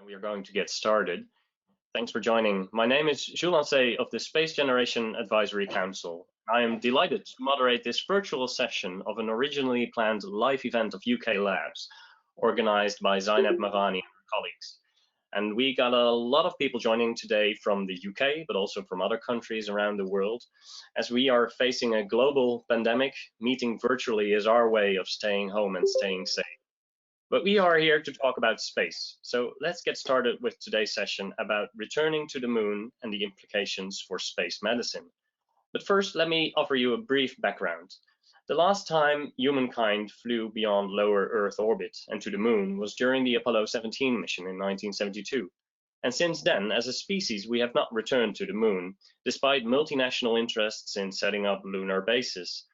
We are going to get started. Thanks for joining. My name is Jules Lancet of the Space Generation Advisory Council. I am delighted to moderate this virtual session of an originally planned live event of UK Labs, organized by Zainab Mavani and her colleagues. And we got a lot of people joining today from the UK, but also from other countries around the world. As we are facing a global pandemic, meeting virtually is our way of staying home and staying safe. But we are here to talk about space. So let's get started with today's session about returning to the moon and the implications for space medicine. But first, let me offer you a brief background. The last time humankind flew beyond lower Earth orbit and to the moon was during the Apollo 17 mission in 1972. And since then, as a species, we have not returned to the moon, despite multinational interests in setting up lunar bases.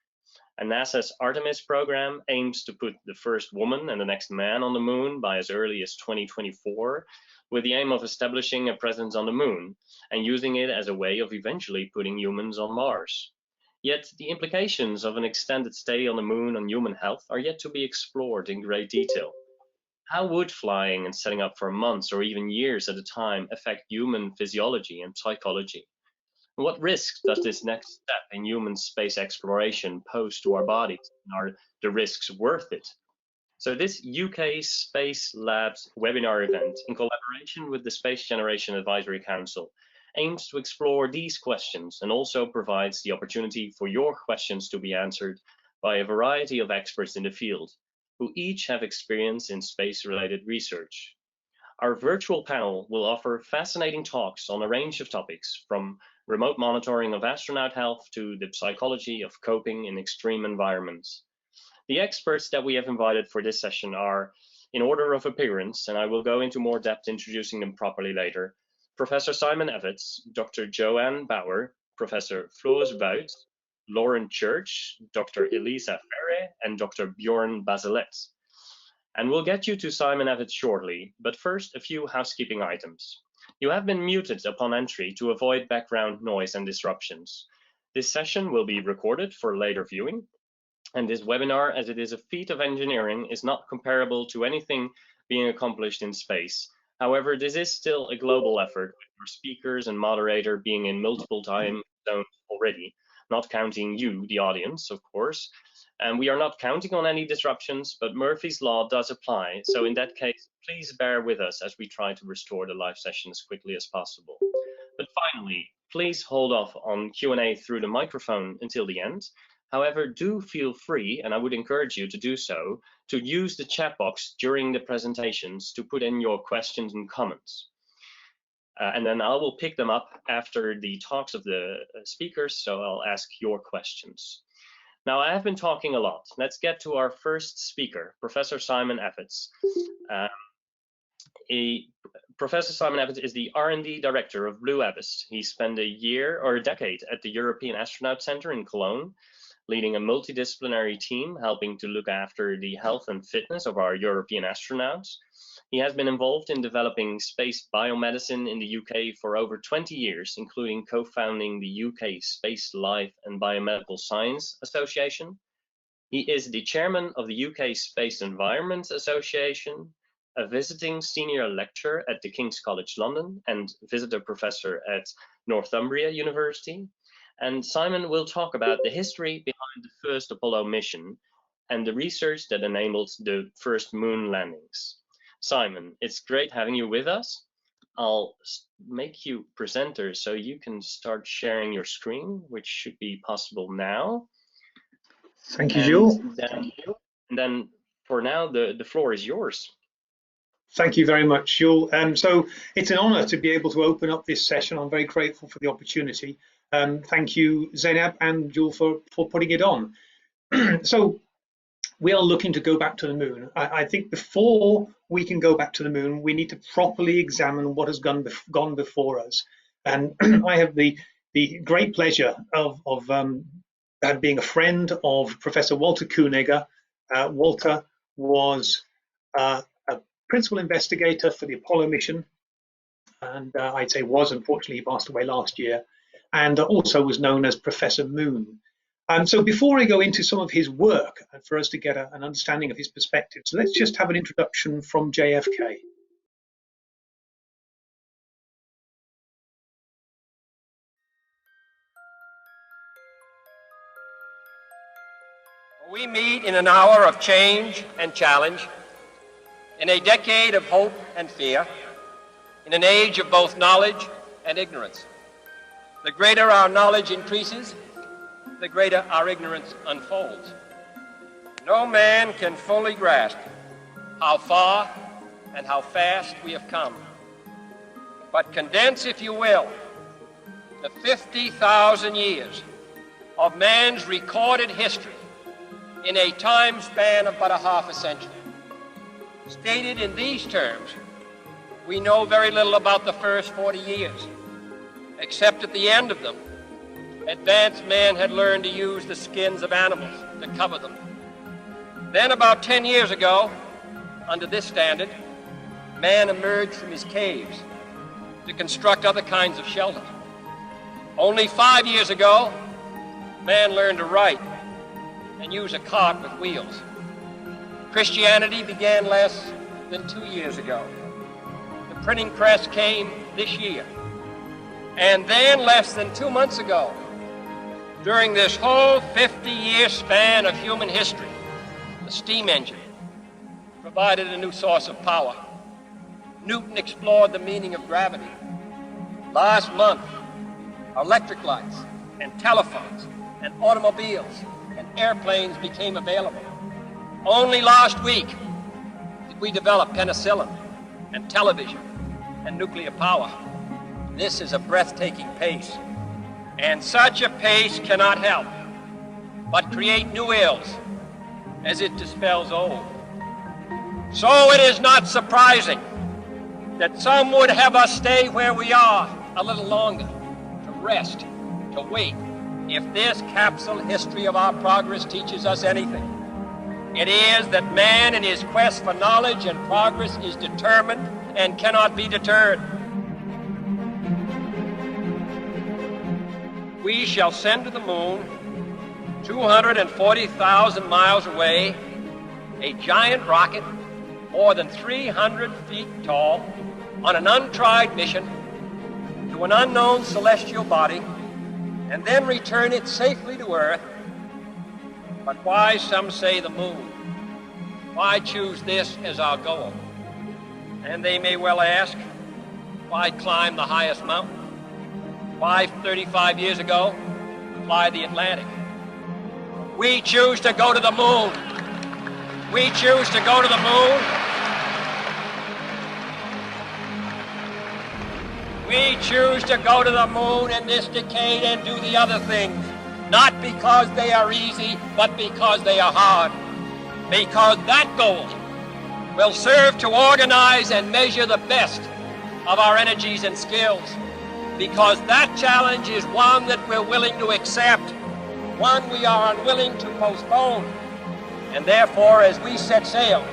And NASA's Artemis program aims to put the first woman and the next man on the moon by as early as 2024, with the aim of establishing a presence on the moon and using it as a way of eventually putting humans on Mars. Yet the implications of an extended stay on the moon on human health are yet to be explored in great detail. How would flying and setting up for months or even years at a time affect human physiology and psychology? What risks does this next step in human space exploration pose to our bodies? And are the risks worth it? So this UK Space Labs webinar event, in collaboration with the Space Generation Advisory Council, aims to explore these questions and also provides the opportunity for your questions to be answered by a variety of experts in the field, who each have experience in space-related research. Our virtual panel will offer fascinating talks on a range of topics, from remote monitoring of astronaut health to the psychology of coping in extreme environments. The experts that we have invited for this session are, in order of appearance, and I will go into more depth introducing them properly later, Professor Simon Evans, Dr. Joanne Bauer, Professor Floris Buit, Lauren Church, Dr. Elisa Ferre, and Dr. Bjorn Bazelet. And we'll get you to Simon Evans shortly, but first a few housekeeping items. You have been muted upon entry to avoid background noise and disruptions. This session will be recorded for later viewing, and this webinar, as it is a feat of engineering, is not comparable to anything being accomplished in space. However, this is still a global effort, with our speakers and moderator being in multiple time zones already, not counting you, the audience, of course. And we are not counting on any disruptions, but Murphy's Law does apply. So in that case, please bear with us as we try to restore the live session as quickly as possible. But finally, please hold off on Q&A through the microphone until the end. However, do feel free, and I would encourage you to do so, to use the chat box during the presentations to put in your questions and comments. And then I will pick them up after the talks of the speakers, so I'll ask your questions. Now, I have been talking a lot. Let's get to our first speaker, Professor Simon Evans. Professor Simon Evans is the R&D director of Blue Abyss. He spent a year or a decade at the European Astronaut Center in Cologne, leading a multidisciplinary team helping to look after the health and fitness of our European astronauts. He has been involved in developing space biomedicine in the UK for over 20 years, including co-founding the UK Space Life and Biomedical Science Association. He is the chairman of the UK Space Environment Association, a visiting senior lecturer at the King's College London, and visitor professor at Northumbria University. And Simon will talk about the history behind the first Apollo mission and the research that enabled the first moon landings. Simon, it's great having you with us. I'll make you presenter so you can start sharing your screen, which should be possible now. Thank you, Jules. And then for now, the floor is yours. Thank you very much, Jules. So it's an honor to be able to open up this session. I'm very grateful for the opportunity. Thank you, Zainab and Jules, for putting it on. So we are looking to go back to the moon. I think before we can go back to the moon, we need to properly examine what has gone before us. And I have the great pleasure of being a friend of Professor Walter Koeniger. Walter was a principal investigator for the Apollo mission, and I'd say was, unfortunately he passed away last year, and also was known as Professor Moon. So before I go into some of his work, and for us to get an understanding of his perspectives, let's just have an introduction from JFK. We meet in an hour of change and challenge, in a decade of hope and fear, in an age of both knowledge and ignorance. The greater our knowledge increases, the greater our ignorance unfolds. No man can fully grasp how far and how fast we have come. But condense, if you will, the 50,000 years of man's recorded history in a time span of but a half a century. Stated in these terms, we know very little about the first 40 years, except at the end of them, advanced man had learned to use the skins of animals to cover them. Then about 10 years ago, under this standard, man emerged from his caves to construct other kinds of shelter. Only 5 years ago, man learned to write and use a cart with wheels. Christianity began less than 2 years ago. The printing press came this year. And then less than 2 months ago, during this whole 50-year span of human history, the steam engine provided a new source of power. Newton explored the meaning of gravity. Last month, electric lights and telephones and automobiles and airplanes became available. Only last week did we develop penicillin and television and nuclear power. This is a breathtaking pace, and such a pace cannot help but create new ills as it dispels old. So it is not surprising that some would have us stay where we are a little longer, to rest, to wait. If this capsule history of our progress teaches us anything, it is that man in his quest for knowledge and progress is determined and cannot be deterred. We shall send to the moon, 240,000 miles away, a giant rocket more than 300 feet tall on an untried mission to an unknown celestial body, and then return it safely to Earth. But why, some say, the moon? Why choose this as our goal? And they may well ask, why climb the highest mountain? Why, 35 years ago, fly the Atlantic? We choose to go to the moon. We choose to go to the moon. We choose to go to the moon in this decade and do the other things, not because they are easy, but because they are hard. Because that goal will serve to organize and measure the best of our energies and skills. Because that challenge is one that we're willing to accept, one we are unwilling to postpone. And therefore, as we set sail,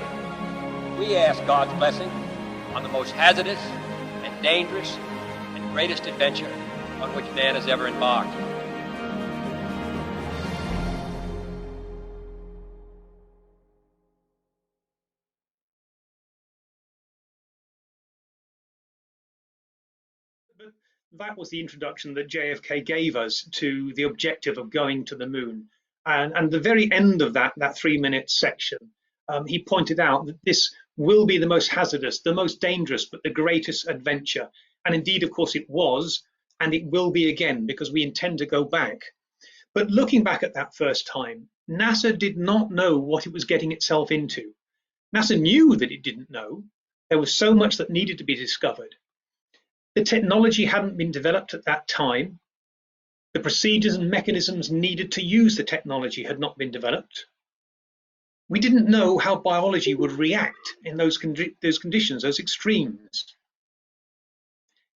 we ask God's blessing on the most hazardous and dangerous and greatest adventure on which man has ever embarked. That was the introduction that JFK gave us to the objective of going to the moon. And the very end of that 3-minute section, he pointed out that this will be the most hazardous, the most dangerous, but the greatest adventure. And indeed, of course, it was, and it will be again, because we intend to go back. But looking back at that first time, NASA did not know what it was getting itself into. NASA knew that it didn't know. There was so much that needed to be discovered. The technology hadn't been developed at that time. The procedures and mechanisms needed to use the technology had not been developed. We didn't know how biology would react in those conditions, those extremes.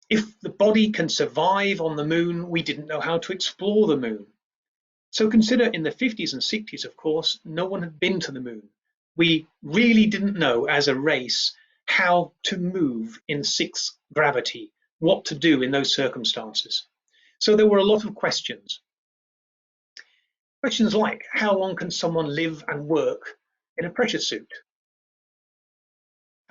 If the body can survive on the moon, we didn't know how to explore the moon. So consider in the 50s and 60s, of course, no one had been to the moon. We really didn't know as a race how to move in 6 gravity, what to do in those circumstances. So there were a lot of questions. Questions like, how long can someone live and work in a pressure suit?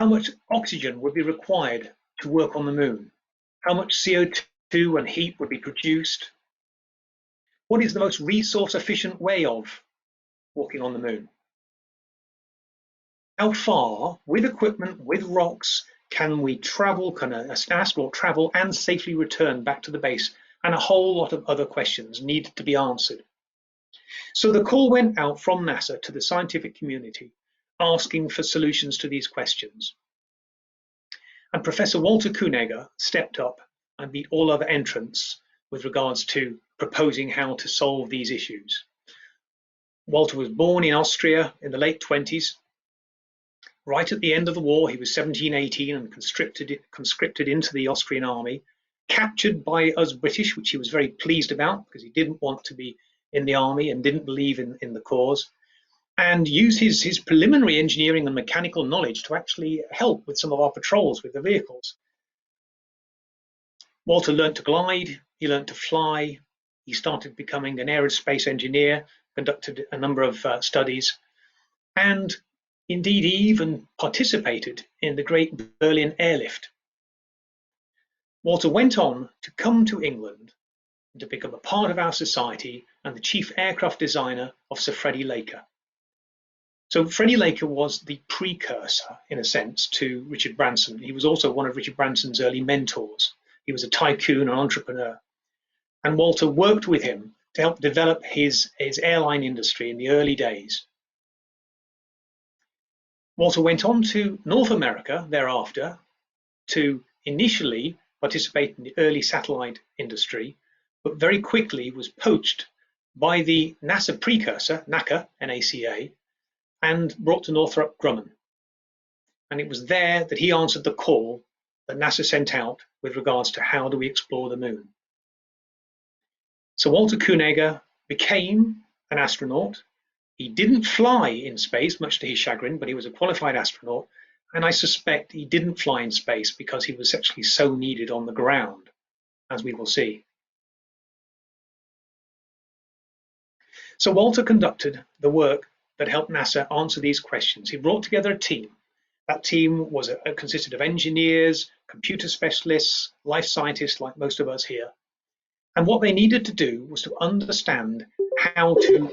How much oxygen would be required to work on the moon? How much CO2 and heat would be produced? What is the most resource efficient way of walking on the moon? How far, with equipment, with rocks, can we travel, can an astronaut travel and safely return back to the base? And a whole lot of other questions needed to be answered. So the call went out from NASA to the scientific community, asking for solutions to these questions. And Professor Walter Koeniger stepped up and beat all other entrants with regards to proposing how to solve these issues. Walter was born in Austria in the late 20s. Right at the end of the war, he was 17, 18 and conscripted into the Austrian army, captured by us British, which he was very pleased about because he didn't want to be in the army and didn't believe in the cause, and used his preliminary engineering and mechanical knowledge to actually help with some of our patrols with the vehicles. Walter learned to glide, he learned to fly, he started becoming an aerospace engineer, conducted a number of studies, and indeed he even participated in the Great Berlin Airlift. Walter went on to come to England and to become a part of our society and the chief aircraft designer of Sir Freddie Laker. So Freddie Laker was the precursor, in a sense, to Richard Branson. He was also one of Richard Branson's early mentors. He was a tycoon, an entrepreneur. And Walter worked with him to help develop his airline industry in the early days. Walter went on to North America thereafter to initially participate in the early satellite industry, but very quickly was poached by the NASA precursor, NACA, N-A-C-A, and brought to Northrop Grumman. And it was there that he answered the call that NASA sent out with regards to how do we explore the moon. So Walter Koeniger became an astronaut. He didn't fly in space, much to his chagrin, but he was a qualified astronaut. And I suspect he didn't fly in space because he was actually so needed on the ground, as we will see. So Walter conducted the work that helped NASA answer these questions. He brought together a team. That team consisted of engineers, computer specialists, life scientists, like most of us here. And what they needed to do was to understand how to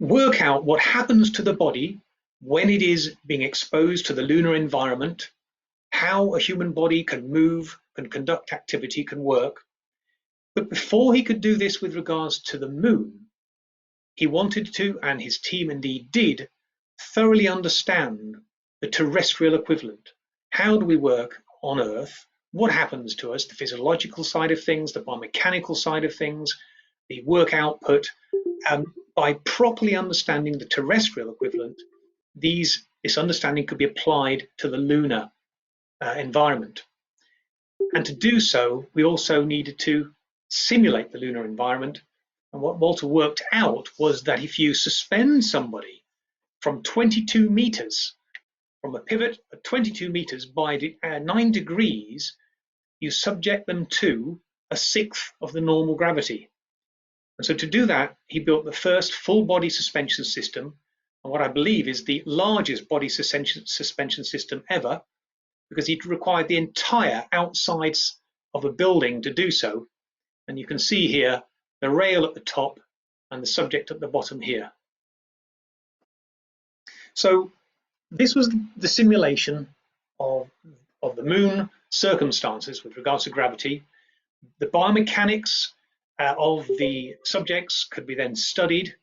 work out what happens to the body when it is being exposed to the lunar environment, how a human body can move, can conduct activity, can work. But before he could do this with regards to the moon, he wanted to, and his team indeed did, thoroughly understand the terrestrial equivalent. How do we work on Earth? What happens to us? The physiological side of things, the biomechanical side of things, the work output. By properly understanding the terrestrial equivalent, this understanding could be applied to the lunar environment. And to do so, we also needed to simulate the lunar environment. And what Walter worked out was that if you suspend somebody from 22 meters, from a pivot at 22 meters by 9 degrees, you subject them to 1/6 of the normal gravity. And so to do that, he built the first full body suspension system, and what I believe is the largest body suspension system ever, because he required the entire outsides of a building to do so. And you can see here the rail at the top and the subject at the bottom here. So this was the simulation of the moon circumstances with regards to gravity. The biomechanics of the subjects could be then studied,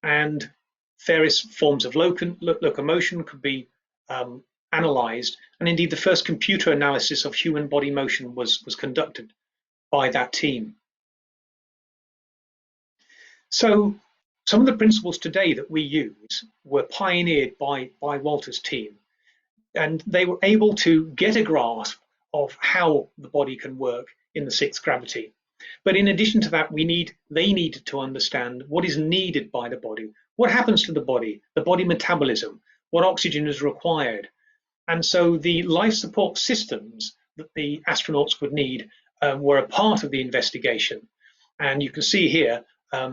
and various forms of locomotion could be analyzed, and indeed the first computer analysis of human body motion was conducted by that team. So some of the principles today that we use were pioneered by Walter's team, and they were able to get a grasp of how the body can work in the 6th gravity. But in addition to that, they needed to understand what is needed by the body, what happens to the body metabolism, what oxygen is required. And so the life support systems that the astronauts would need were a part of the investigation. And you can see here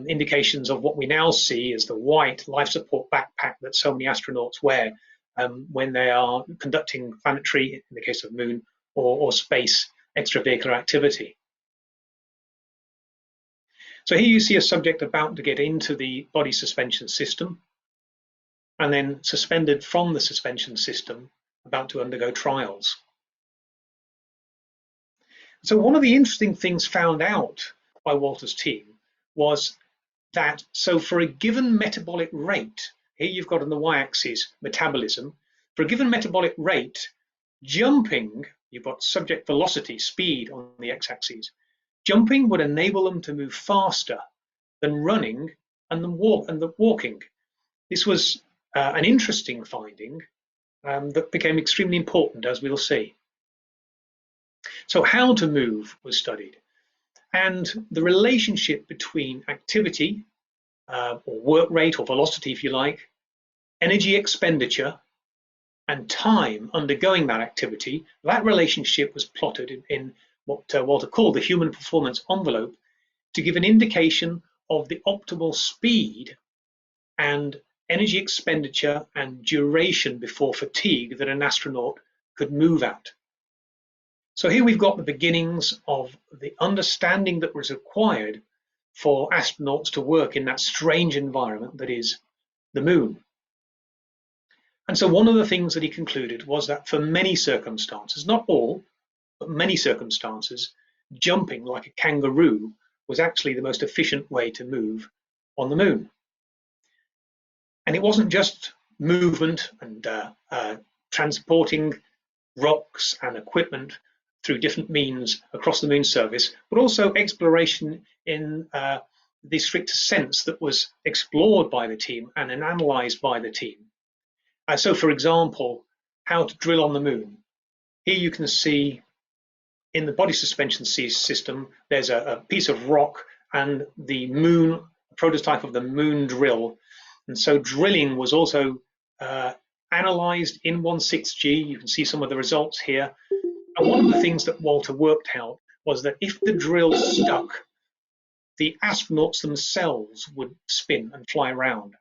indications of what we now see as the white life support backpack that so many astronauts wear when they are conducting planetary, in the case of moon, or space extravehicular activity. So here you see a subject about to get into the body suspension system, and then suspended from the suspension system, about to undergo trials. So one of the interesting things found out by Walter's team was that, so for a given metabolic rate, here you've got on the y-axis metabolism, for a given metabolic rate, jumping, you've got subject velocity, speed on the x-axis, jumping would enable them to move faster than running and walking. This was an interesting finding that became extremely important, as we'll see. So how to move was studied, and the relationship between activity, or work rate or velocity if you like, energy expenditure and time undergoing that activity, that relationship was plotted in what Walter called the human performance envelope to give an indication of the optimal speed and energy expenditure and duration before fatigue that an astronaut could move at. So here we've got the beginnings of the understanding that was required for astronauts to work in that strange environment that is the moon. And so one of the things that he concluded was that for many circumstances, not all, but many circumstances, jumping like a kangaroo was actually the most efficient way to move on the moon. And it wasn't just movement and transporting rocks and equipment through different means across the moon's surface, but also exploration in the strictest sense that was explored by the team and analysed by the team. So, for example, how to drill on the moon. Here you can see in the body suspension system, there's a piece of rock and the moon, a prototype of the moon drill. And so drilling was also analysed in 16G. You can see some of the results here. And one of the things that Walter worked out was that if the drill stuck, the astronauts themselves would spin and fly around.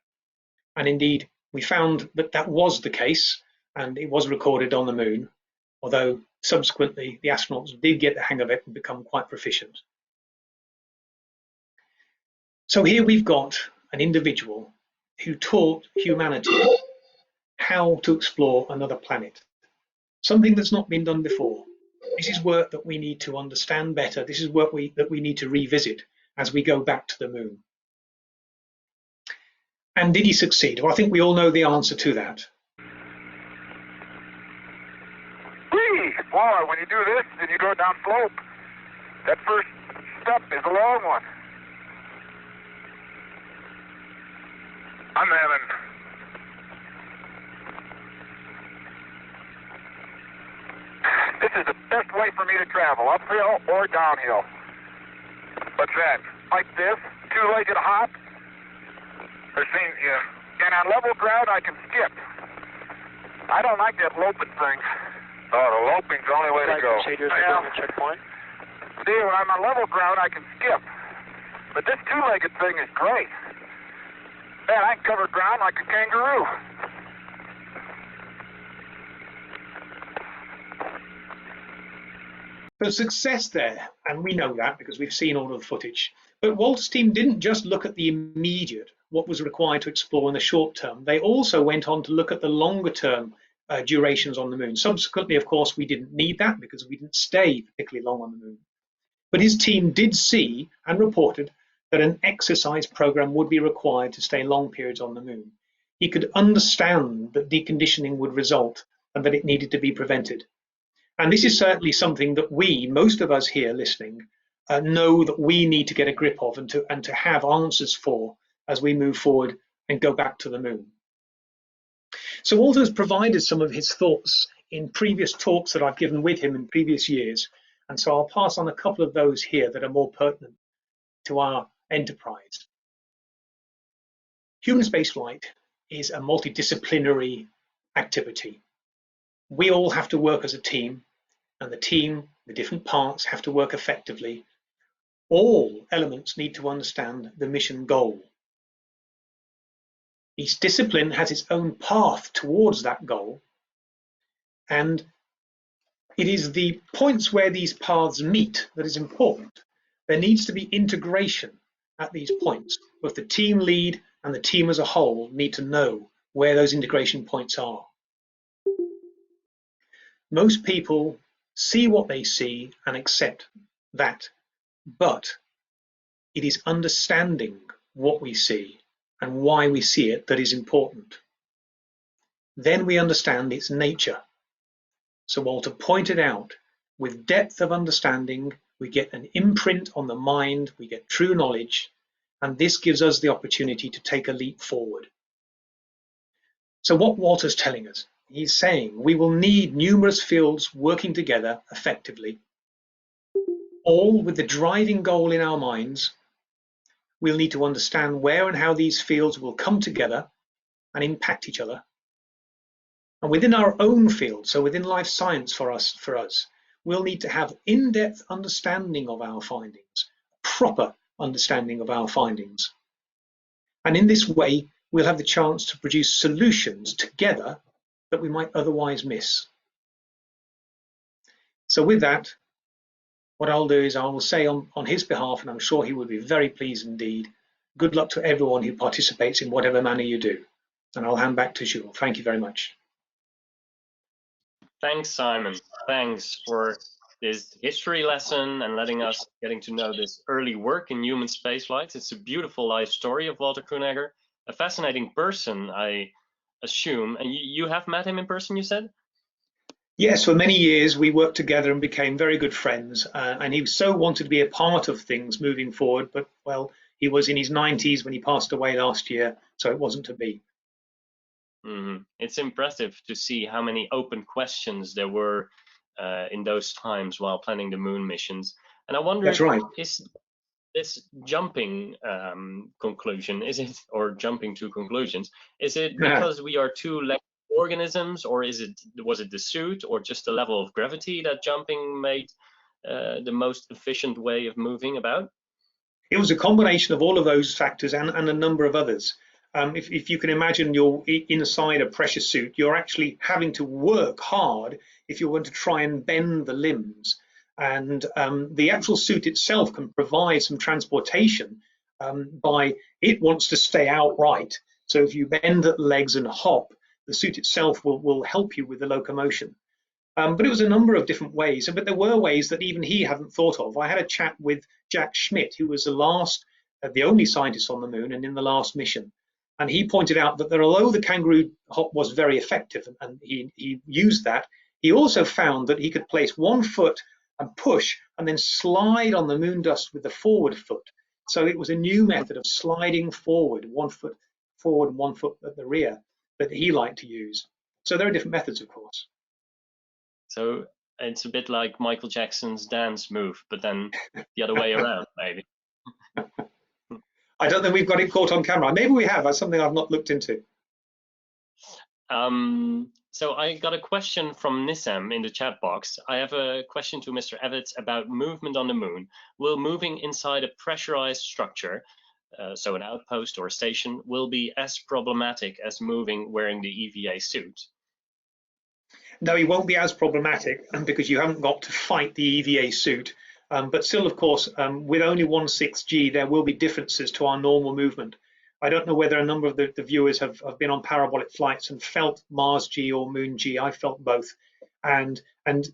And indeed, we found that that was the case, and it was recorded on the moon, although subsequently the astronauts did get the hang of it and become quite proficient. So here we've got an individual who taught humanity how to explore another planet, something that's not been done before. This is work that we need to understand better. This is work that we need to revisit as we go back to the moon. And did he succeed? Well, I think we all know the answer to that. Boy, when you do this and you go down slope, that first step is a long one. I'm having... This is the best way for me to travel, uphill or downhill. What's that? Like this, two-legged hop. And on level ground, I can skip. I don't like that loping thing. Oh, the loping's the only way to go. Checkpoint. See, when I'm on level ground, I can skip. But this two-legged thing is great. Man, I can cover ground like a kangaroo. So success there, and we know that because we've seen all of the footage. But Walter's team didn't just look at the immediate, what was required to explore in the short term. They also went on to look at the longer term durations on the moon. Subsequently, of course, we didn't need that because we didn't stay particularly long on the moon. But his team did see and reported that an exercise program would be required to stay long periods on the moon. He could understand that deconditioning would result and that it needed to be prevented. And this is certainly something that we, most of us here listening, know that we need to get a grip of and to have answers for as we move forward and go back to the moon. So Walter has provided some of his thoughts in previous talks that I've given with him in previous years. And so I'll pass on a couple of those here that are more pertinent to our enterprise. Human spaceflight is a multidisciplinary activity. We all have to work as a team, and the different parts have to work effectively. All elements need to understand the mission goal. Each discipline has its own path towards that goal, and it is the points where these paths meet that is important. There needs to be integration, at these points. Both the team lead and the team as a whole need to know where those integration points are. Most people see what they see and accept that, but it is understanding what we see and why we see it that is important. Then we understand its nature. So Walter pointed out, with depth of understanding, we get an imprint on the mind, we get true knowledge, and this gives us the opportunity to take a leap forward. So what Walter's telling us, he's saying we will need numerous fields working together effectively, all with the driving goal in our minds. We'll need to understand where and how these fields will come together and impact each other. And within our own field, so within life science for us, we'll need to have in-depth understanding of our findings, proper understanding of our findings. And in this way, we'll have the chance to produce solutions together that we might otherwise miss. So with that, what I'll do is I will say on his behalf, and I'm sure he would be very pleased indeed, good luck to everyone who participates in whatever manner you do. And I'll hand back to Jules. Thank you very much. Thanks, Simon. Thanks for this history lesson and letting us getting to know this early work in human spaceflight. It's a beautiful life story of Walter Kronecker, a fascinating person, I assume. And you have met him in person, you said? Yes, for many years we worked together and became very good friends. And he so wanted to be a part of things moving forward, but well, he was in his 90s when he passed away last year, so it wasn't to be. It's impressive to see how many open questions there were in those times while planning the moon missions. And I wonder, that's right. Is this jumping conclusion, is it, or jumping to conclusions, is it because we are two-legged organisms, or was it the suit, or just the level of gravity that jumping made the most efficient way of moving about? It was a combination of all of those factors and a number of others. If you can imagine you're inside a pressure suit, you're actually having to work hard if you're going to try and bend the limbs. And the actual suit itself can provide some transportation by, it wants to stay outright. So if you bend the legs and hop, the suit itself will help you with the locomotion. But it was a number of different ways, but there were ways that even he hadn't thought of. I had a chat with Jack Schmitt, who was the only scientist on the moon and in the last mission. And he pointed out that although the kangaroo hop was very effective and he used that, he also found that he could place one foot and push and then slide on the moon dust with the forward foot. So it was a new method of sliding forward, 1 foot forward, 1 foot at the rear, that he liked to use. So there are different methods, of course. So it's a bit like Michael Jackson's dance move, but then the other way around, maybe. I don't think we've got it caught on camera. Maybe we have. That's something I've not looked into. So I got a question from Nissam in the chat box. I have a question to Mr. Evans about movement on the moon. Will moving inside a pressurized structure, so an outpost or a station, will be as problematic as moving wearing the EVA suit? No, it won't be as problematic because you haven't got to fight the EVA suit. But still, of course, with only 1/6G, there will be differences to our normal movement. I don't know whether a number of the viewers have been on parabolic flights and felt Mars G or Moon G. I felt both. And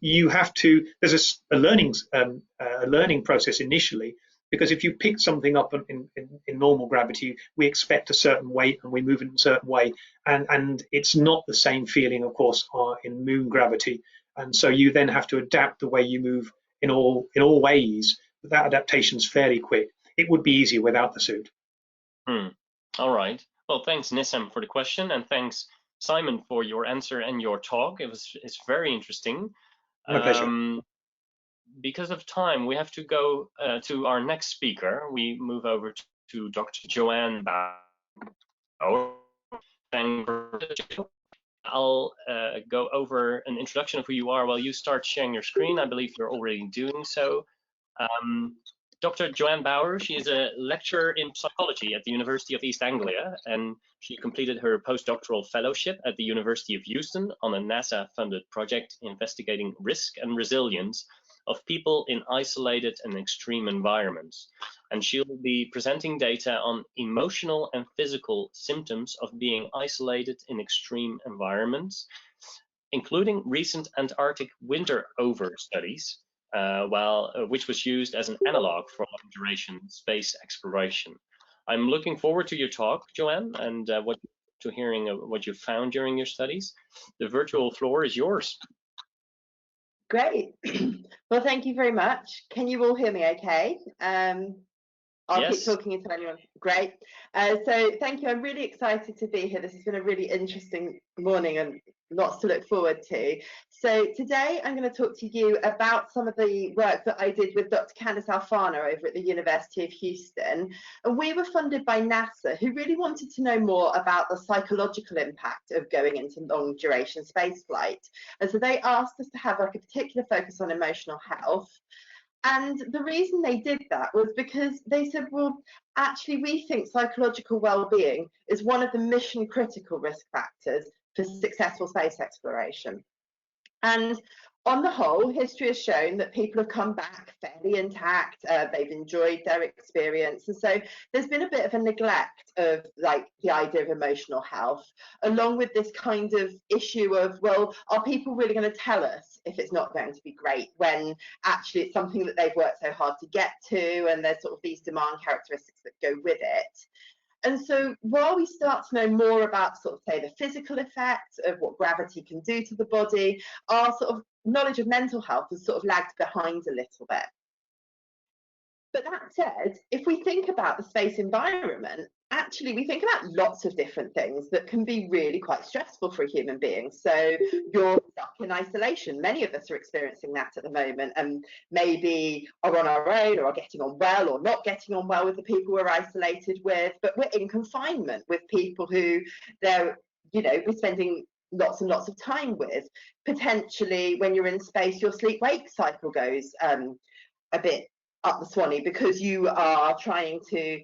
you have to, there's a learning process initially, because if you pick something up in normal gravity, we expect a certain weight and we move in a certain way. And it's not the same feeling, of course, in moon gravity. And so you then have to adapt the way you move in all ways. But that adaptation's fairly quick. It would be easier without the suit. All right. Well, thanks, Nissam, for the question, and thanks, Simon, for your answer and your talk. It's very interesting. My pleasure. Because of time, we have to go to our next speaker. We move over to Dr. Joanne Bauer. I'll go over an introduction of who you are while you start sharing your screen. I believe you're already doing so. Dr. Joanne Bauer, she is a lecturer in psychology at the University of East Anglia, and she completed her postdoctoral fellowship at the University of Houston on a NASA-funded project investigating risk and resilience of people in isolated and extreme environments. And she'll be presenting data on emotional and physical symptoms of being isolated in extreme environments, including recent Antarctic winter over studies, which was used as an analog for long-duration space exploration. I'm looking forward to your talk, Joanne, and to hearing what you found during your studies. The virtual floor is yours. Great. Well, thank you very much. Can you all hear me okay? I'll Yes. keep talking until anyone. Great. So thank you. I'm really excited to be here. This has been a really interesting morning and lots to look forward to. So today I'm going to talk to you about some of the work that I did with Dr. Candice Alfano over at the University of Houston. And we were funded by NASA, who really wanted to know more about the psychological impact of going into long duration spaceflight. And so they asked us to have like a particular focus on emotional health. And the reason they did that was because they said, well, actually, we think psychological well-being is one of the mission critical risk factors for successful space exploration. And on the whole, history has shown that people have come back fairly intact. They've enjoyed their experience. And so there's been a bit of a neglect of like the idea of emotional health, along with this kind of issue of, well, are people really going to tell us if it's not going to be great when actually it's something that they've worked so hard to get to, and there's sort of these demand characteristics that go with it. And so while we start to know more about sort of say the physical effects of what gravity can do to the body, our sort of knowledge of mental health has sort of lagged behind a little bit. But that said, if we think about the space environment, actually we think about lots of different things that can be really quite stressful for a human being. So you're stuck in isolation. Many of us are experiencing that at the moment, and maybe are on our own or are getting on well or not getting on well with the people we're isolated with, but we're in confinement with people who we're spending lots and lots of time with. Potentially when you're in space, your sleep-wake cycle goes a bit up the swanny because you are trying to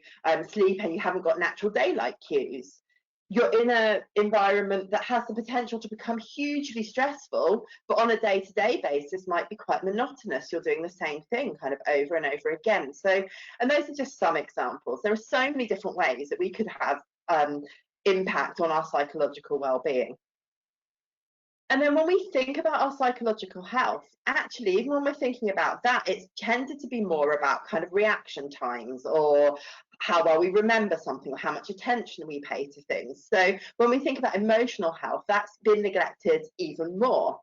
sleep and you haven't got natural daylight cues. You're in an environment that has the potential to become hugely stressful, but on a day-to-day basis might be quite monotonous. You're doing the same thing kind of over and over again. So, and those are just some examples. There are so many different ways that we could have impact on our psychological well-being. And then when we think about our psychological health, actually, even when we're thinking about that, it's tended to be more about kind of reaction times or how well we remember something or how much attention we pay to things. So when we think about emotional health, that's been neglected even more.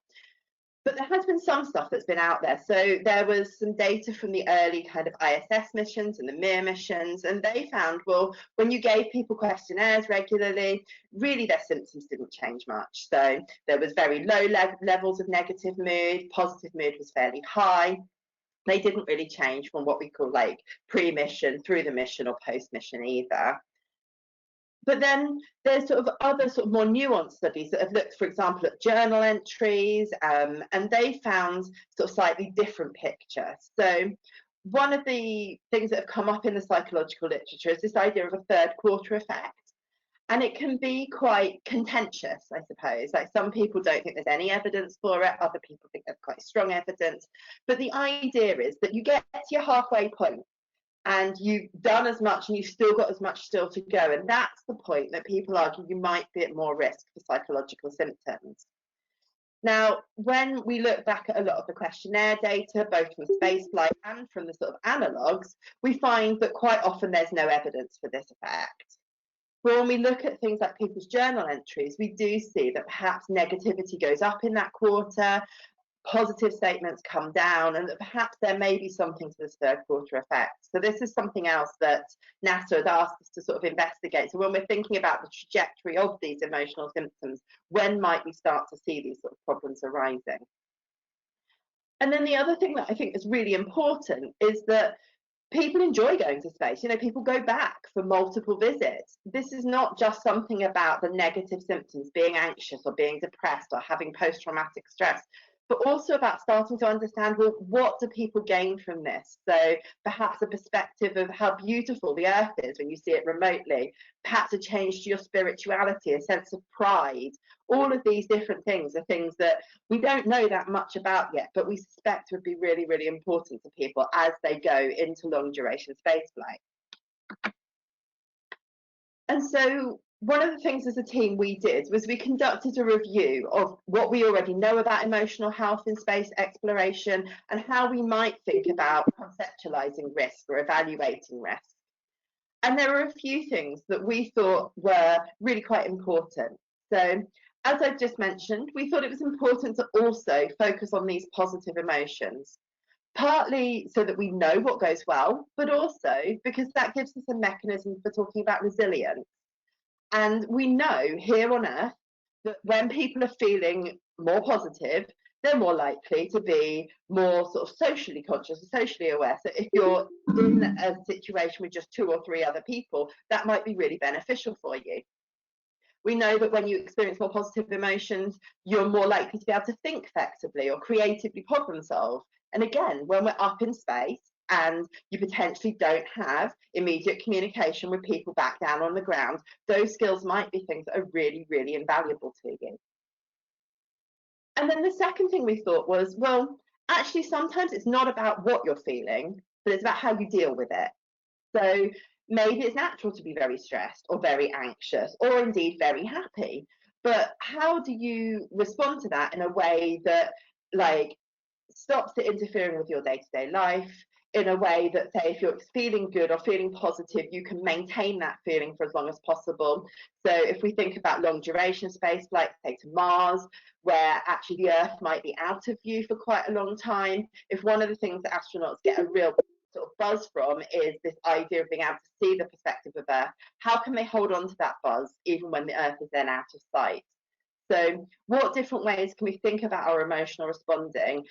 But there has been some stuff that's been out there. So there was some data from the early kind of ISS missions and the Mir missions, and they found, well, when you gave people questionnaires regularly, really their symptoms didn't change much. So there was very low levels of negative mood, positive mood was fairly high. They didn't really change from what we call like pre-mission, through the mission, or post-mission either. But then there's sort of other sort of more nuanced studies that have looked, for example, at journal entries, and they found sort of slightly different picture. So one of the things that have come up in the psychological literature is this idea of a third quarter effect. And it can be quite contentious, I suppose. Like some people don't think there's any evidence for it, other people think there's quite strong evidence. But the idea is that you get to your halfway point, and you've done as much and you've still got as much still to go. And that's the point that people argue you might be at more risk for psychological symptoms. Now, when we look back at a lot of the questionnaire data, both from spaceflight and from the sort of analogues, we find that quite often there's no evidence for this effect. But when we look at things like people's journal entries, we do see that perhaps negativity goes up in that quarter, positive statements come down, and that perhaps there may be something to this third quarter effect. So this is something else that NASA had asked us to sort of investigate. So when we're thinking about the trajectory of these emotional symptoms, when might we start to see these sort of problems arising? And then the other thing that I think is really important is that people enjoy going to space. You know, people go back for multiple visits. This is not just something about the negative symptoms, being anxious or being depressed or having post-traumatic stress. but also about starting to understand, well, what do people gain from this? So perhaps a perspective of how beautiful the earth is when you see it remotely, perhaps a change to your spirituality, a sense of pride. All of these different things are things that we don't know that much about yet, but we suspect would be really, really important to people as they go into long duration spaceflight. And so one of the things as a team we did was we conducted a review of what we already know about emotional health in space exploration and how we might think about conceptualizing risk or evaluating risk. And there were a few things that we thought were really quite important. So as I've just mentioned, we thought it was important to also focus on these positive emotions, partly so that we know what goes well, but also because that gives us a mechanism for talking about resilience. And we know here on Earth that when people are feeling more positive, they're more likely to be more sort of socially conscious and socially aware. So if you're in a situation with just 2 or 3 other people, that might be really beneficial for you. We know that when you experience more positive emotions, you're more likely to be able to think flexibly or creatively problem solve. And again, when we're up in space and you potentially don't have immediate communication with people back down on the ground, those skills might be things that are really, really invaluable to you. And then the second thing we thought was, well, actually, sometimes it's not about what you're feeling, but it's about how you deal with it. So maybe it's natural to be very stressed or very anxious or indeed very happy. But how do you respond to that in a way that like stops it interfering with your day-to-day life, in a way that, say, if you're feeling good or feeling positive, you can maintain that feeling for as long as possible. So if we think about long duration space flight, say to Mars, where actually the Earth might be out of view for quite a long time, if one of the things that astronauts get a real sort of buzz from is this idea of being able to see the perspective of Earth, how can they hold on to that buzz even when the Earth is then out of sight? So what different ways can we think about our emotional responding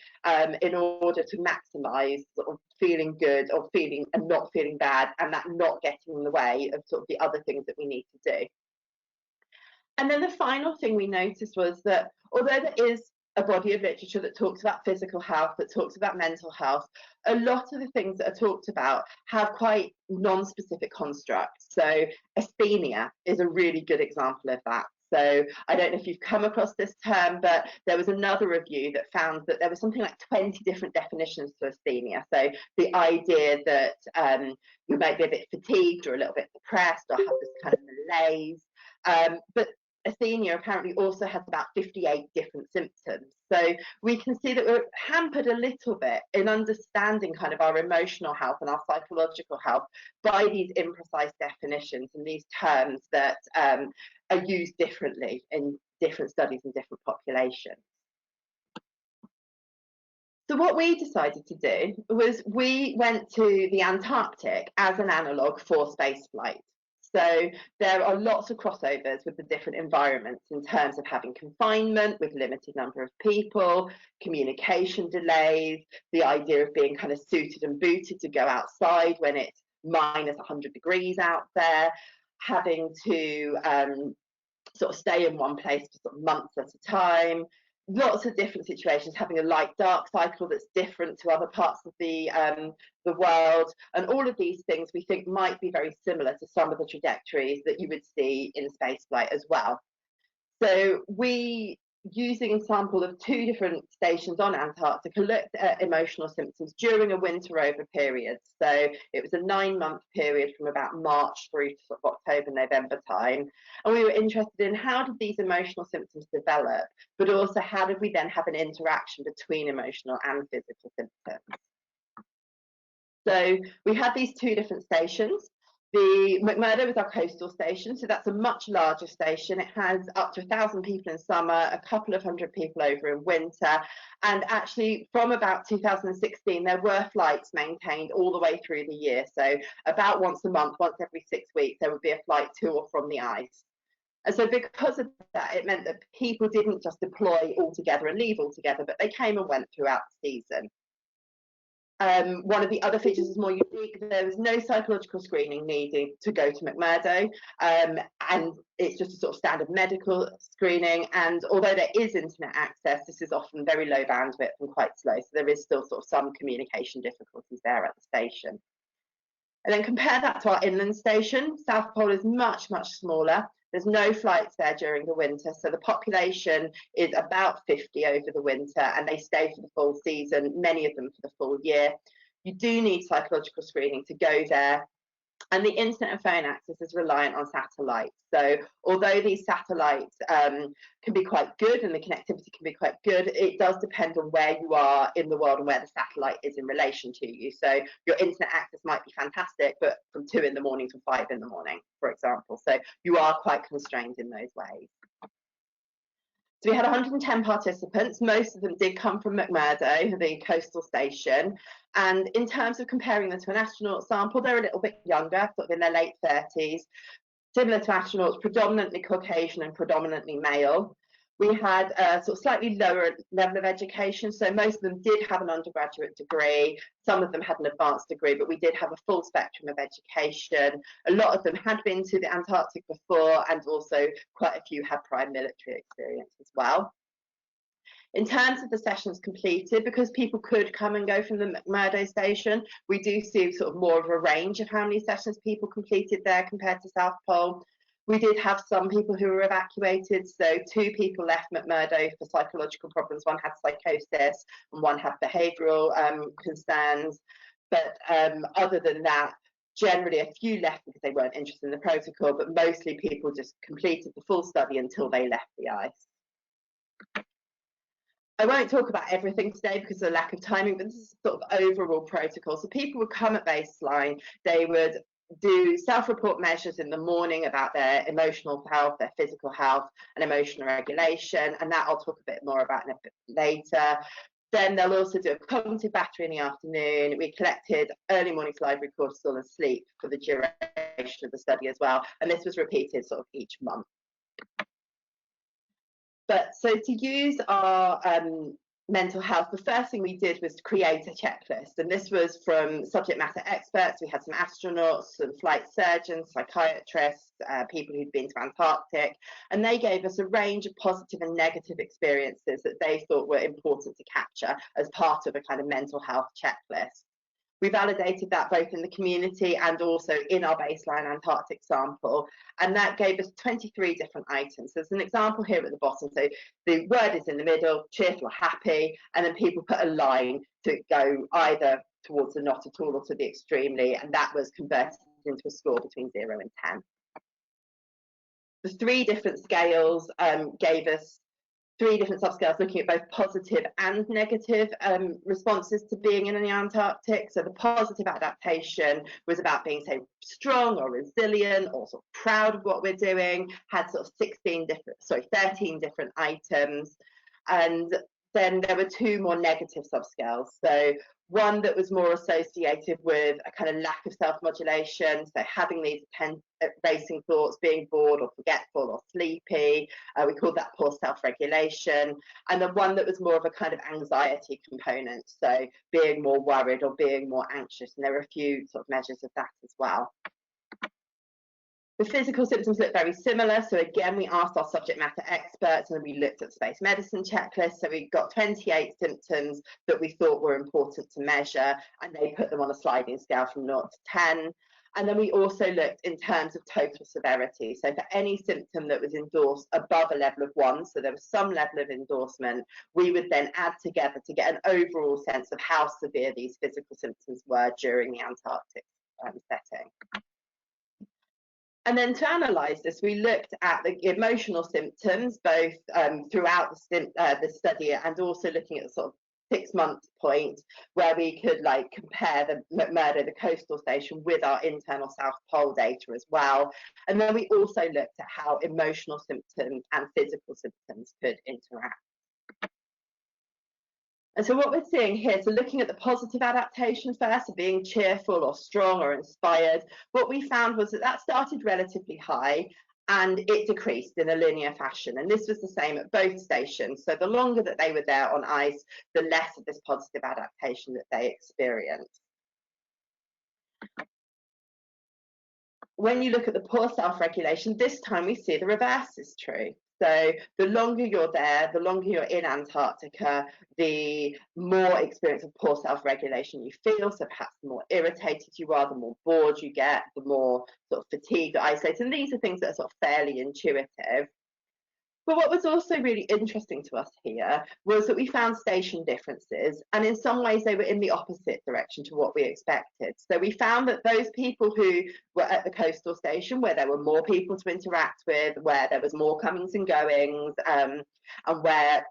in order to maximize sort of feeling good or feeling and not feeling bad, and that not getting in the way of sort of the other things that we need to do? And then the final thing we noticed was that although there is a body of literature that talks about physical health, that talks about mental health, a lot of the things that are talked about have quite non-specific constructs. So asthenia is a really good example of that. So I don't know if you've come across this term, but there was another review that found that there was something like 20 different definitions to asthenia. So the idea that you might be a bit fatigued or a little bit depressed or have this kind of malaise. But asthenia apparently also has about 58 different symptoms. So we can see that we're hampered a little bit in understanding kind of our emotional health and our psychological health by these imprecise definitions and these terms that are used differently in different studies and different populations. So what we decided to do was we went to the Antarctic as an analogue for spaceflight. So there are lots of crossovers with the different environments in terms of having confinement with limited number of people, communication delays, the idea of being kind of suited and booted to go outside when it's minus 100 degrees out there, having to sort of stay in one place for sort of months at a time, lots of different situations, having a light dark cycle that's different to other parts of the world, and all of these things we think might be very similar to some of the trajectories that you would see in spaceflight as well. So we, using a sample of 2 different stations on Antarctica, looked at emotional symptoms during a winter rover period. So it was a 9-month period from about March through to sort of October, November time. And we were interested in how did these emotional symptoms develop, but also how did we then have an interaction between emotional and physical symptoms. So we had these 2 different stations. The McMurdo was our coastal station, so that's a much larger station. It has up to 1,000 people in summer, a couple of hundred people over in winter, and actually from about 2016 there were flights maintained all the way through the year. So about once a month, once every 6 weeks, there would be a flight to or from the ice. And so because of that, it meant that people didn't just deploy altogether and leave altogether, but they came and went throughout the season. One of the other features is more unique. There was no psychological screening needed to go to McMurdo, and it's just a sort of standard medical screening. And although there is internet access, this is often very low bandwidth and quite slow, so there is still sort of some communication difficulties there at the station. And then compare that to our inland station. South Pole is much, much smaller. There's no flights there during the winter, so the population is about 50 over the winter, and they stay for the full season, many of them for the full year. You do need psychological screening to go there, and the internet and phone access is reliant on satellites. So although these satellites can be quite good and the connectivity can be quite good, it does depend on where you are in the world and where the satellite is in relation to you. So your internet access might be fantastic, but from 2 in the morning to 5 in the morning, for example. So you are quite constrained in those ways. So we had 110 participants. Most of them did come from McMurdo, the coastal station. And in terms of comparing them to an astronaut sample, they're a little bit younger, sort of in their late 30s. Similar to astronauts, predominantly Caucasian and predominantly male. We had a sort of slightly lower level of education, so most of them did have an undergraduate degree, some of them had an advanced degree, but we did have a full spectrum of education. A lot of them had been to the Antarctic before, and also quite a few had prior military experience as well. In terms of the sessions completed, because people could come and go from the McMurdo station, we do see sort of more of a range of how many sessions people completed there compared to South Pole. We did have some people who were evacuated, so 2 people left McMurdo for psychological problems. One had psychosis and one had behavioural concerns. But other than that, generally a few left because they weren't interested in the protocol, but mostly people just completed the full study until they left the ice. I won't talk about everything today because of the lack of timing, but this is sort of overall protocol. So people would come at baseline, they would do self-report measures in the morning about their emotional health, their physical health, and emotional regulation, and that I'll talk a bit more about in a bit later. Then they'll also do a cognitive battery in the afternoon. We collected early morning library cortisol and sleep for the duration of the study as well, and this was repeated sort of each month. But so to use our mental health, the first thing we did was to create a checklist, and this was from subject matter experts. We had some astronauts, some flight surgeons, psychiatrists, people who'd been to Antarctic, and they gave us a range of positive and negative experiences that they thought were important to capture as part of a kind of mental health checklist. We validated that both in the community and also in our baseline Antarctic sample, and that gave us 23 different items. There's an example here at the bottom, so the word is in the middle, cheerful or happy, and then people put a line to go either towards the not at all or to the extremely, and that was converted into a score between 0 and 10. The 3 different scales gave us 3 different subscales looking at both positive and negative responses to being in the Antarctic. So the positive adaptation was about being, say, strong or resilient or sort of proud of what we're doing, had sort of 13 different items. And then there were 2 more negative subscales. So one that was more associated with a kind of lack of self-modulation, so having these racing thoughts, being bored or forgetful or sleepy. We called that poor self-regulation. And the one that was more of a kind of anxiety component, so being more worried or being more anxious. And there were a few sort of measures of that as well. The physical symptoms look very similar. So again, we asked our subject matter experts and we looked at space medicine checklists. So we got 28 symptoms that we thought were important to measure, and they put them on a sliding scale from 0 to 10. And then we also looked in terms of total severity. So for any symptom that was endorsed above a level of 1, so there was some level of endorsement, we would then add together to get an overall sense of how severe these physical symptoms were during the Antarctic setting. And then to analyse this, we looked at the emotional symptoms, both throughout the study and also looking at the sort of 6-month point where we could compare the McMurdo, the coastal station, with our internal South Pole data as well. And then we also looked at how emotional symptoms and physical symptoms could interact. And so what we're seeing here, so looking at the positive adaptation first, so being cheerful or strong or inspired, what we found was that that started relatively high, and it decreased in a linear fashion. And this was the same at both stations. So the longer that they were there on ice, the less of this positive adaptation that they experienced. When you look at the poor self-regulation, this time we see the reverse is true. So the longer you're there, the longer you're in Antarctica, the more experience of poor self-regulation you feel. So perhaps the more irritated you are, the more bored you get, the more sort of fatigued or isolated. And these are things that are sort of fairly intuitive. But what was also really interesting to us here was that we found station differences, and in some ways they were in the opposite direction to what we expected. So we found that those people who were at the coastal station, where there were more people to interact with, where there was more comings and goings, and where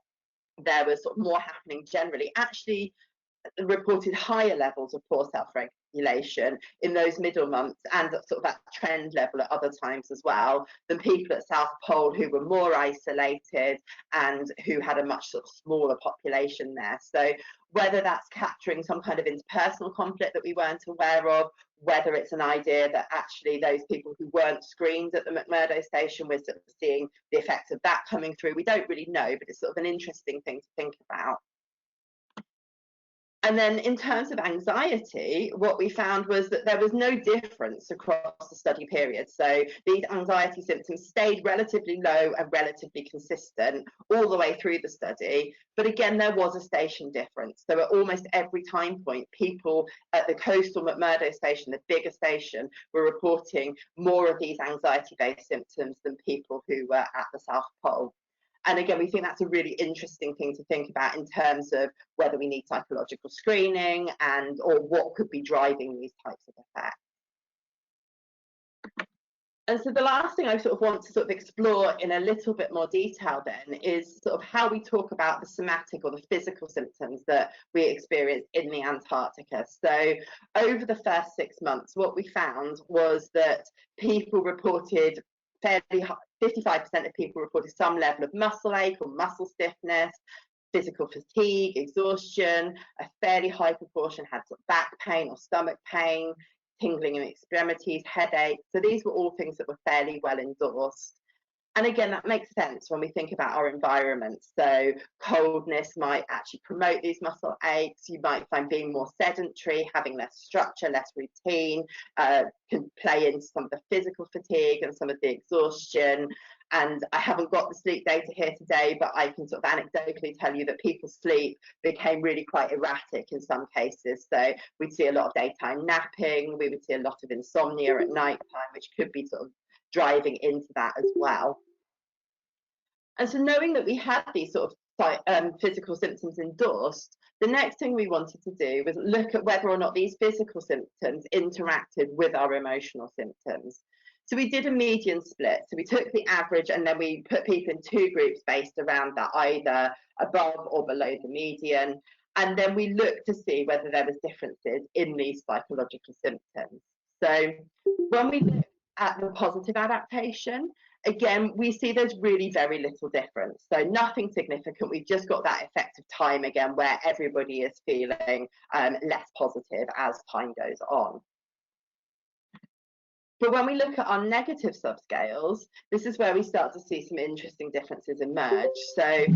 there was sort of more happening generally, actually reported higher levels of poor self-regulation in those middle months, and sort of that trend level at other times as well, than people at South Pole who were more isolated and who had a much sort of smaller population there. So whether that's capturing some kind of interpersonal conflict that we weren't aware of, whether it's an idea that actually those people who weren't screened at the McMurdo station, we're sort of seeing the effects of that coming through, we don't really know, but it's sort of an interesting thing to think about. And then in terms of anxiety, what we found was that there was no difference across the study period. So these anxiety symptoms stayed relatively low and relatively consistent all the way through the study. But again, there was a station difference. So at almost every time point, people at the coastal McMurdo station, the bigger station, were reporting more of these anxiety-based symptoms than people who were at the South Pole. And again, we think that's a really interesting thing to think about in terms of whether we need psychological screening and or what could be driving these types of effects. And so the last thing I sort of want to sort of explore in a little bit more detail then is sort of how we talk about the somatic or the physical symptoms that we experience in the Antarctica. So over the first 6 months, what we found was that people reported fairly high, 55% of people reported some level of muscle ache or muscle stiffness, physical fatigue, exhaustion. A fairly high proportion had sort of back pain or stomach pain, tingling in extremities, headache. So these were all things that were fairly well endorsed. And again, that makes sense when we think about our environment. So coldness might actually promote these muscle aches. You might find being more sedentary, having less structure, less routine, can play into some of the physical fatigue and some of the exhaustion. And I haven't got the sleep data here today, but I can sort of anecdotally tell you that people's sleep became really quite erratic in some cases. So we'd see a lot of daytime napping, we would see a lot of insomnia at night time, which could be sort of driving into that as well. And so knowing that we had these sort of physical symptoms endorsed, the next thing we wanted to do was look at whether or not these physical symptoms interacted with our emotional symptoms. So we did a median split. So we took the average and then we put people in two groups based around that, either above or below the median. And then we looked to see whether there was differences in these psychological symptoms. So when we look at the positive adaptation, again, we see there's really very little difference. So nothing significant. We've just got that effect of time again, where everybody is feeling less positive as time goes on. But when we look at our negative subscales, this is where we start to see some interesting differences emerge. So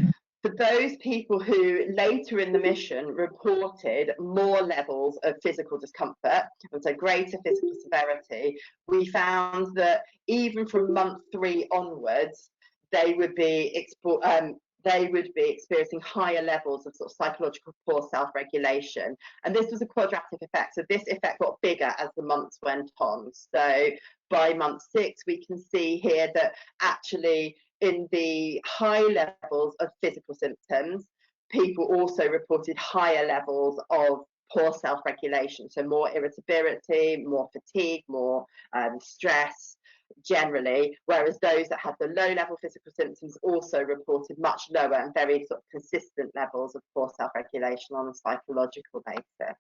for those people who later in the mission reported more levels of physical discomfort, and so greater physical severity, we found that even from month 3 onwards, they would be experiencing higher levels of sort of psychological poor self-regulation. And this was a quadratic effect. So this effect got bigger as the months went on. So by month 6, we can see here that actually in the high levels of physical symptoms, people also reported higher levels of poor self-regulation. So more irritability, more fatigue, more stress generally, whereas those that had the low level physical symptoms also reported much lower and very sort of consistent levels of poor self-regulation on a psychological basis.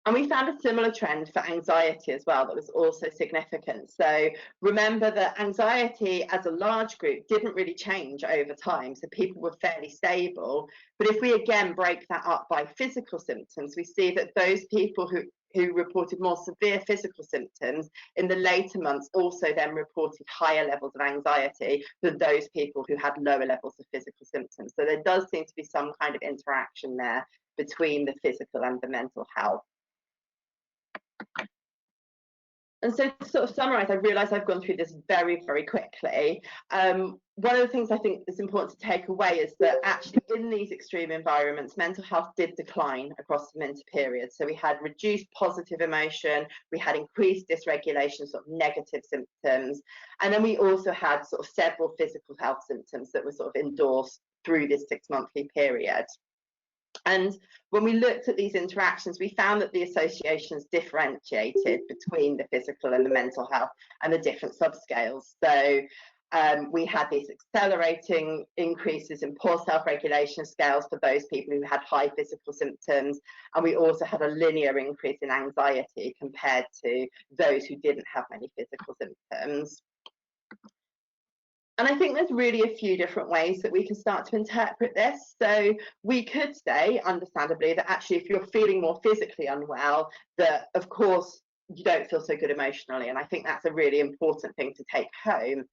And we found a similar trend for anxiety as well that was also significant. So remember that anxiety as a large group didn't really change over time. So people were fairly stable. But if we again break that up by physical symptoms, we see that those people who who reported more severe physical symptoms in the later months also then reported higher levels of anxiety than those people who had lower levels of physical symptoms. So there does seem to be some kind of interaction there between the physical and the mental health. And so to sort of summarize, I realize I've gone through this very, very quickly. One of the things I think is important to take away is that actually in these extreme environments, mental health did decline across the winter period. So we had reduced positive emotion, we had increased dysregulation, sort of negative symptoms, and then we also had sort of several physical health symptoms that were sort of endorsed through this 6-monthly period. And when we looked at these interactions, we found that the associations differentiated between the physical and the mental health and the different subscales. So we had these accelerating increases in poor self-regulation scales for those people who had high physical symptoms, and we also had a linear increase in anxiety compared to those who didn't have many physical symptoms. And I think there's really a few different ways that we can start to interpret this. So we could say, understandably, that actually if you're feeling more physically unwell, that of course you don't feel so good emotionally. And I think that's a really important thing to take home.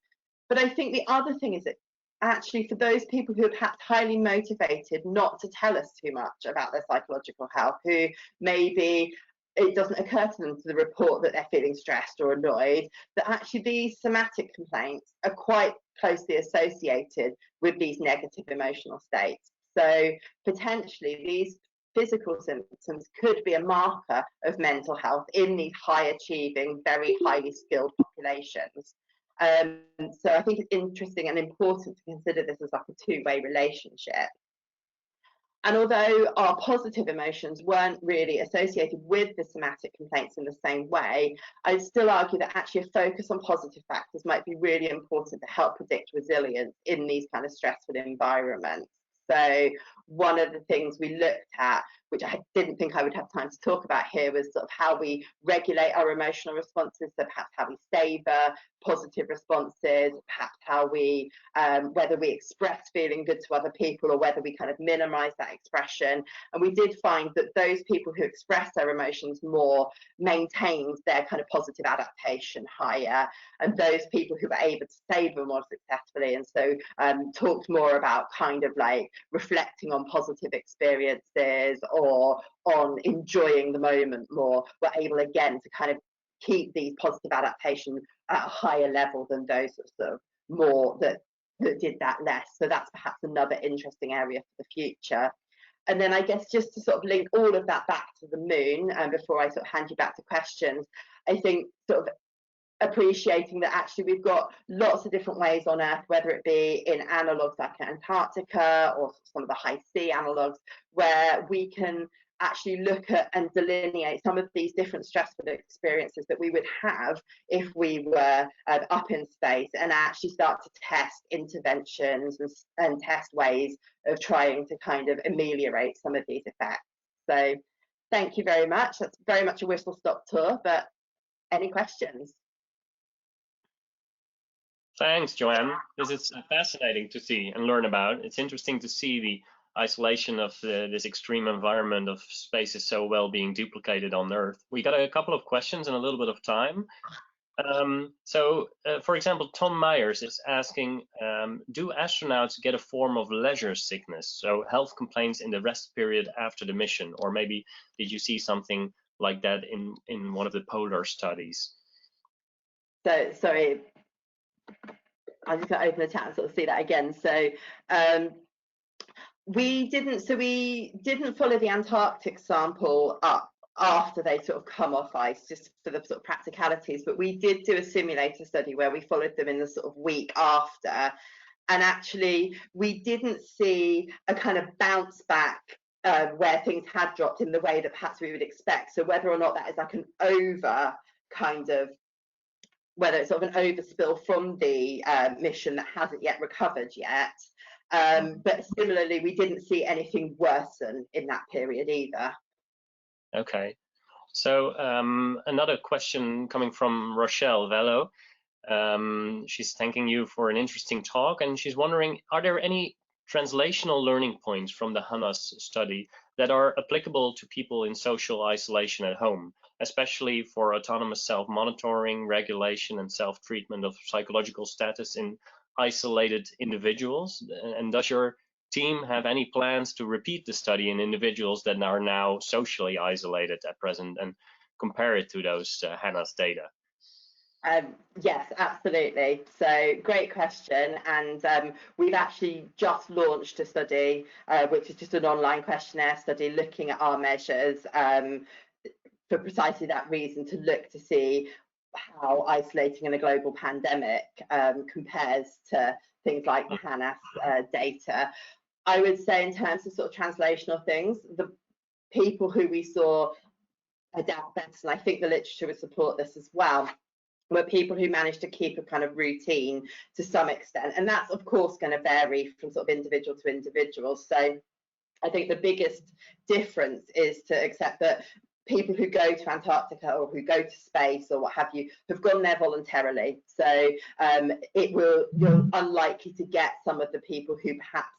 But I think the other thing is that actually for those people who are perhaps highly motivated not to tell us too much about their psychological health, who maybe it doesn't occur to them to report that they're feeling stressed or annoyed, that actually these somatic complaints are quite closely associated with these negative emotional states. So potentially these physical symptoms could be a marker of mental health in these high achieving, very highly skilled populations. So I think it's interesting and important to consider this as like a two-way relationship. And although our positive emotions weren't really associated with the somatic complaints in the same way, I'd still argue that actually a focus on positive factors might be really important to help predict resilience in these kind of stressful environments. So one of the things we looked at, which I didn't think I would have time to talk about here, was sort of how we regulate our emotional responses, so perhaps how we savor positive responses, perhaps how we, whether we express feeling good to other people or whether we kind of minimize that expression. And we did find that those people who express their emotions more maintained their kind of positive adaptation higher, and those people who were able to savor more successfully, and so talked more about kind of like reflecting on positive experiences or on enjoying the moment more, were able again to kind of keep these positive adaptations at a higher level than those sort of more that did that less. So that's perhaps another interesting area for the future. And then I guess just to sort of link all of that back to the moon, and before I sort of hand you back to questions, I think sort of appreciating that actually we've got lots of different ways on Earth, whether it be in analogues like Antarctica or some of the high sea analogues, where we can actually look at and delineate some of these different stressful experiences that we would have if we were up in space, and actually start to test interventions and test ways of trying to kind of ameliorate some of these effects. So thank you very much. That's very much a whistle-stop tour, but any questions? Thanks, Joanne. This is fascinating to see and learn about. It's interesting to see the isolation of this extreme environment of space is so well being duplicated on Earth. We got a couple of questions and a little bit of time. For example, Tom Myers is asking, do astronauts get a form of leisure sickness, so health complaints in the rest period after the mission? Or maybe did you see something like that in one of the polar studies? So, sorry, I'm just going to open the chat and sort of see that again. So we didn't follow the Antarctic sample up after they sort of come off ice, just for the sort of practicalities, but we did do a simulator study where we followed them in the sort of week after, and actually we didn't see a kind of bounce back where things had dropped in the way that perhaps we would expect. So whether or not that is like an over kind of, whether it's sort of an overspill from the mission that hasn't yet recovered yet. But similarly, we didn't see anything worsen in that period either. Okay. So another question coming from Rochelle Vello. She's thanking you for an interesting talk, and she's wondering, are there any translational learning points from the HANAS study that are applicable to people in social isolation at home, especially for autonomous self-monitoring, regulation, and self-treatment of psychological status in isolated individuals? And does your team have any plans to repeat the study in individuals that are now socially isolated at present and compare it to those Hannah's data? Yes, absolutely. So great question. And we've actually just launched a study, which is just an online questionnaire study looking at our measures for precisely that reason, to look to see how isolating in a global pandemic compares to things like the HANAS data. I would say in terms of sort of translational things, the people who we saw adapt best, and I think the literature would support this as well, were people who managed to keep a kind of routine to some extent. And that's of course going to vary from sort of individual to individual. So I think the biggest difference is to accept that people who go to Antarctica or who go to space or what have you have gone there voluntarily. So you're unlikely to get some of the people who perhaps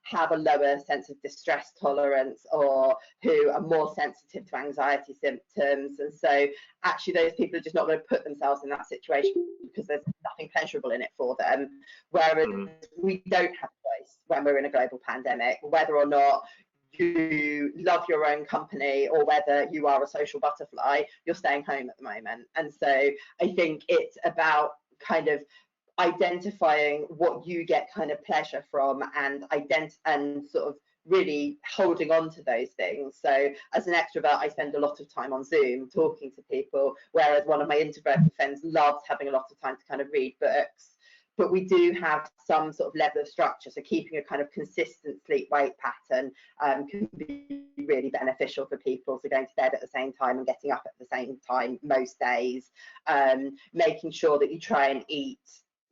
have a lower sense of distress tolerance or who are more sensitive to anxiety symptoms. And so actually those people are just not going to put themselves in that situation because there's nothing pleasurable in it for them. Whereas we don't have a choice when we're in a global pandemic, whether or not you love your own company or whether you are a social butterfly, you're staying home at the moment. And so I think it's about kind of identifying what you get kind of pleasure from and sort of really holding on to those things. So as an extrovert, I spend a lot of time on Zoom talking to people, whereas one of my introverted friends loves having a lot of time to kind of read books. But we do have some sort of level of structure, so keeping a kind of consistent sleep-wake pattern can be really beneficial for people. So going to bed at the same time and getting up at the same time most days, making sure that you try and eat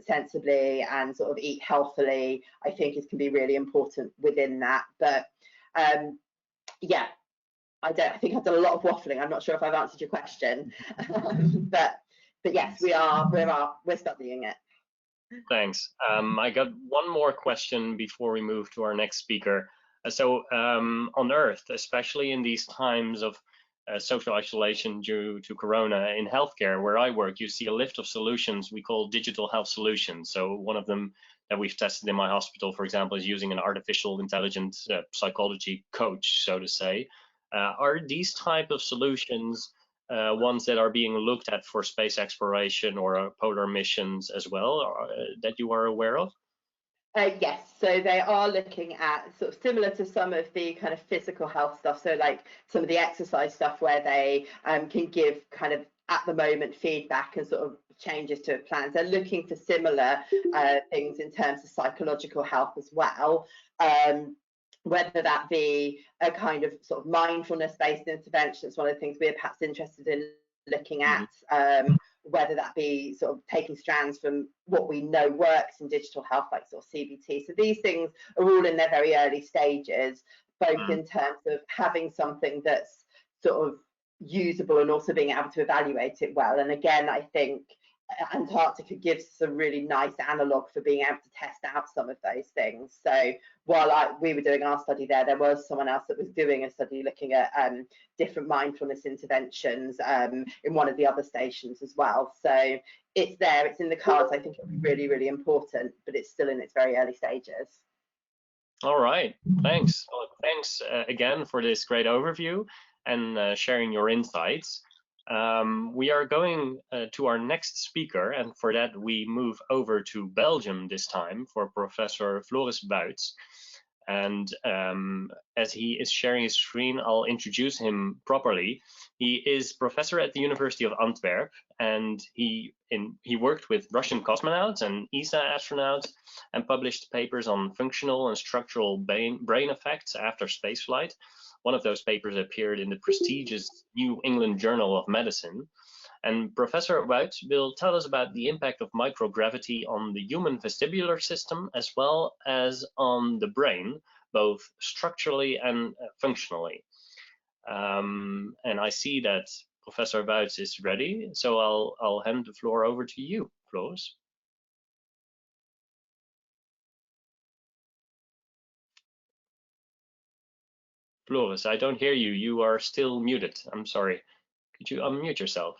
sensibly and sort of eat healthily, I think can be really important within that. But yeah, I think I've done a lot of waffling. I'm not sure if I've answered your question, but yes, we're studying it. Thanks. I got one more question before we move to our next speaker. So on Earth, especially in these times of social isolation due to Corona, in healthcare where I work, you see a lift of solutions we call digital health solutions. So one of them that we've tested in my hospital, for example, is using an artificial intelligence psychology coach, so to say. Are these type of solutions ones that are being looked at for space exploration or polar missions as well, that you are aware of? Yes, so they are looking at sort of similar to some of the kind of physical health stuff, so like some of the exercise stuff where they can give kind of at the moment feedback and sort of changes to plans. They're looking for similar things in terms of psychological health as well. Whether that be a kind of sort of mindfulness-based intervention, it's one of the things we're perhaps interested in looking at, whether that be sort of taking strands from what we know works in digital health, like sort of CBT. So these things are all in their very early stages, both in terms of having something that's sort of usable and also being able to evaluate it well. And again, I think Antarctica gives us a really nice analogue for being able to test out some of those things. So while we were doing our study there was someone else that was doing a study looking at different mindfulness interventions in one of the other stations as well. So it's there, it's in the cards. I think it'll be really, really important, but it's still in its very early stages. All right, thanks. Well, thanks again for this great overview and sharing your insights. We are going to our next speaker, and for that we move over to Belgium this time for Professor Floris Buits. And as he is sharing his screen, I'll introduce him properly. He is professor at the University of Antwerp, and he worked with Russian cosmonauts and ESA astronauts and published papers on functional and structural brain effects after spaceflight. One of those papers appeared in the prestigious New England Journal of Medicine. And Professor Buits will tell us about the impact of microgravity on the human vestibular system, as well as on the brain, both structurally and functionally. And I see that Professor Buits is ready, so I'll hand the floor over to you, Floris. Floris, I don't hear you. You are still muted. I'm sorry. Could you unmute yourself?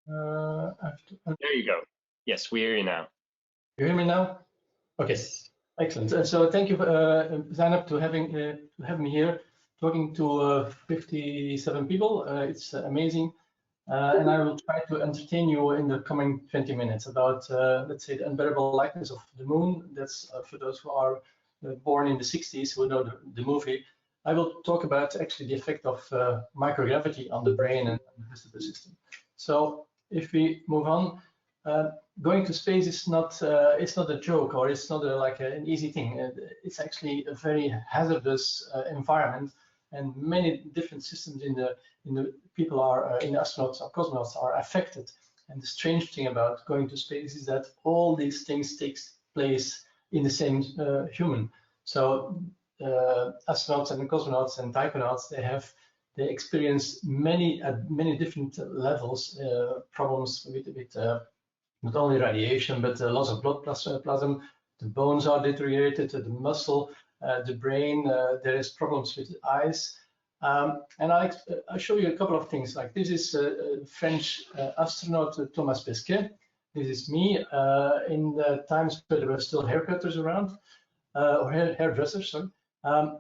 There you go. Yes, we hear you now. You hear me now? Okay, excellent. So thank you, Zainab, to have me here talking to 57 people. It's amazing. And I will try to entertain you in the coming 20 minutes about, let's say, the unbearable lightness of the moon. That's for those who are born in the 60s who know the movie. I will talk about actually the effect of microgravity on the brain and the vestibular system. So if we move on, going to space is not it's not a joke, or it's not like an easy thing. It's actually a very hazardous environment, and many different systems in the people are in astronauts or cosmonauts are affected. And the strange thing about going to space is that all these things takes place in the same human. So astronauts and cosmonauts and taikonauts, they experience at many different levels problems with not only radiation, but loss of blood plasma. The bones are deteriorated, the muscle, the brain. There is problems with the eyes. And I'll show you a couple of things. Like this is French astronaut Thomas Pesquet. This is me in the times where there were still haircutters around, or hairdressers, sorry.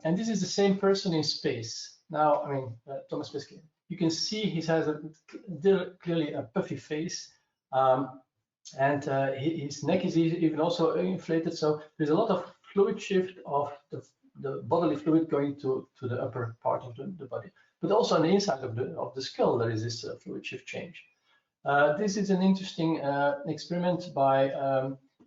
And this is the same person in space. Now, I mean, Thomas Pesquet. You can see he has clearly a puffy face. And his neck is even also inflated. So there's a lot of fluid shift of the bodily fluid going to the upper part of the body. But also on the inside of the skull, there is this fluid shift change. This is an interesting experiment by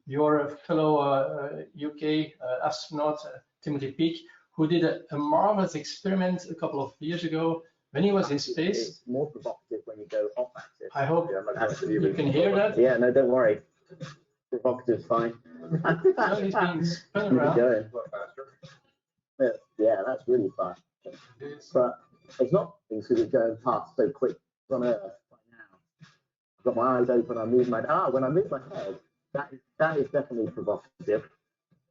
your fellow UK astronaut, Timothy Peake, who did a marvelous experiment a couple of years ago when he was in space. It's more provocative when you go off axis. I hope you can hear that. Yeah, no, don't worry. Provocative's fine. So he's being spun around. Yeah, that's really fast. But it's not because it's going past so quick on Earth right now. I've got my eyes open, I move when I move my head, that is definitely provocative.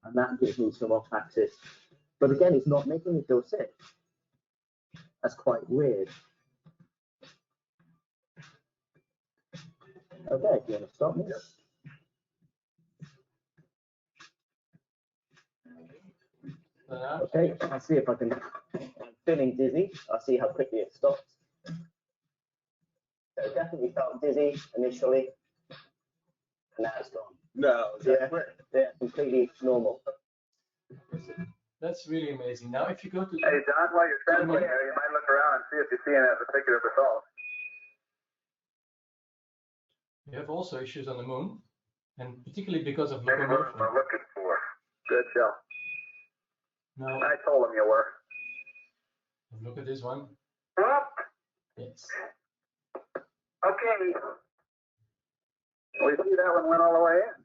And that gives me some off axis. But again, it's not making me feel sick. That's quite weird. Okay, if you want to stop me. Okay, I'll see if I can. I'm feeling dizzy. I'll see how quickly it stops. So definitely felt dizzy initially, and now it's gone. No, yeah, completely normal. That's really amazing. Now, if you go to Hey, John, while you're translating, you might look around and see if you see any particular results. you have also issues on the moon, and particularly because of Maybe what locomotion. we're looking for. Good, Joe. Now, I told him you were. look at this one. Well, Yes. okay. We see that one went all the way in.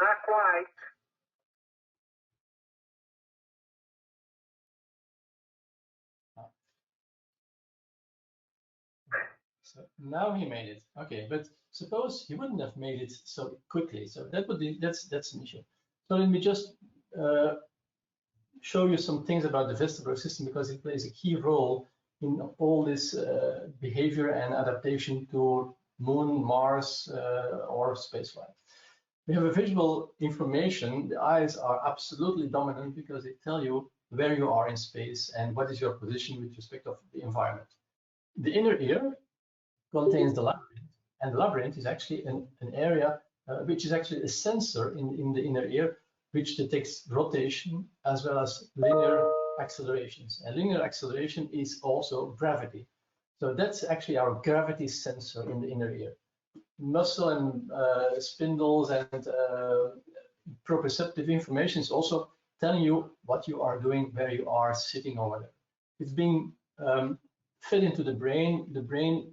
Not quite. So now he made it. Okay, but suppose he wouldn't have made it so quickly. So that would be that's an issue. So let me just show you some things about the vestibular system, because it plays a key role in all this behavior and adaptation to Moon, Mars, or spaceflight. We have a visual information. The eyes are absolutely dominant because they tell you where you are in space and what is your position with respect of the environment. The inner ear contains the labyrinth, and the labyrinth is actually an area which is actually a sensor in the inner ear, which detects rotation as well as linear accelerations. And linear acceleration is also gravity. So that's actually our gravity sensor in the inner ear. Muscle and spindles and proprioceptive information is also telling you what you are doing, where you are sitting over there. It's being fed into the brain. The brain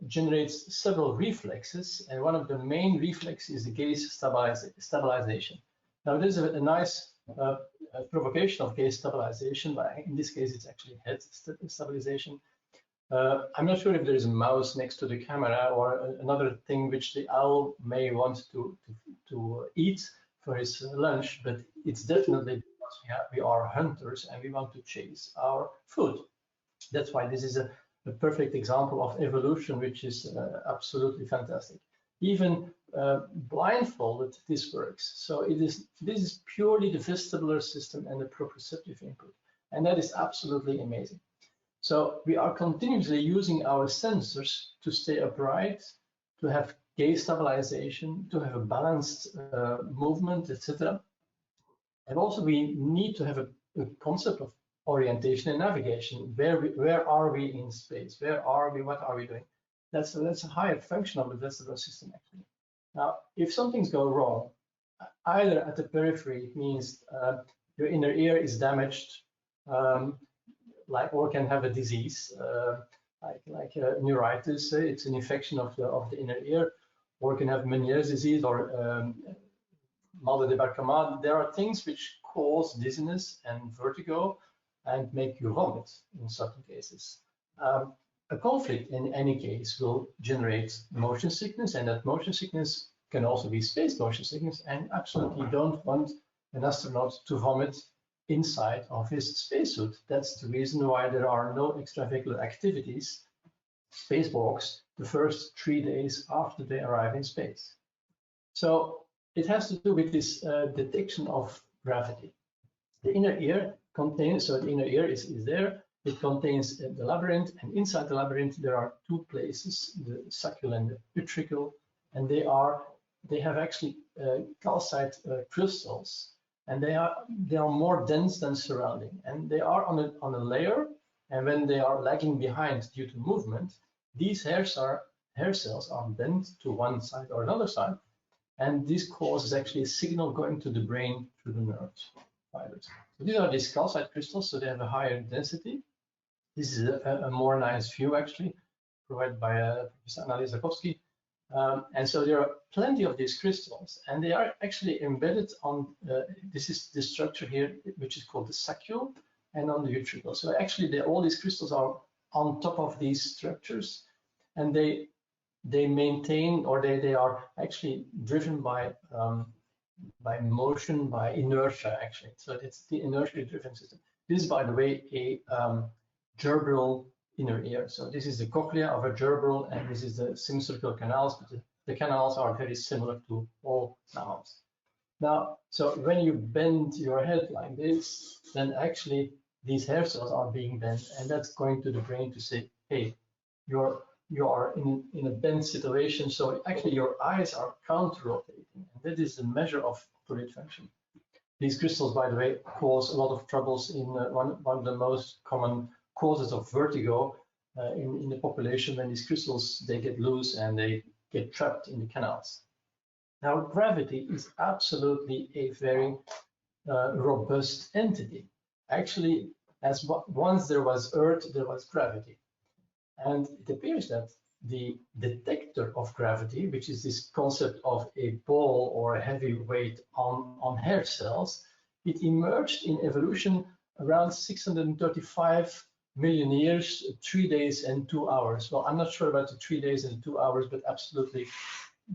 generates several reflexes, and one of the main reflexes is the gaze stabilization. Now, there's a nice provocation of gaze stabilization, but in this case, it's actually head stabilization. I'm not sure if there is a mouse next to the camera or another thing which the owl may want to eat for his lunch, but it's definitely we are hunters and we want to chase our food. That's why this is a perfect example of evolution, which is absolutely fantastic. Even blindfolded, this works. So this is purely the vestibular system and the proprioceptive input, and that is absolutely amazing. So we are continuously using our sensors to stay upright, to have gaze stabilization, to have a balanced movement, etc. And also we need to have a concept of orientation and navigation. Where are we in space? Where are we? What are we doing? That's a higher function of the vestibular system, actually. Now, if something's go wrong, either at the periphery, it means your inner ear is damaged, or can have a disease, like neuritis. It's an infection of the inner ear, or can have Meniere's disease or mal de débarquement. There are things which cause dizziness and vertigo and make you vomit in certain cases. A conflict in any case will generate motion sickness, and that motion sickness can also be space motion sickness, and absolutely don't want an astronaut to vomit inside of his spacesuit. That's the reason why there are no extravehicular activities, spacewalks, the first 3 days after they arrive in space. So it has to do with this detection of gravity. The inner ear contains, so the inner ear is there, it contains the labyrinth, and inside the labyrinth there are two places, the saccule and the utricle, and they have actually calcite crystals, and they are more dense than surrounding, and they are on a layer, and when they are lagging behind due to movement, these hair cells are bent to one side or another side, and this causes actually a signal going to the brain through the nerves fibers. So these are these calcite crystals, so they have a higher density. This is a more nice view, actually, provided by Professor Annelies Zakowski. And so there are plenty of these crystals, and they are actually embedded on, this is the structure here, which is called the saccule, and on the utricle. So actually, all these crystals are on top of these structures, and they maintain, or they are actually driven by motion, by inertia, actually. So it's the inertia-driven system. This is, by the way, a gerbil inner ear. So this is the cochlea of a gerbil, and this is the semicircular canals, but the canals are very similar to all mammals. Now, so when you bend your head like this, then actually these hair cells are being bent, and that's going to the brain to say, hey, you are in a bent situation, so actually your eyes are counter-rotating, and that is the measure of oculate function. These crystals, by the way, cause a lot of troubles in one of the most common causes of vertigo in the population. When these crystals, they get loose and they get trapped in the canals. Now, gravity is absolutely a very robust entity. Actually, once there was Earth, there was gravity. And it appears that the detector of gravity, which is this concept of a ball or a heavy weight on hair cells, it emerged in evolution around 635 million years, 3 days and 2 hours. Well, I'm not sure about the 3 days and 2 hours, but absolutely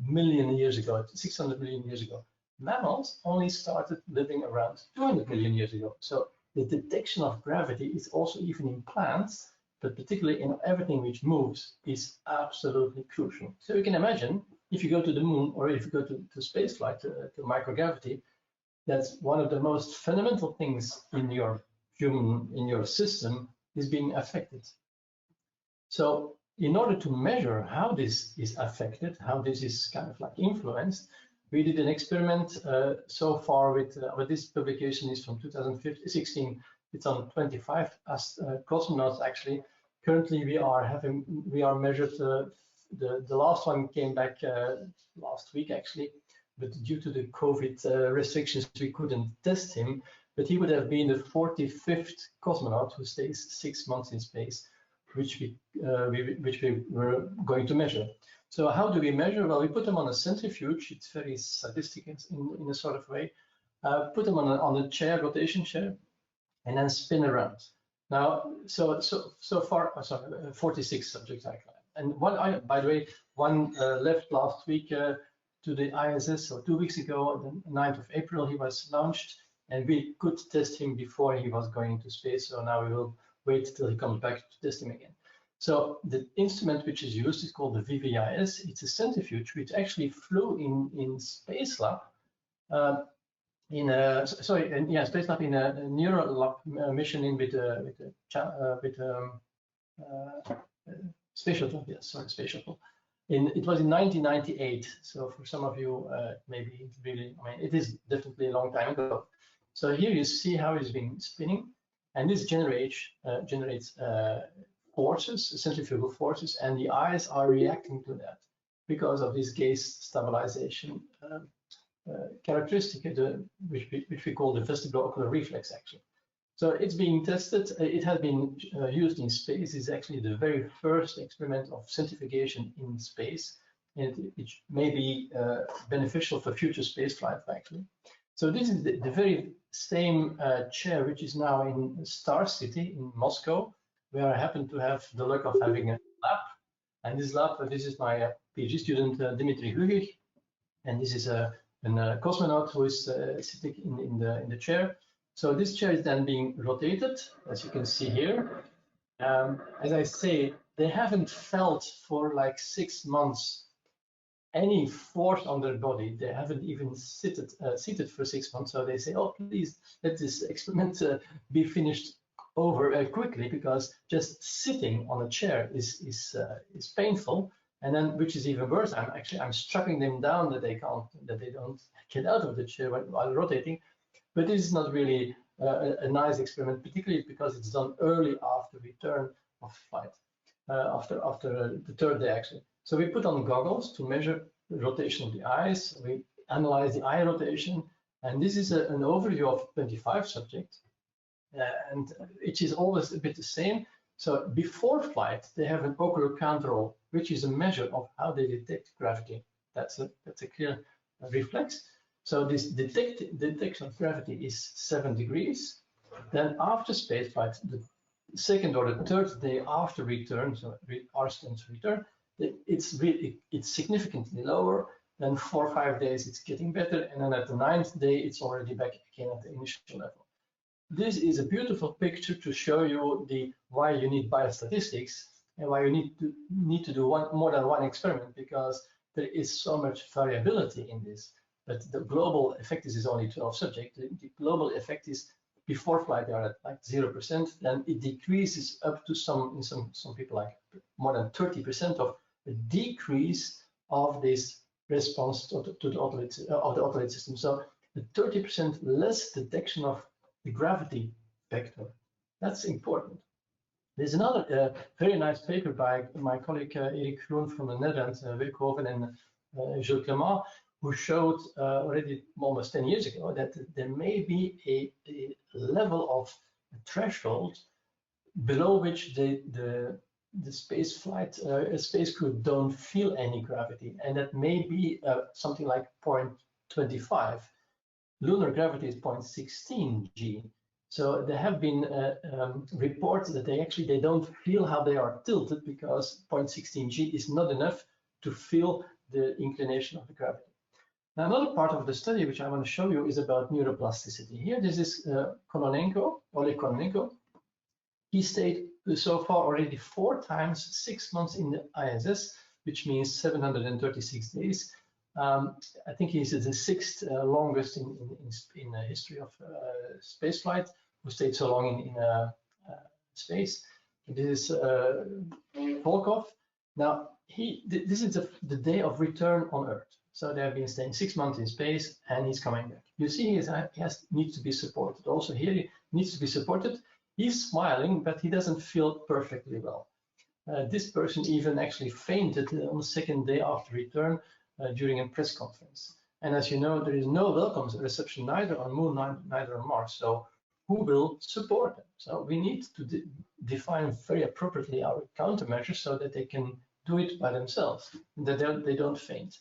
million years ago, 600 million years ago. Mammals only started living around 200 million years ago. So the detection of gravity is also even in plants, but particularly in everything which moves, is absolutely crucial. So you can imagine, if you go to the moon or if you go to space flight, to microgravity, that's one of the most fundamental things in your system is being affected. So in order to measure how this is affected, how this is kind of like influenced, we did an experiment so far with this publication is from 2016. It's on 25 cosmonauts actually. Currently, we are measured. The last one came back last week actually, but due to the COVID restrictions, we couldn't test him. But he would have been the 45th cosmonaut who stays 6 months in space, which we were going to measure. So how do we measure? Well, we put them on a centrifuge. It's very sadistic in a sort of way. Put them on a chair, rotation chair, and then spin around. Now, so far, 46 subjects actually. And by the way, one left last week to the ISS, so 2 weeks ago, the 9th of April, he was launched. and we could test him before he was going into space. So now we will wait till he comes back to test him again. So the instrument which is used is called the VVIS. It's a centrifuge which actually flew in Space Lab, Space Lab in a neural lab mission in with space shuttle. Yes, sorry, space shuttle. It was in 1998. So for some of you, maybe really, I mean, it is definitely a long time ago. So here you see how it's been spinning, and this generates forces, centrifugal forces, and the eyes are reacting to that because of this gaze stabilization characteristic, which we call the vestibular ocular reflex, actually. So it's being tested. It has been used in space. It's actually the very first experiment of centrifugation in space, and it may be beneficial for future space flight, actually. So this is the very same chair which is now in Star City in Moscow, where I happen to have the luck of having a lab. And this lab, this is my PhD student, Dimitri Hugich, and this is a cosmonaut who is sitting in the chair. So this chair is then being rotated, as you can see here. As I say, they haven't felt for like 6 months any force on their body. They haven't even seated for 6 months. So they say, oh, please let this experiment be finished over quickly, because just sitting on a chair is painful. And then, which is even worse, I'm strapping them down that they don't get out of the chair while rotating. But this is not really a nice experiment, particularly because it's done early after return of flight, after the third day, actually. So we put on goggles to measure the rotation of the eyes. We analyze the eye rotation, and this is an overview of 25 subjects, and it is always a bit the same. So before flight, they have an ocular counterroll, which is a measure of how they detect gravity. That's a clear reflex. So this detection of gravity is 7 degrees. Then after spaceflight, the second or the third day after return, so Artemis return, it's significantly lower. Then 4 or 5 days, it's getting better, and then at the 9th day, it's already back again at the initial level. This is a beautiful picture to show you why you need biostatistics and why you need to do more than one experiment, because there is so much variability in this. But the global effect is only 12 subjects. The global effect is before flight they are at like 0%. Then it decreases up to some people like more than 30% of a decrease of this response to the otolite system. So the 30% less detection of the gravity vector. That's important. There's another very nice paper by my colleague Erik Groen from the Netherlands, Werkhoven and Jules Clément, who showed already almost 10 years ago that there may be a level of threshold below which the space crew don't feel any gravity, and that may be something like 0.25. Lunar gravity is 0.16 g. So there have been reports that they don't feel how they are tilted, because 0.16 g is not enough to feel the inclination of the gravity. Now, another part of the study which I want to show you is about neuroplasticity. Here, this is Oleg Kononenko. He stayed so far already 4 times 6 months in the ISS, which means 736 days. I think he's the 6th longest in the history of spaceflight who stayed so long in space. This is Volkov. Now, this is the day of return on Earth. So they have been staying 6 months in space, and he's coming back. You see, he needs to be supported. Also here, he needs to be supported. He's smiling, but he doesn't feel perfectly well. This person even actually fainted on the 2nd day after return during a press conference. And as you know, there is no welcome reception neither on Moon, neither on Mars. So who will support them? So we need to define very appropriately our countermeasures so that they can do it by themselves, that they don't faint.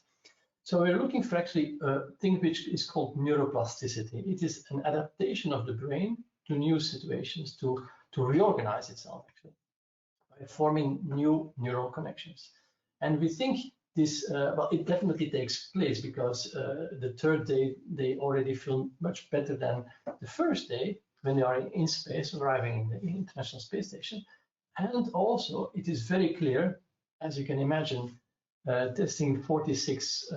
So we're looking for actually a thing which is called neuroplasticity. It is an adaptation of the brain to new situations, to reorganize itself, actually, by forming new neural connections. And we think this, well, it definitely takes place because the third day they already feel much better than the first day when they are in space, arriving in the International Space Station. And also, it is very clear, as you can imagine, testing 46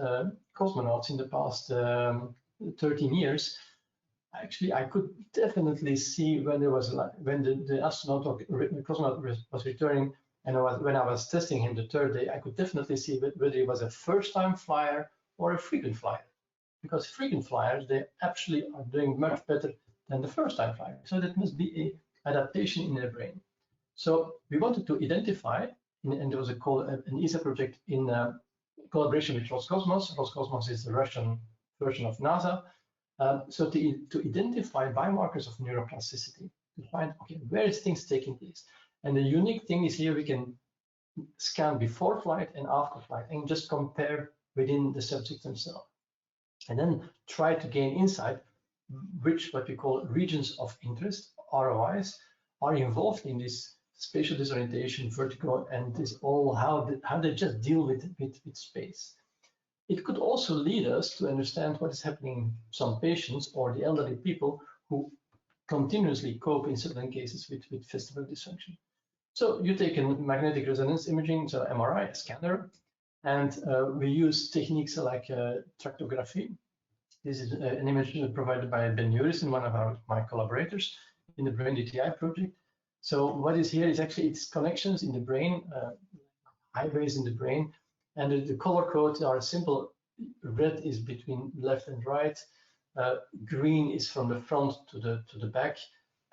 cosmonauts in the past 13 years. Actually, I could definitely see when there was when the astronaut or cosmonaut was returning, and when I was testing him the third day, I could definitely see whether he was a first-time flyer or a frequent flyer, because frequent flyers, they actually are doing much better than the first-time flyer. So that must be an adaptation in their brain. So we wanted to identify, and there was an ESA project in collaboration with Roscosmos. Roscosmos is the Russian version of NASA. So to identify biomarkers of neuroplasticity, to find, okay, where is things taking place? And the unique thing is here we can scan before flight and after flight and just compare within the subjects themselves. And then try to gain insight which what we call regions of interest, ROIs, are involved in this spatial disorientation, vertigo, and this all how they just deal with space. It could also lead us to understand what is happening in some patients or the elderly people who continuously cope in certain cases with vestibular dysfunction. So you take a magnetic resonance imaging, so MRI, a scanner, and we use techniques like tractography. This is an image provided by Ben Urissen, one of my collaborators in the Brain DTI project. So what is here is actually its connections in the brain, highways in the brain, and the color codes are simple. Red is between left and right, green is from the front to the back,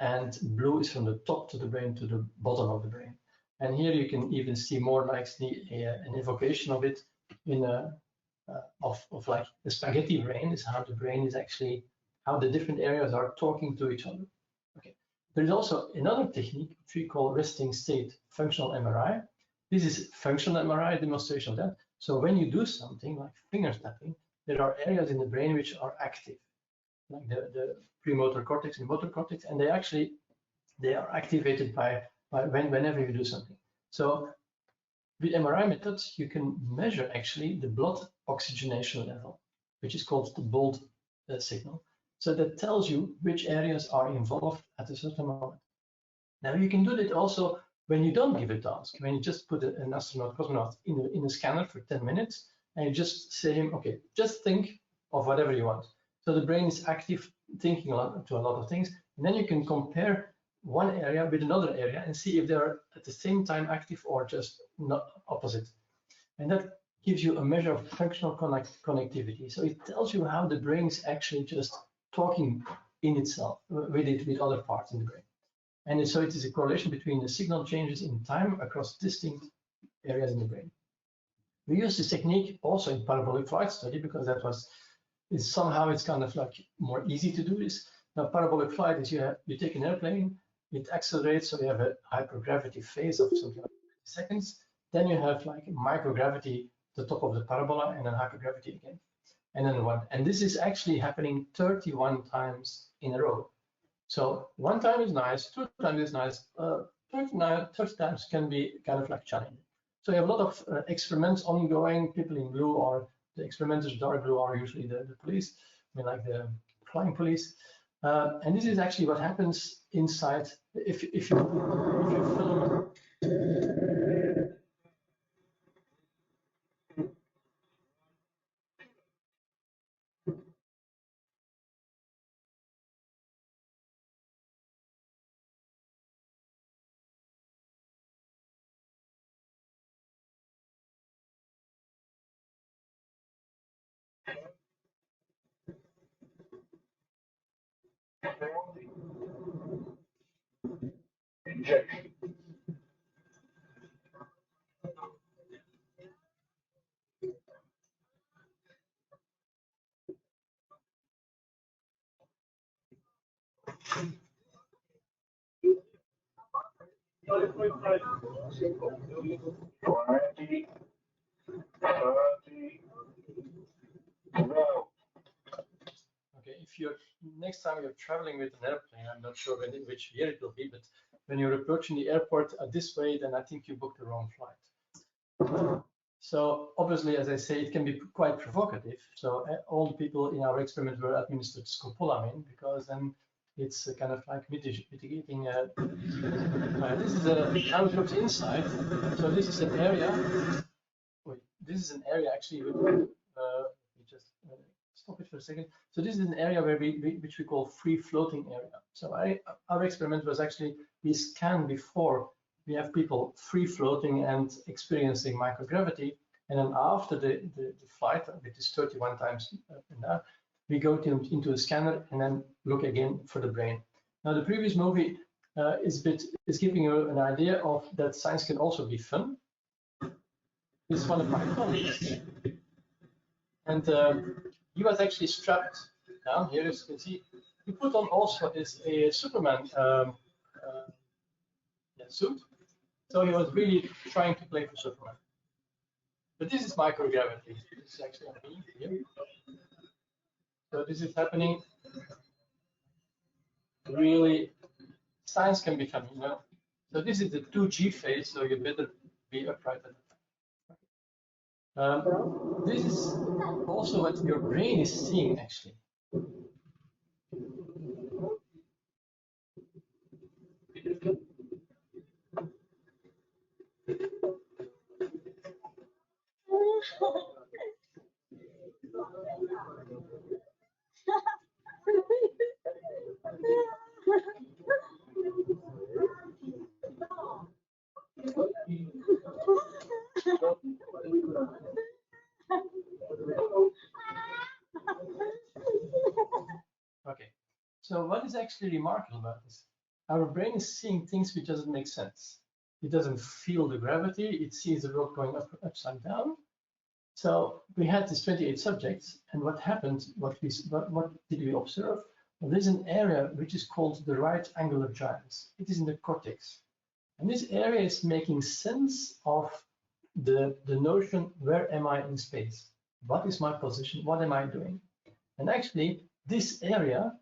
and blue is from the top to the brain to the bottom of the brain. And here you can even see more nicely an evocation of it in of like the spaghetti brain is how the brain is actually, how the different areas are talking to each other. Okay. There is also another technique which we call resting state functional MRI. This is functional MRI demonstration of that. So when you do something like finger tapping, there are areas in the brain which are active, like the premotor cortex and motor cortex, and they are activated by whenever you do something. So with MRI methods, you can measure actually the blood oxygenation level, which is called the BOLD signal. So that tells you which areas are involved at a certain moment. Now you can do that also when you don't give a task, when you just put an astronaut, cosmonaut in a scanner for 10 minutes, and you just say him, okay, just think of whatever you want. So the brain is active, thinking a lot of things, and then you can compare one area with another area and see if they're at the same time active or just not opposite. And that gives you a measure of functional connectivity. So it tells you how the brain is actually just talking in itself with other parts in the brain. And so it is a correlation between the signal changes in time across distinct areas in the brain. We use this technique also in parabolic flight study because that was, somehow it's kind of like more easy to do this. Now parabolic flight is you take an airplane, it accelerates, so you have a hypergravity phase of something like 50 seconds. Then you have like microgravity, the top of the parabola, and then hypergravity again. And then one. And this is actually happening 31 times in a row. So one time is nice, 2 times is nice, 30 times can be kind of like challenging. So you have a lot of experiments ongoing. People in blue are the experimenters, dark blue are usually the police, I mean like the flying police. And this is actually what happens inside if you film. Injection. Okay, if you're next time you're traveling with an airplane, I'm not sure which year it will be, but when you're approaching the airport this way, then I think you booked the wrong flight. So obviously, as I say, it can be quite provocative. So all the people in our experiment were administered scopolamine, because then it's kind of like mitigating. This is how it looks inside. So this is an area. Wait, this is an area actually. Let me just stop it for a second. So this is an area where which we call free floating area. So our experiment was actually, we scanned before. We have people free floating and experiencing microgravity, and then after the flight, which is 31 times an hour, we go into a scanner and then look again for the brain. Now the previous movie is giving you an idea of that science can also be fun. This is one of my colleagues, and he was actually strapped down here, as you can see. He put on also a Superman suit. So he was really trying to play for Superman. But this is microgravity. This is actually on me here. So this is happening. Really, science can be fun, you know. So this is the 2G phase, so you better be upright at the time. This is also what your brain is seeing, actually. Okay, so what is actually remarkable about this? Our brain is seeing things which doesn't make sense. It doesn't feel the gravity, it sees the world going upside down. So we had these 28 subjects, and what happened, what did we observe? Well, there's an area which is called the right angular gyrus. It is in the cortex. And this area is making sense of the notion, where am I in space? What is my position? What am I doing? And actually, this area,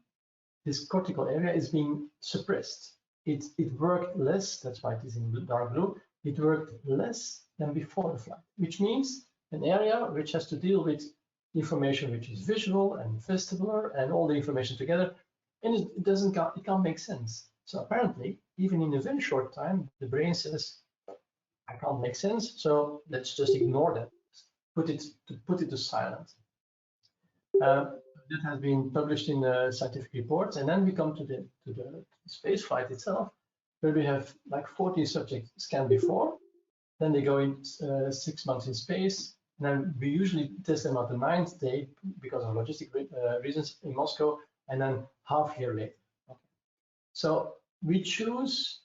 this cortical area, is being suppressed. It worked less, that's why it is in dark blue, it worked less than before the flight, which means an area which has to deal with information which is visual and vestibular and all the information together, and it can't make sense. So apparently, even in a very short time, the brain says, I can't make sense, so let's just ignore that, put it to silence. That has been published in scientific reports, and then we come to the space flight itself, where we have like 40 subjects scanned before, then they go in 6 months in space, and then we usually test them at the 9th day because of logistic reasons in Moscow, and then half year later. Okay. So we choose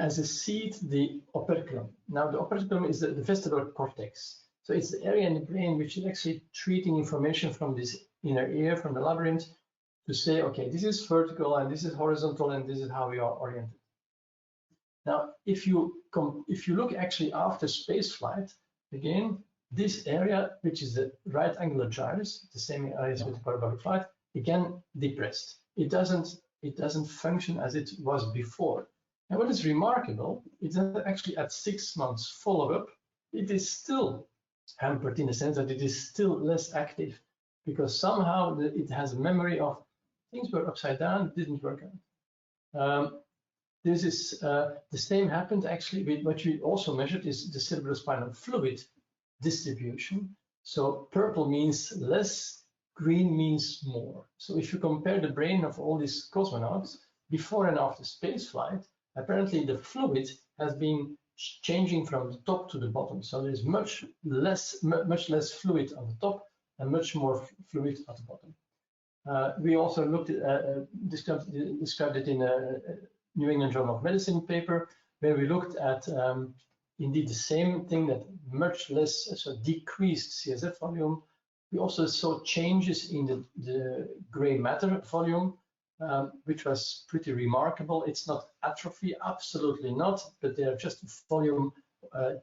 as a seed the operculum. Now the operculum is the vestibular cortex. So it's the area in the brain which is actually treating information from this inner ear, from the labyrinth, to say, okay, this is vertical and this is horizontal and this is how we are oriented. Now, if you look actually after space flight, again, this area, which is the right angular gyrus, the same area as with the parabolic flight, again depressed. It doesn't function as it was before. And what is remarkable is that actually at 6 months follow-up, it is still hampered in the sense that it is still less active, because somehow it has a memory of things were upside down, it didn't work out. This is the same happened actually with what we also measured is the cerebrospinal fluid distribution. So purple means less, green means more. So if you compare the brain of all these cosmonauts before and after space flight, apparently the fluid has been changing from the top to the bottom. So there's much less fluid on the top and much more fluid at the bottom. We also looked at, described it in a New England Journal of Medicine paper, where we looked at indeed the same thing, that much less, so decreased CSF volume. We also saw changes in the gray matter volume, which was pretty remarkable. It's not atrophy, absolutely not, but they are just volume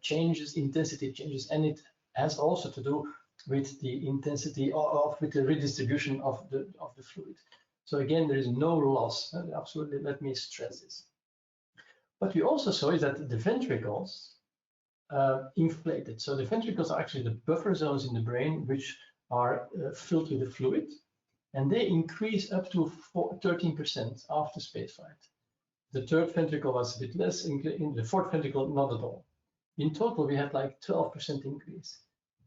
changes, intensity changes, and it has also to do with the intensity with the redistribution of the fluid. So again, there is no loss. Absolutely, let me stress this. What we also saw is that the ventricles inflated. So the ventricles are actually the buffer zones in the brain which are filled with the fluid, and they increase up to 13% after spaceflight. The third ventricle was a bit less, in the fourth ventricle not at all. In total, we had like 12% increase.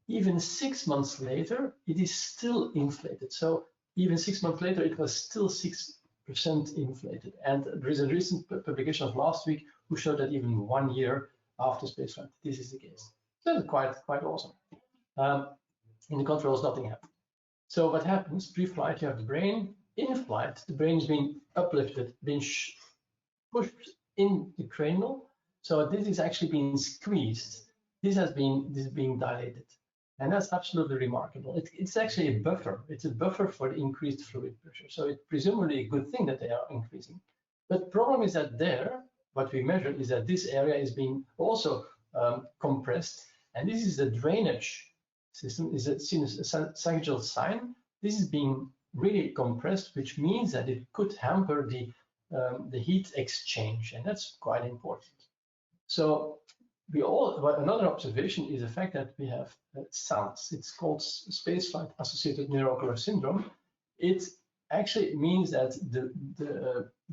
Even 6 months later, it is still inflated. So even 6 months later, it was still 6% inflated. And there is a recent publication of last week who showed that even 1 year after spaceflight, this is the case. So that's quite awesome. In the controls, nothing happened. So what happens? Pre-flight, you have the brain. In flight, the brain is being uplifted, being pushed in the cranial. So this is actually being squeezed. This is being dilated. And that's absolutely remarkable. It's actually a buffer. It's a buffer for the increased fluid pressure. So it's presumably a good thing that they are increasing. But the problem is that what we measure is that this area is being also compressed. And this is the drainage system, is seen as a sagittal sign. This is being really compressed, which means that it could hamper the heat exchange, and that's quite important. So another observation is the fact that we have sounds. It's called spaceflight associated neuroocular syndrome. It actually means that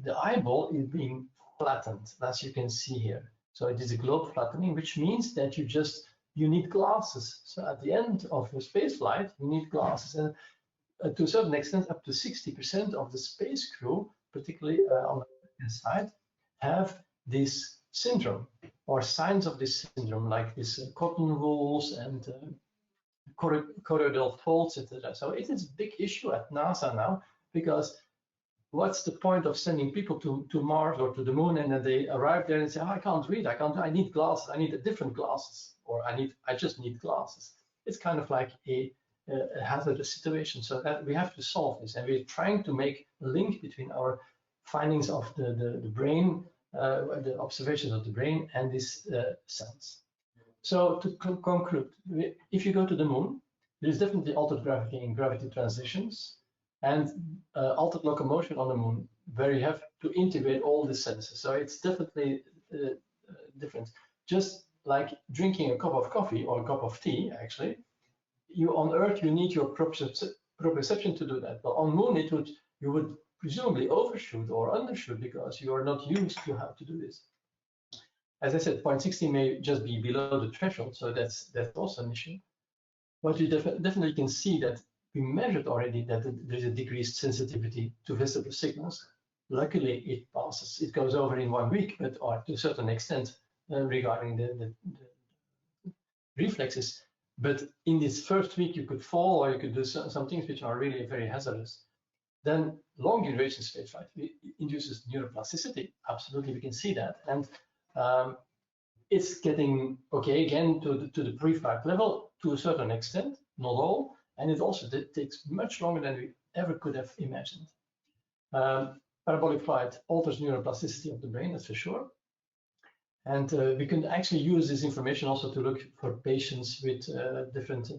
the eyeball is being flattened, as you can see here. So it is a globe flattening, which means that you need glasses. So at the end of your spaceflight, you need glasses, and to a certain extent, up to 60% of the space crew, particularly on the left-hand side, have this syndrome or signs of this syndrome, like this cotton wools and choroidal folds, etc. So it is a big issue at NASA now, because what's the point of sending people to Mars or to the moon, and then they arrive there and say, oh, I can't read, I need glasses, I need different glasses, or I just need glasses. It's kind of like a hazardous situation. So that we have to solve this, and we're trying to make a link between our findings of the brain, the observations of the brain, and this sense. So to conclude, if you go to the moon, there is definitely altered gravity and gravity transitions, and altered locomotion on the moon, where you have to integrate all the senses. So it's definitely different. Just like drinking a cup of coffee or a cup of tea, actually, on Earth you need your proprioception to do that. But on Moon, you would presumably overshoot or undershoot, because you are not used to how to do this. As I said, 0.60 may just be below the threshold, so that's also an issue. But you definitely can see that we measured already that there's a decreased sensitivity to vestibular signals. Luckily, it passes. It goes over in 1 week, but or to a certain extent regarding the reflexes. But in this first week, you could fall, or you could do some things which are really very hazardous. Then long duration spaceflight induces neuroplasticity. Absolutely, we can see that. And it's getting okay again to the pre-flight level to a certain extent, not all. And it also takes much longer than we ever could have imagined. Parabolic flight alters neuroplasticity of the brain, that's for sure. And we can actually use this information also to look for patients with different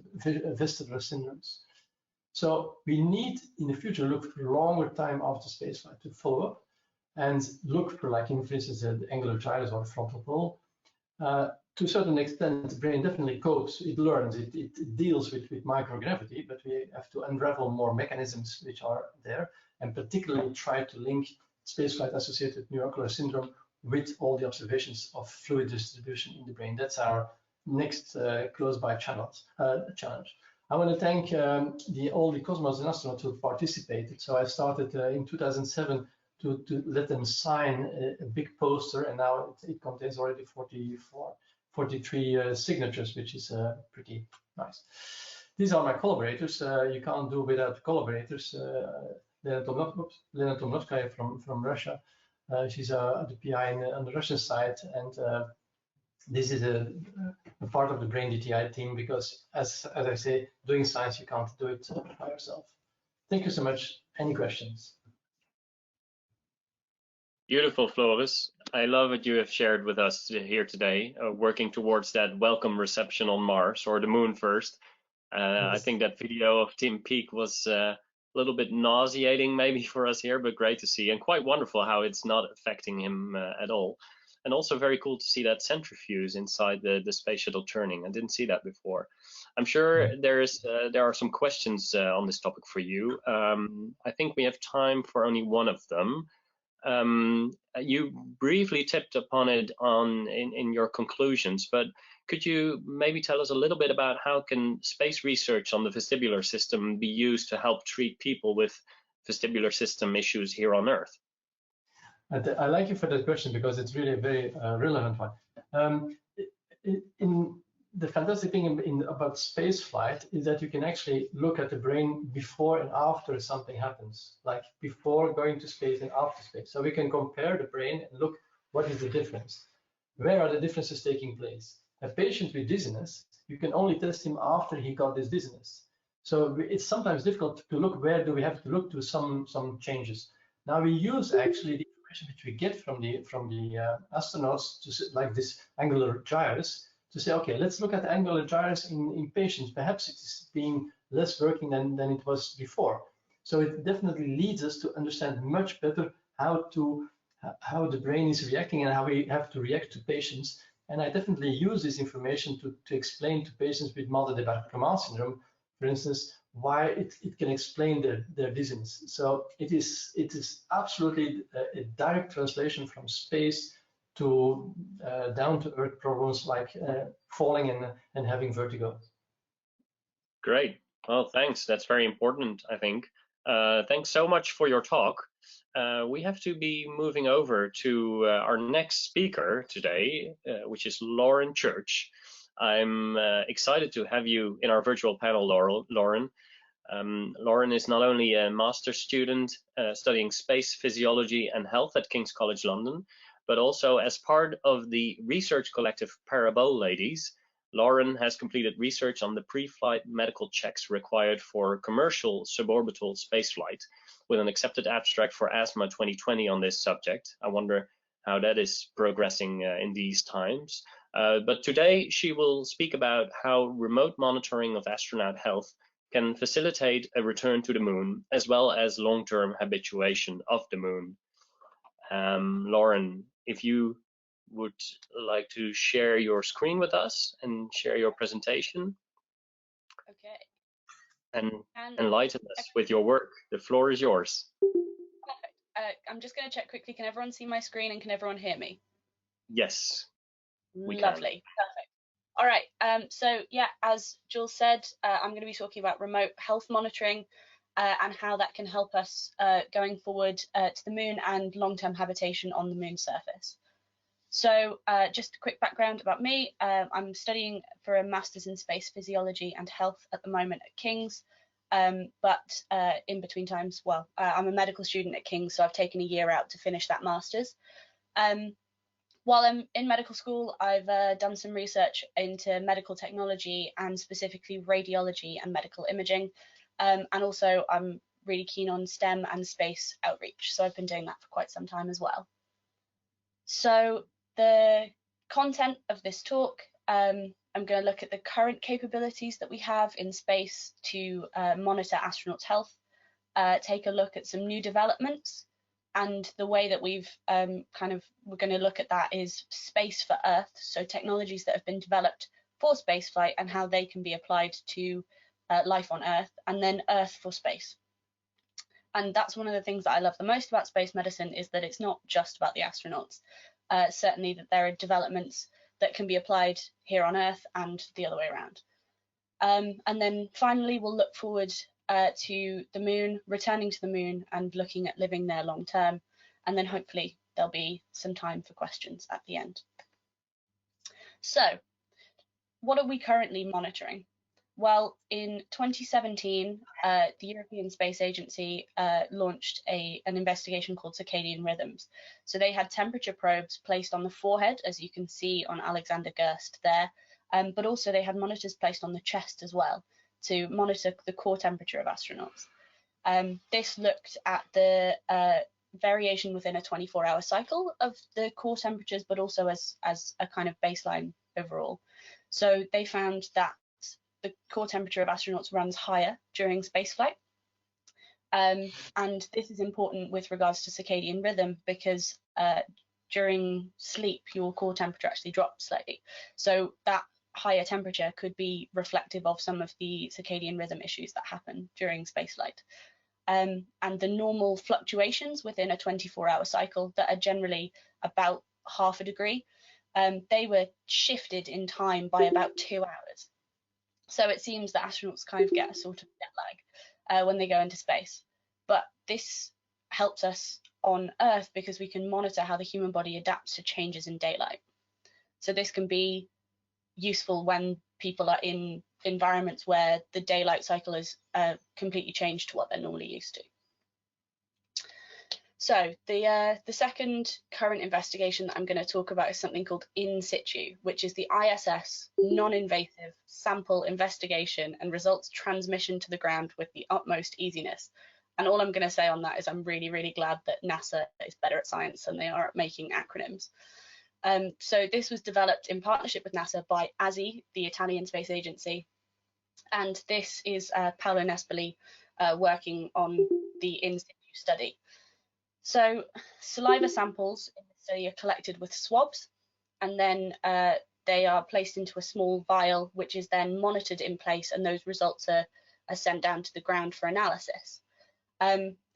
vestibular syndromes. So we need in the future look for longer time after spaceflight to follow up and look for, like, for instance, the angular gyrus or frontal pole. To a certain extent, the brain definitely copes, it learns, it deals with microgravity, but we have to unravel more mechanisms which are there, and particularly try to link spaceflight-associated neuroocular syndrome with all the observations of fluid distribution in the brain. That's our next close-by challenge. I want to thank all the cosmonauts and astronauts who participated. So I started in 2007 to let them sign a big poster, and now it contains already 43 signatures, which is pretty nice. These are my collaborators. You can't do without collaborators. Lena Tomnovskaya from Russia. She's the PI on the Russian side, and this is a part of the Brain DTI team, because as I say, doing science, you can't do it by yourself. Thank you so much. Any questions? Beautiful, Floris. I love what you have shared with us here today, working towards that welcome reception on Mars, or the moon first. Yes. I think that video of Tim Peake was a little bit nauseating maybe for us here, but great to see, and quite wonderful how it's not affecting him at all. And also very cool to see that centrifuge inside the space shuttle turning. I didn't see that before. I'm sure there are some questions on this topic for you. I think we have time for only one of them. You briefly tipped upon it in your conclusions, but could you maybe tell us a little bit about how can space research on the vestibular system be used to help treat people with vestibular system issues here on Earth? I like you for that question because it's really a very relevant one. The fantastic thing about space flight is that you can actually look at the brain before and after something happens, like before going to space and after space. So we can compare the brain and look what is the difference. Where are the differences taking place? A patient with dizziness, you can only test him after he got this dizziness. So it's sometimes difficult to look where do we have to look to some changes. Now we use actually the information which we get from the astronauts, to, like this angular gyrus, to say, okay, let's look at the angular gyrus in patients. Perhaps it is being less working than it was before. So it definitely leads us to understand much better how the brain is reacting and how we have to react to patients. And I definitely use this information to explain to patients with Malte-Debacker-Comal syndrome, for instance, why it can explain their dizziness. So it is absolutely a direct translation from space to down-to-earth problems like falling and having vertigo. Great. Well, thanks. That's very important, I think. Thanks so much for your talk. We have to be moving over to our next speaker today, which is Lauren Church. I'm excited to have you in our virtual panel, Lauren. Lauren is not only a master's student studying space physiology and health at King's College London, but also as part of the research collective Parabole Ladies, Lauren has completed research on the pre-flight medical checks required for commercial suborbital spaceflight, with an accepted abstract for ASMA 2020 on this subject. I wonder how that is progressing in these times. But today she will speak about how remote monitoring of astronaut health can facilitate a return to the moon, as well as long-term habituation of the moon. Lauren, if you would like to share your screen with us and share your presentation. Okay. And enlighten us with your work. The floor is yours. Perfect. I'm just going to check quickly. Can everyone see my screen and can everyone hear me? Yes, we can. Lovely. Perfect. All right. So yeah, as Jules said, I'm going to be talking about remote health monitoring and how that can help us going forward to the moon and long-term habitation on the moon's surface. So just a quick background about me. I'm studying for a master's in space physiology and health at the moment at King's, but in between times, well, I'm a medical student at King's, so I've taken a year out to finish that master's. While I'm in medical school, I've done some research into medical technology and specifically radiology and medical imaging, and also I'm really keen on STEM and space outreach, so I've been doing that for quite some time as well. So the content of this talk, I'm going to look at the current capabilities that we have in space to monitor astronauts' health, take a look at some new developments, and the way that we're going to look at that is space for Earth, so technologies that have been developed for spaceflight and how they can be applied to life on Earth, and then Earth for space. And that's one of the things that I love the most about space medicine, is that it's not just about the astronauts. Certainly that there are developments that can be applied here on Earth and the other way around. And then finally, we'll look forward to the moon, returning to the moon and looking at living there long term. And then hopefully there'll be some time for questions at the end. So what are we currently monitoring? Well, in 2017, the European Space Agency launched an investigation called circadian rhythms. So they had temperature probes placed on the forehead, as you can see on Alexander Gerst there, but also they had monitors placed on the chest as well to monitor the core temperature of astronauts. This looked at the variation within a 24-hour cycle of the core temperatures, but also as a kind of baseline overall. So they found that the core temperature of astronauts runs higher during spaceflight. And this is important with regards to circadian rhythm because during sleep, your core temperature actually drops slightly. So that higher temperature could be reflective of some of the circadian rhythm issues that happen during spaceflight. And the normal fluctuations within a 24-hour cycle that are generally about half a degree, they were shifted in time by about 2 hours. So it seems that astronauts kind of get a sort of jet lag when they go into space. But this helps us on Earth because we can monitor how the human body adapts to changes in daylight. So this can be useful when people are in environments where the daylight cycle is completely changed to what they're normally used to. So the second current investigation that I'm going to talk about is something called in situ, which is the ISS non-invasive sample investigation and results transmission to the ground with the utmost easiness. And all I'm going to say on that is I'm really, really glad that NASA is better at science than they are at making acronyms. So this was developed in partnership with NASA by ASI, the Italian Space Agency. And this is Paolo Nespoli working on the in situ study. So saliva samples in the study are collected with swabs, and then they are placed into a small vial, which is then monitored in place, and those results are sent down to the ground for analysis.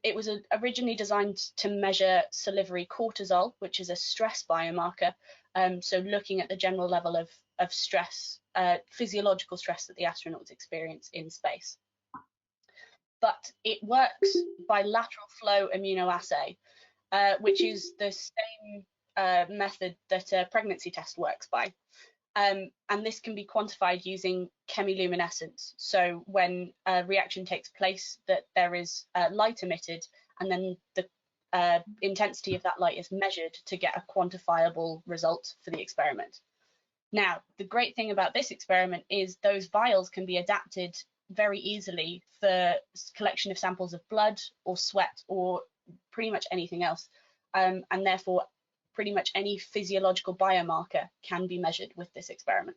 It was originally designed to measure salivary cortisol, which is a stress biomarker, so looking at the general level of stress, physiological stress that the astronauts experience in space. But it works by lateral flow immunoassay, which is the same method that a pregnancy test works by. And this can be quantified using chemiluminescence. So when a reaction takes place, that there is light emitted, and then the intensity of that light is measured to get a quantifiable result for the experiment. Now, the great thing about this experiment is those vials can be adapted very easily for collection of samples of blood or sweat or pretty much anything else, and therefore pretty much any physiological biomarker can be measured with this experiment.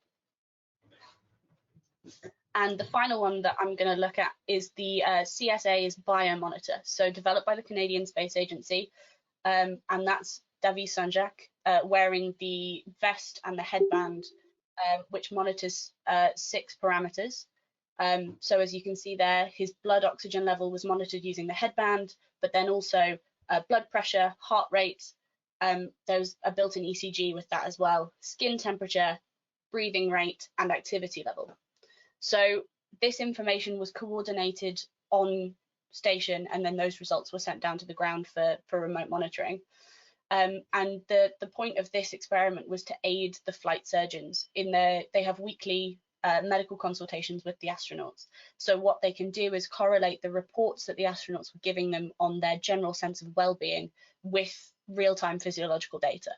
And the final one that I'm going to look at is the CSA's biomonitor, so developed by the Canadian Space Agency, and that's David Saint-Jacques wearing the vest and the headband, which monitors 6 parameters. So as you can see there, his blood oxygen level was monitored using the headband, but then also blood pressure, heart rate, there's a built-in ECG with that as well, skin temperature, breathing rate, and activity level. So this information was coordinated on station, and then those results were sent down to the ground for remote monitoring. And the point of this experiment was to aid the flight surgeons in they have weekly medical consultations with the astronauts. So what they can do is correlate the reports that the astronauts were giving them on their general sense of well-being with real-time physiological data.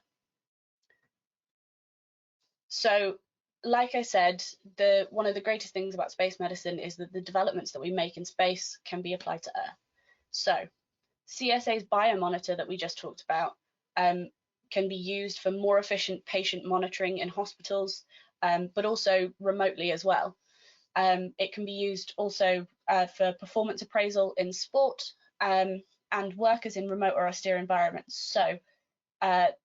So, like I said, one of the greatest things about space medicine is that the developments that we make in space can be applied to Earth. So, CSA's biomonitor that we just talked about can be used for more efficient patient monitoring in hospitals, but also remotely as well. It can be used also for performance appraisal in sport and workers in remote or austere environments. So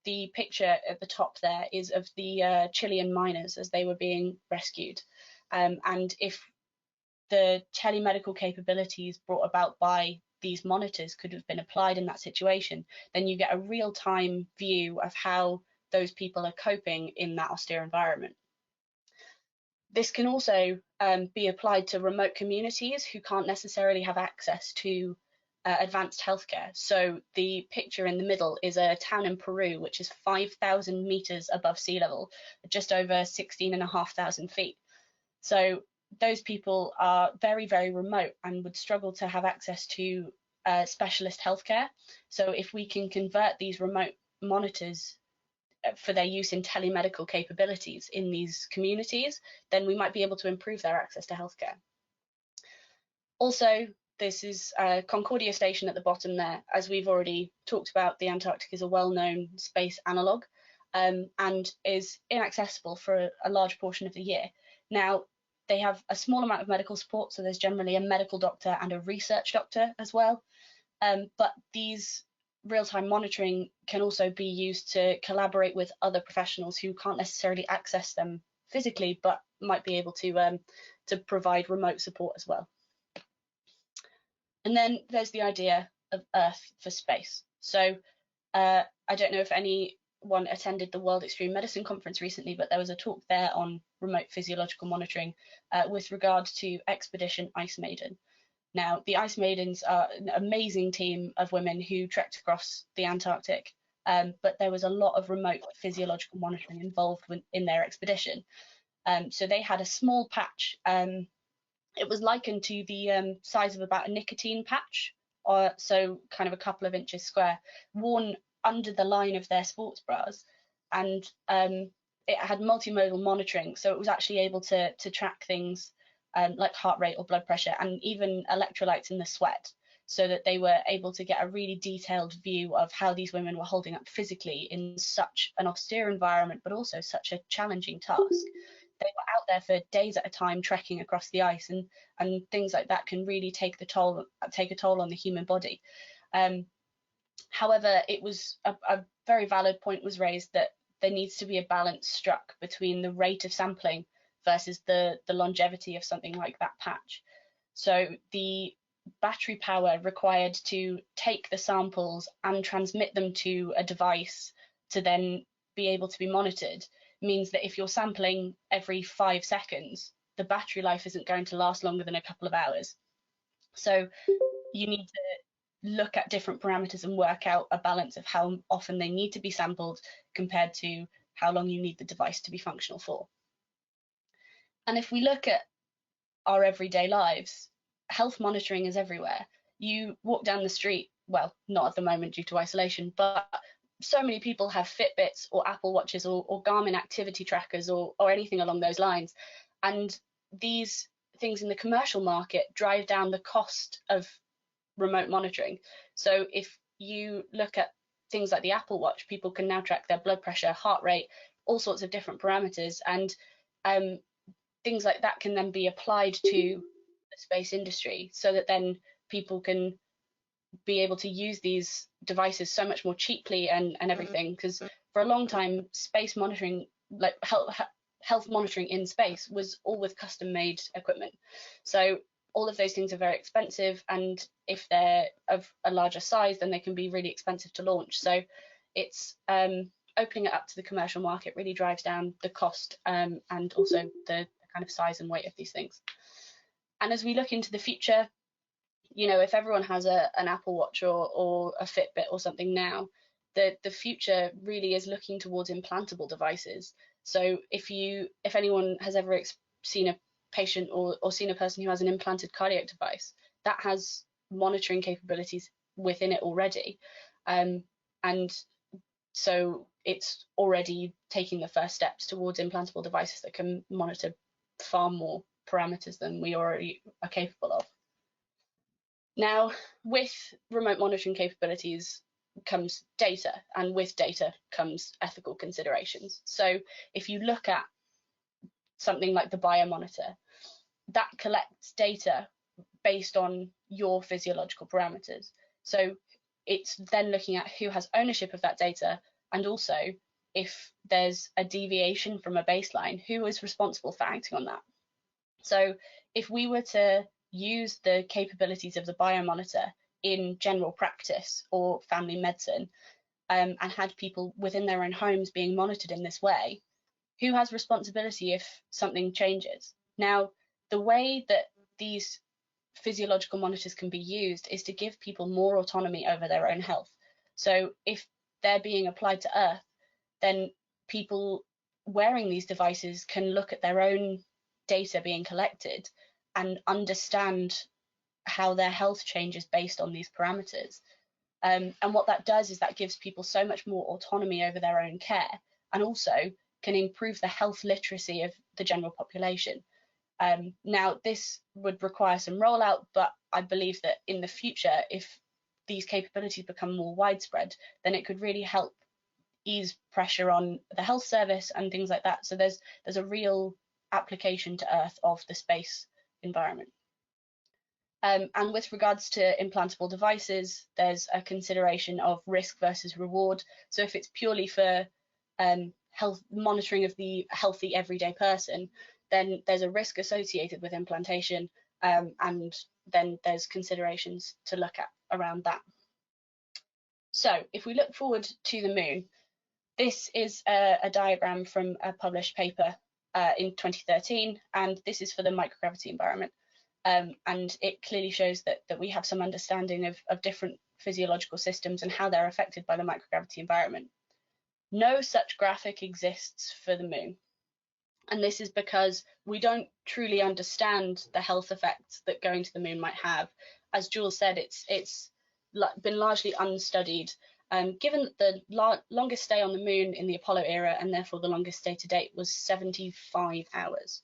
the picture at the top there is of the Chilean miners as they were being rescued. And if the telemedical capabilities brought about by these monitors could have been applied in that situation, then you get a real-time view of how those people are coping in that austere environment. This can also be applied to remote communities who can't necessarily have access to advanced healthcare. So the picture in the middle is a town in Peru, which is 5,000 meters above sea level, just over 16,500 feet. So those people are very, very remote and would struggle to have access to specialist healthcare. So if we can convert these remote monitors for their use in telemedical capabilities in these communities, then we might be able to improve their access to healthcare. Also, this is Concordia Station at the bottom there. As we've already talked about, the Antarctic is a well-known space analogue and is inaccessible for a large portion of the year. Now, they have a small amount of medical support, so there's generally a medical doctor and a research doctor as well. But these real-time monitoring can also be used to collaborate with other professionals who can't necessarily access them physically, but might be able to provide remote support as well. And then there's the idea of Earth for space. So I don't know if anyone attended the World Extreme Medicine Conference recently, but there was a talk there on remote physiological monitoring with regard to Expedition Ice Maiden. Now, the Ice Maidens are an amazing team of women who trekked across the Antarctic, but there was a lot of remote physiological monitoring involved in their expedition. So they had a small patch. It was likened to the size of about a nicotine patch, so kind of a couple of inches square, worn under the line of their sports bras. And it had multimodal monitoring, so it was actually able to track things like heart rate or blood pressure, and even electrolytes in the sweat, so that they were able to get a really detailed view of how these women were holding up physically in such an austere environment, but also such a challenging task. They were out there for days at a time trekking across the ice, and things like that can really take a toll on the human body. However, it was a very valid point was raised that there needs to be a balance struck between the rate of sampling versus the longevity of something like that patch. So the battery power required to take the samples and transmit them to a device to then be able to be monitored means that if you're sampling every 5 seconds, the battery life isn't going to last longer than a couple of hours. So you need to look at different parameters and work out a balance of how often they need to be sampled compared to how long you need the device to be functional for. And if we look at our everyday lives, health monitoring is everywhere. You walk down the street, well, not at the moment due to isolation, but so many people have Fitbits or Apple Watches or Garmin activity trackers or anything along those lines. And these things in the commercial market drive down the cost of remote monitoring. So if you look at things like the Apple Watch, people can now track their blood pressure, heart rate, all sorts of different parameters, and things like that can then be applied to the space industry, so that then people can be able to use these devices so much more cheaply and everything. Because for a long time, space monitoring, like health monitoring in space, was all with custom-made equipment. So all of those things are very expensive, and if they're of a larger size, then they can be really expensive to launch. So it's opening it up to the commercial market really drives down the cost and also the kind of size and weight of these things. And as we look into the future, you know, if everyone has an Apple Watch or a Fitbit or something now, the future really is looking towards implantable devices. So if anyone has ever seen a patient or seen a person who has an implanted cardiac device, that has monitoring capabilities within it already. And so it's already taking the first steps towards implantable devices that can monitor far more parameters than we already are capable of. Now, with remote monitoring capabilities comes data, and with data comes ethical considerations. So if you look at something like the biomonitor, that collects data based on your physiological parameters. So it's then looking at who has ownership of that data, and also if there's a deviation from a baseline, who is responsible for acting on that. So if we were to use the capabilities of the biomonitor in general practice or family medicine, and had people within their own homes being monitored in this way, who has responsibility if something changes? Now, the way that these physiological monitors can be used is to give people more autonomy over their own health. So if they're being applied to Earth, then people wearing these devices can look at their own data being collected and understand how their health changes based on these parameters. And what that does is that gives people so much more autonomy over their own care, and also can improve the health literacy of the general population. Now, this would require some rollout, but I believe that in the future, if these capabilities become more widespread, then it could really help ease pressure on the health service and things like that. So there's a real application to Earth of the space environment. And with regards to implantable devices, there's a consideration of risk versus reward. So if it's purely for health monitoring of the healthy everyday person, then there's a risk associated with implantation, and then there's considerations to look at around that. So if we look forward to the moon, this is a diagram from a published paper in 2013, and this is for the microgravity environment. And it clearly shows that we have some understanding of different physiological systems and how they're affected by the microgravity environment. No such graphic exists for the moon. And this is because we don't truly understand the health effects that going to the moon might have. As Jules said, it's been largely unstudied. Given that the longest stay on the moon in the Apollo era, and therefore the longest stay to date, was 75 hours.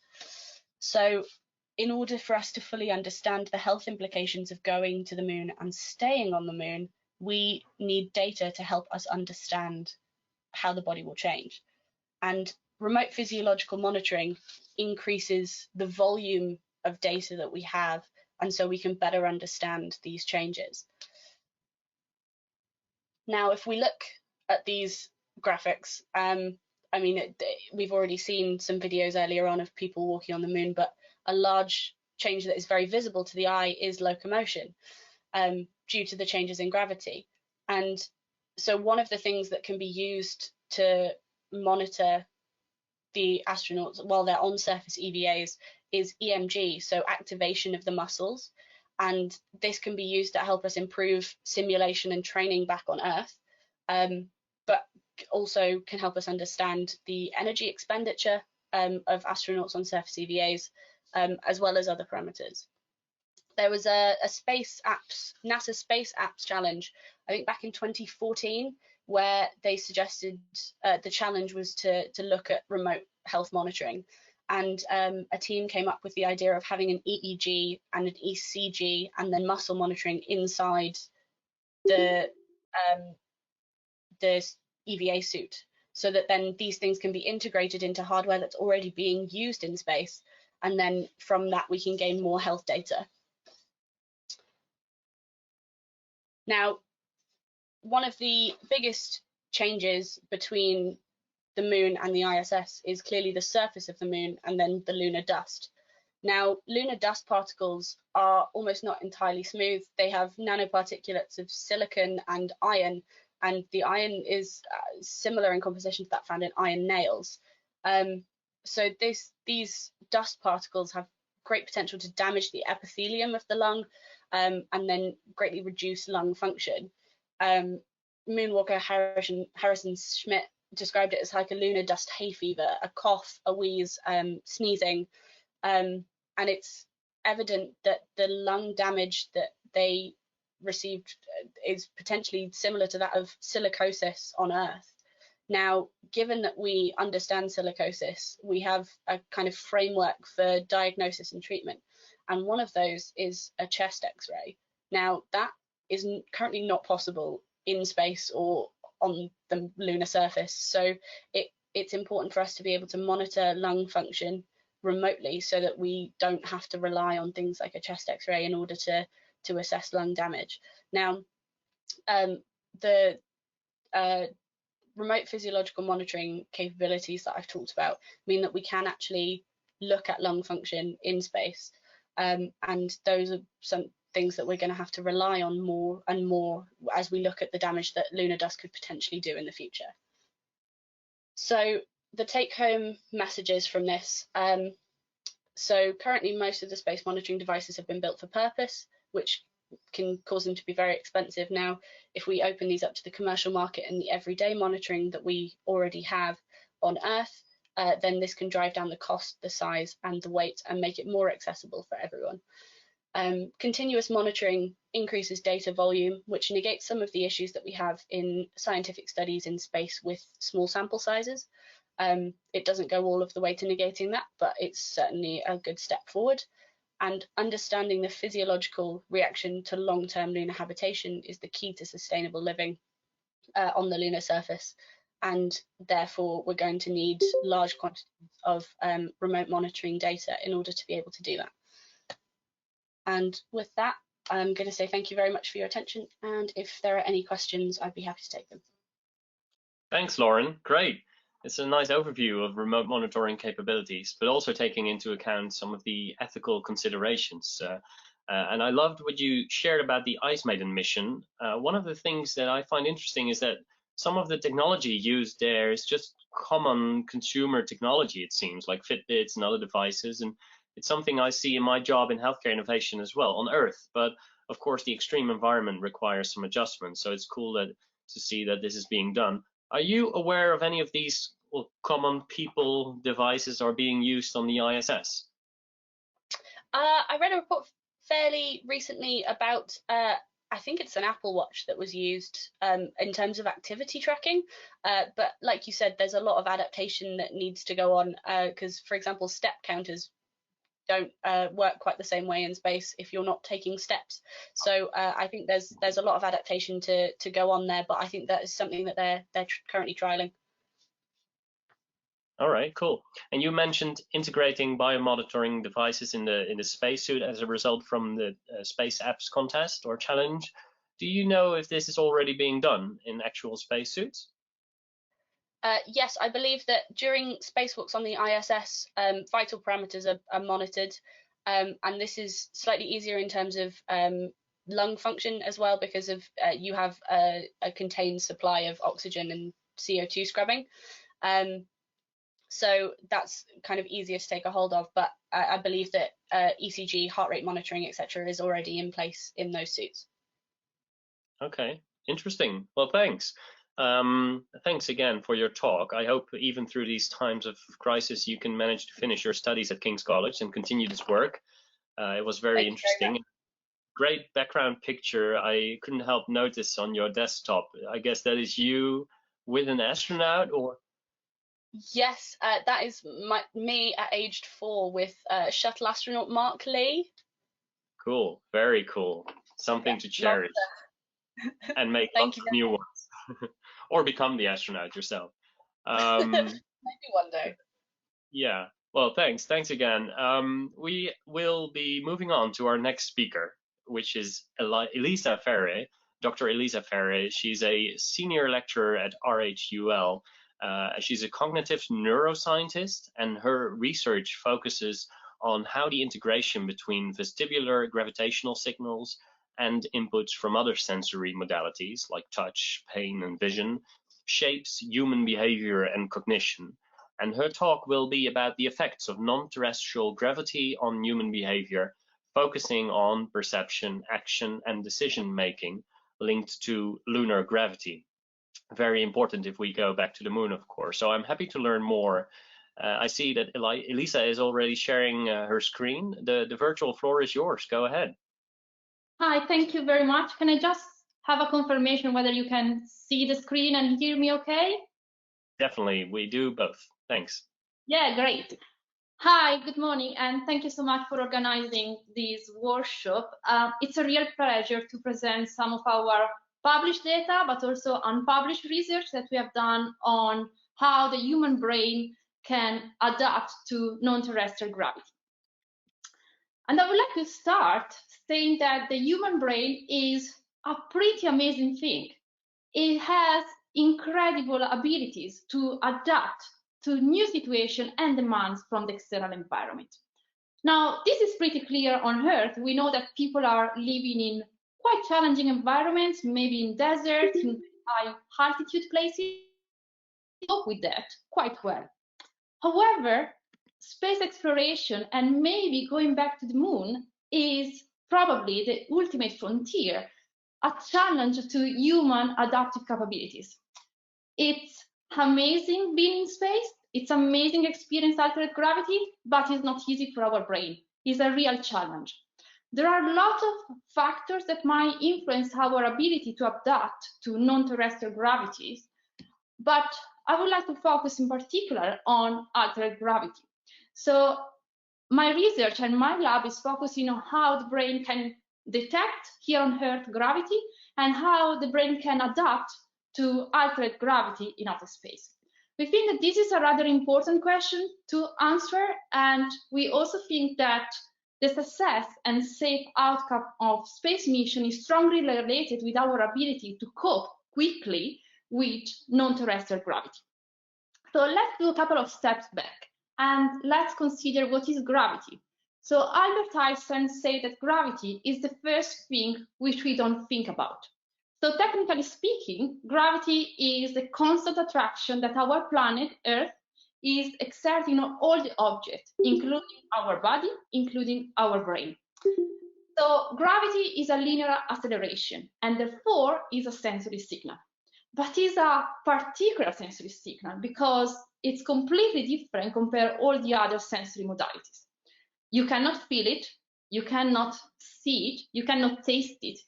So in order for us to fully understand the health implications of going to the moon and staying on the moon, we need data to help us understand how the body will change. And remote physiological monitoring increases the volume of data that we have, and so we can better understand these changes. Now, if we look at these graphics, I mean, we've already seen some videos earlier on of people walking on the moon, but a large change that is very visible to the eye is locomotion, due to the changes in gravity. And so one of the things that can be used to monitor the astronauts while they're on surface EVAs is EMG, so activation of the muscles. And this can be used to help us improve simulation and training back on Earth, but also can help us understand the energy expenditure of astronauts on surface EVAs, as well as other parameters. There was a NASA Space Apps Challenge, I think back in 2014, where they suggested the challenge was to look at remote health monitoring. And a team came up with the idea of having an EEG and an ECG and then muscle monitoring inside the EVA suit, so that then these things can be integrated into hardware that's already being used in space. And then from that, we can gain more health data. Now, one of the biggest changes between the moon and the ISS is clearly the surface of the moon and then the lunar dust. Now, lunar dust particles are almost not entirely smooth. They have nanoparticulates of silicon and iron, and the iron is similar in composition to that found in iron nails. So these dust particles have great potential to damage the epithelium of the lung, and then greatly reduce lung function. Moonwalker Harrison Schmidt described it as like a lunar dust hay fever, a cough, a wheeze, sneezing, and it's evident that the lung damage that they received is potentially similar to that of silicosis on Earth. Now, given that we understand silicosis, we have a kind of framework for diagnosis and treatment, and one of those is a chest X-ray. Now, that is currently not possible in space or on the lunar surface, so it's important for us to be able to monitor lung function remotely so that we don't have to rely on things like a chest X-ray in order to assess lung damage. Now, the remote physiological monitoring capabilities that I've talked about mean that we can actually look at lung function in space, and those are some things that we're going to have to rely on more and more as we look at the damage that lunar dust could potentially do in the future. So the take-home messages from this. So currently most of the space monitoring devices have been built for purpose, which can cause them to be very expensive. Now, if we open these up to the commercial market and the everyday monitoring that we already have on Earth, then this can drive down the cost, the size and the weight and make it more accessible for everyone. Continuous monitoring increases data volume, which negates some of the issues that we have in scientific studies in space with small sample sizes. It doesn't go all of the way to negating that, but it's certainly a good step forward. And understanding the physiological reaction to long-term lunar habitation is the key to sustainable living on the lunar surface. And therefore, we're going to need large quantities of remote monitoring data in order to be able to do that. And with that, I'm going to say thank you very much for your attention. And if there are any questions, I'd be happy to take them. Thanks, Lauren. Great. It's a nice overview of remote monitoring capabilities, but also taking into account some of the ethical considerations. And I loved what you shared about the Ice Maiden mission. One of the things that I find interesting is that some of the technology used there is just common consumer technology, it seems, like Fitbits and other devices. And it's something I see in my job in healthcare innovation as well on Earth. But of course, the extreme environment requires some adjustments. So it's cool to see that this is being done. Are you aware of any of these common people devices are being used on the ISS? I read a report fairly recently about, I think it's an Apple Watch that was used in terms of activity tracking. But like you said, there's a lot of adaptation that needs to go on because, for example, step counters don't work quite the same way in space if you're not taking steps. So I think there's a lot of adaptation to go on there, but I think that is something that they're currently trialing. All right, cool. And you mentioned integrating biomonitoring devices in the spacesuit as a result from the Space Apps contest or challenge. Do you know if this is already being done in actual spacesuits? Yes, I believe that during spacewalks on the ISS, vital parameters are monitored, and this is slightly easier in terms of lung function as well because of you have a contained supply of oxygen and CO2 scrubbing. So that's kind of easier to take a hold of, but I believe that ECG, heart rate monitoring, etc., is already in place in those suits. Okay, interesting. Well, thanks. Thanks again for your talk. I hope even through these times of crisis, you can manage to finish your studies at King's College and continue this work. It was very interesting. Great background picture. I couldn't help notice on your desktop. I guess that is you with an astronaut, or? Yes, that is me at aged 4 with shuttle astronaut Mark Lee. Cool, very cool. Something to cherish and make lots of new ones, or become the astronaut yourself. Maybe one day. Yeah. Well, thanks again. We will be moving on to our next speaker, which is Elisa Ferre, Dr. Elisa Ferre. She's a senior lecturer at RHUL. She's a cognitive neuroscientist, and her research focuses on how the integration between vestibular gravitational signals and inputs from other sensory modalities like touch, pain, and vision shapes human behavior and cognition. And her talk will be about the effects of non-terrestrial gravity on human behavior, focusing on perception, action, and decision-making linked to lunar gravity. Very important if we go back to the moon, of course. So I'm happy to learn more. I see that Elisa is already sharing her screen. The virtual floor is yours. Go ahead. Hi, thank you very much. Can I just have a confirmation whether you can see the screen and hear me okay? Definitely, we do both. Thanks. Yeah, great. Hi, good morning, and thank you so much for organizing this workshop. It's a real pleasure to present some of our published data, but also unpublished research that we have done on how the human brain can adapt to non-terrestrial gravity. And I would like to start saying that the human brain is a pretty amazing thing. It has incredible abilities to adapt to new situations and demands from the external environment. Now, this is pretty clear on Earth. We know that people are living in quite challenging environments, maybe in deserts, in high altitude places, cope with that quite well. However, space exploration and maybe going back to the moon is probably the ultimate frontier, a challenge to human adaptive capabilities. It's amazing being in space. It's amazing experience altered gravity, but it's not easy for our brain. It's a real challenge. There are lots of factors that might influence our ability to adapt to non-terrestrial gravities, but I would like to focus in particular on altered gravity. So my research and my lab is focusing on how the brain can detect here on Earth gravity and how the brain can adapt to altered gravity in outer space. We think that this is a rather important question to answer, and we also think that the success and safe outcome of space mission is strongly related with our ability to cope quickly with non-terrestrial gravity. So let's do a couple of steps back and let's consider what is gravity. So Albert Einstein said that gravity is the first thing which we don't think about. So technically speaking, gravity is the constant attraction that our planet Earth is exerting on all the objects, including our body, including our brain. So gravity is a linear acceleration and therefore is a sensory signal. But is a particular sensory signal because it's completely different compared to all the other sensory modalities. You cannot feel it, you cannot see it, you cannot taste it,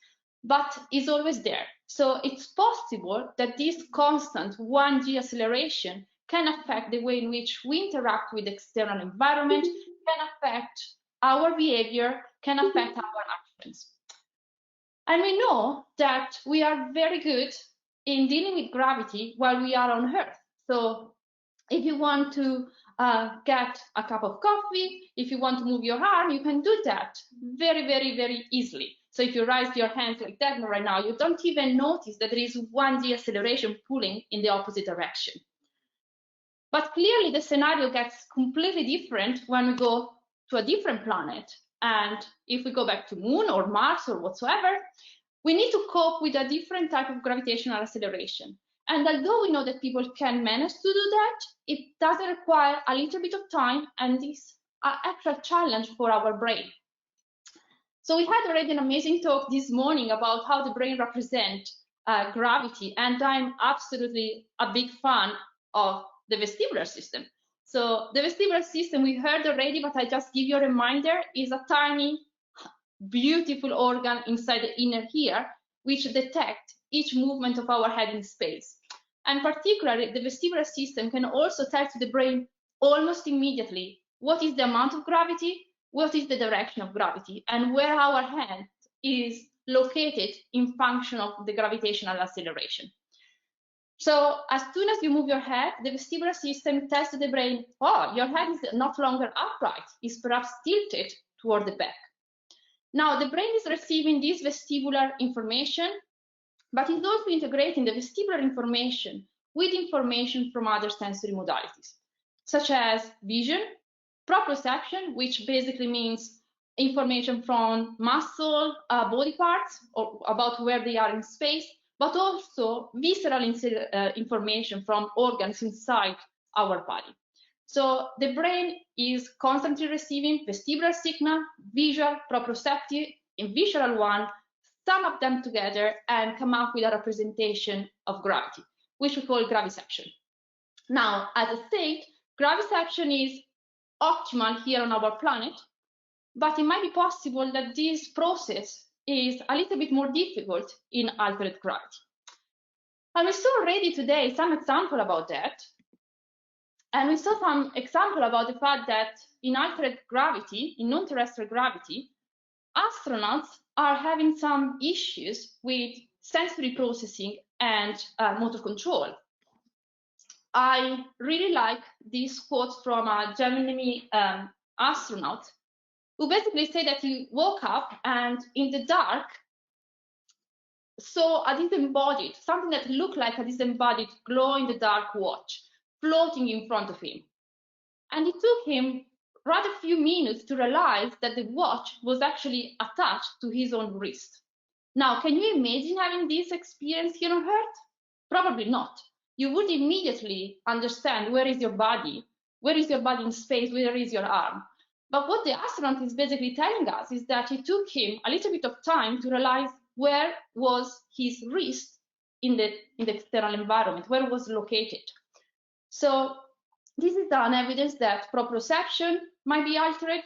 but it's always there. So it's possible that this constant 1G acceleration can affect the way in which we interact with the external environment, can affect our behavior, can affect our actions. And we know that we are very good in dealing with gravity while we are on Earth. So if you want to get a cup of coffee, if you want to move your arm, you can do that very, very, very easily. So if you raise your hands like that right now, you don't even notice that there is 1G acceleration pulling in the opposite direction. But clearly the scenario gets completely different when we go to a different planet. And if we go back to Moon or Mars or whatsoever, we need to cope with a different type of gravitational acceleration. And although we know that people can manage to do that, it does require a little bit of time, and this is an actual challenge for our brain. So we had already an amazing talk this morning about how the brain represents gravity, and I'm absolutely a big fan of the vestibular system. So the vestibular system we heard already, but I just give you a reminder, is a tiny, beautiful organ inside the inner ear, which detects each movement of our head in space. And particularly, the vestibular system can also tell to the brain almost immediately what is the amount of gravity, what is the direction of gravity, and where our hand is located in function of the gravitational acceleration. So as soon as you move your head, the vestibular system tells to the brain, oh, your head is not longer upright, it's perhaps tilted toward the back. Now, the brain is receiving this vestibular information, but it's also integrating the vestibular information with information from other sensory modalities, such as vision, proprioception, which basically means information from muscle, body parts, or about where they are in space, but also visceral information from organs inside our body. So the brain is constantly receiving vestibular signal, visual, proprioceptive, and visual one, sum up them together and come up with a representation of gravity, which we call graviception. Now, as I said, graviception is optimal here on our planet, but it might be possible that this process is a little bit more difficult in altered gravity. And we saw already today some example about that. And we saw some example about the fact that in altered gravity, in non-terrestrial gravity, astronauts are having some issues with sensory processing and motor control. I really like this quote from a Gemini astronaut who basically said that he woke up and in the dark saw a disembodied, something that looked like a disembodied glow-in-the-dark watch floating in front of him. And it took him rather few minutes to realize that the watch was actually attached to his own wrist. Now, can you imagine having this experience here on Earth? Probably not. You would immediately understand where is your body in space, where is your arm. But what the astronaut is basically telling us is that it took him a little bit of time to realize where was his wrist in the external environment, where it was located. So this is an evidence that proprioception might be altered.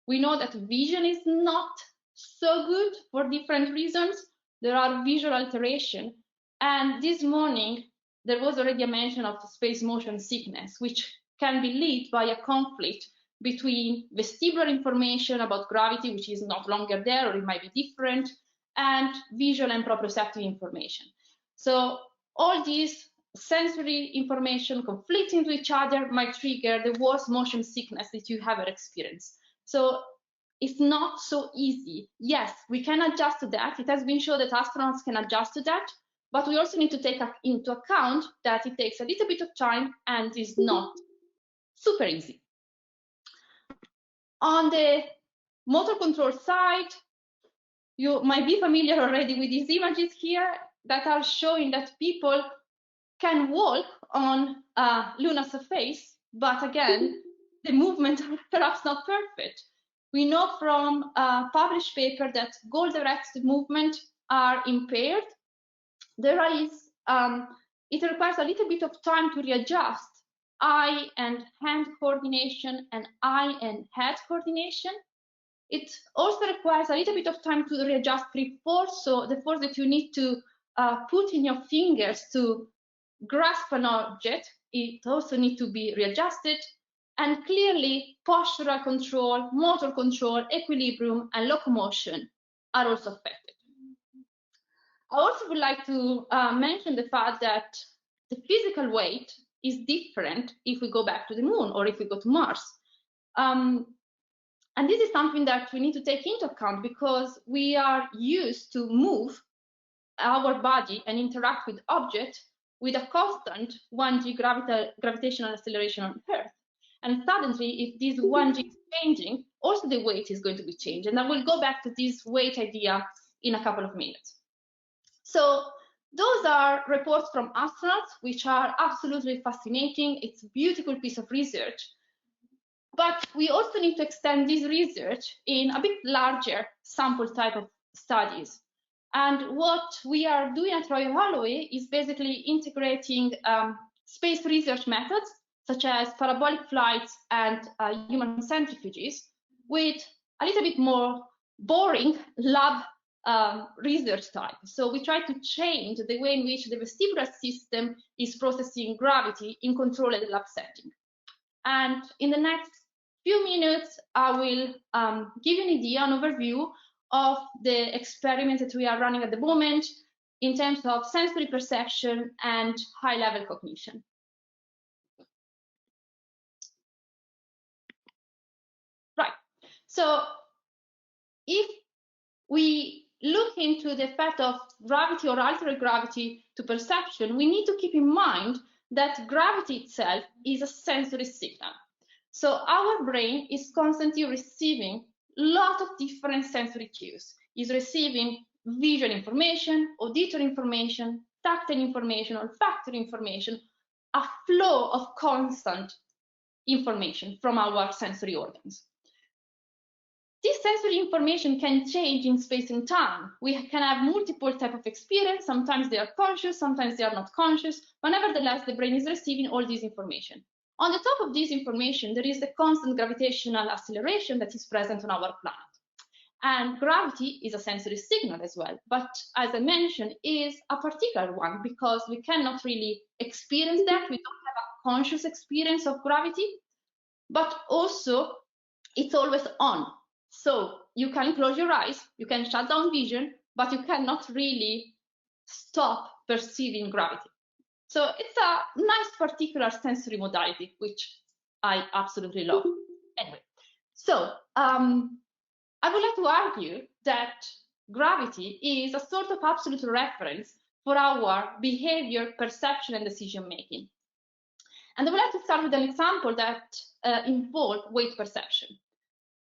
We know that vision is not so good for different reasons. There are visual alteration. And this morning, there was already a mention of space motion sickness, which can be led by a conflict between vestibular information about gravity, which is not longer there, or it might be different, and visual and proprioceptive information. So all these sensory information conflicting to each other might trigger the worst motion sickness that you ever experienced. So is not so easy. Yes, we can adjust to that. It has been shown that astronauts can adjust to that, but we also need to take into account that it takes a little bit of time and is not super easy. On the motor control side, you might be familiar already with these images here that are showing that people can walk on a lunar surface, but again, the movements are perhaps not perfect. We know from a published paper that goal-directed movement are impaired. It requires a little bit of time to readjust eye and hand coordination and eye and head coordination. It also requires a little bit of time to readjust grip force, so the force that you need to put in your fingers to grasp an object, it also needs to be readjusted. And clearly, postural control, motor control, equilibrium, and locomotion are also affected. I also would like to mention the fact that the physical weight is different if we go back to the moon or if we go to Mars. And this is something that we need to take into account because we are used to move our body and interact with objects with a constant 1g gravitational acceleration on Earth. And suddenly, if this 1g is changing, also the weight is going to be changed. And I will go back to this weight idea in a couple of minutes. So those are reports from astronauts, which are absolutely fascinating. It's a beautiful piece of research. But we also need to extend this research in a bit larger sample type of studies. And what we are doing at Royal Holloway is basically integrating space research methods, such as parabolic flights and human centrifuges, with a little bit more boring lab research type. So we try to change the way in which the vestibular system is processing gravity in controlled lab setting. And in the next few minutes, I will give you an idea, an overview of the experiment that we are running at the moment in terms of sensory perception and high-level cognition. Right, so if we look into the effect of gravity or altered gravity to perception, we need to keep in mind that gravity itself is a sensory signal. So our brain is constantly receiving a lot of different sensory cues. It's receiving visual information, auditory information, tactile information, olfactory information, a flow of constant information from our sensory organs. This sensory information can change in space and time. We can have multiple types of experience. Sometimes they are conscious, sometimes they are not conscious, but nevertheless, the brain is receiving all this information. On the top of this information, there is the constant gravitational acceleration that is present on our planet. And gravity is a sensory signal as well, but as I mentioned, is a particular one because we cannot really experience that. We don't have a conscious experience of gravity, but also it's always on. So you can close your eyes, you can shut down vision, but you cannot really stop perceiving gravity. So it's a nice particular sensory modality, which I absolutely love. Anyway, so I would like to argue that gravity is a sort of absolute reference for our behavior, perception, and decision-making. And I would like to start with an example that involves weight perception.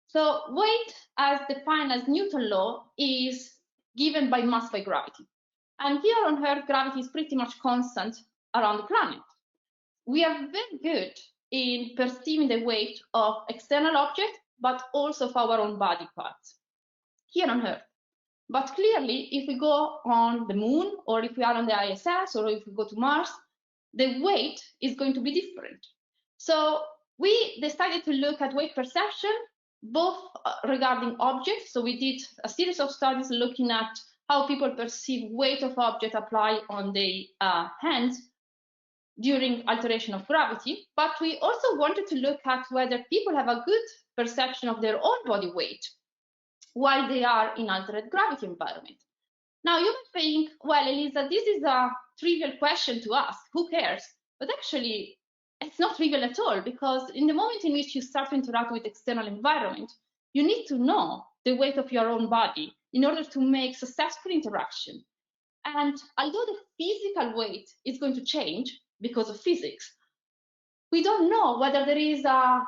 So weight, as defined as Newton's law, is given by mass by gravity. And here on Earth, gravity is pretty much constant around the planet. We are very good in perceiving the weight of external objects, but also of our own body parts here on Earth. But clearly, if we go on the moon, or if we are on the ISS, or if we go to Mars, the weight is going to be different. So we decided to look at weight perception, both regarding objects. So we did a series of studies looking at how people perceive weight of object apply on the hands during alteration of gravity. But we also wanted to look at whether people have a good perception of their own body weight while they are in altered gravity environment. Now you might think, well, Elisa, this is a trivial question to ask, who cares? But actually, it's not trivial at all, because in the moment in which you start to interact with external environment, you need to know the weight of your own body in order to make successful interaction. And although the physical weight is going to change because of physics, we don't know whether there is a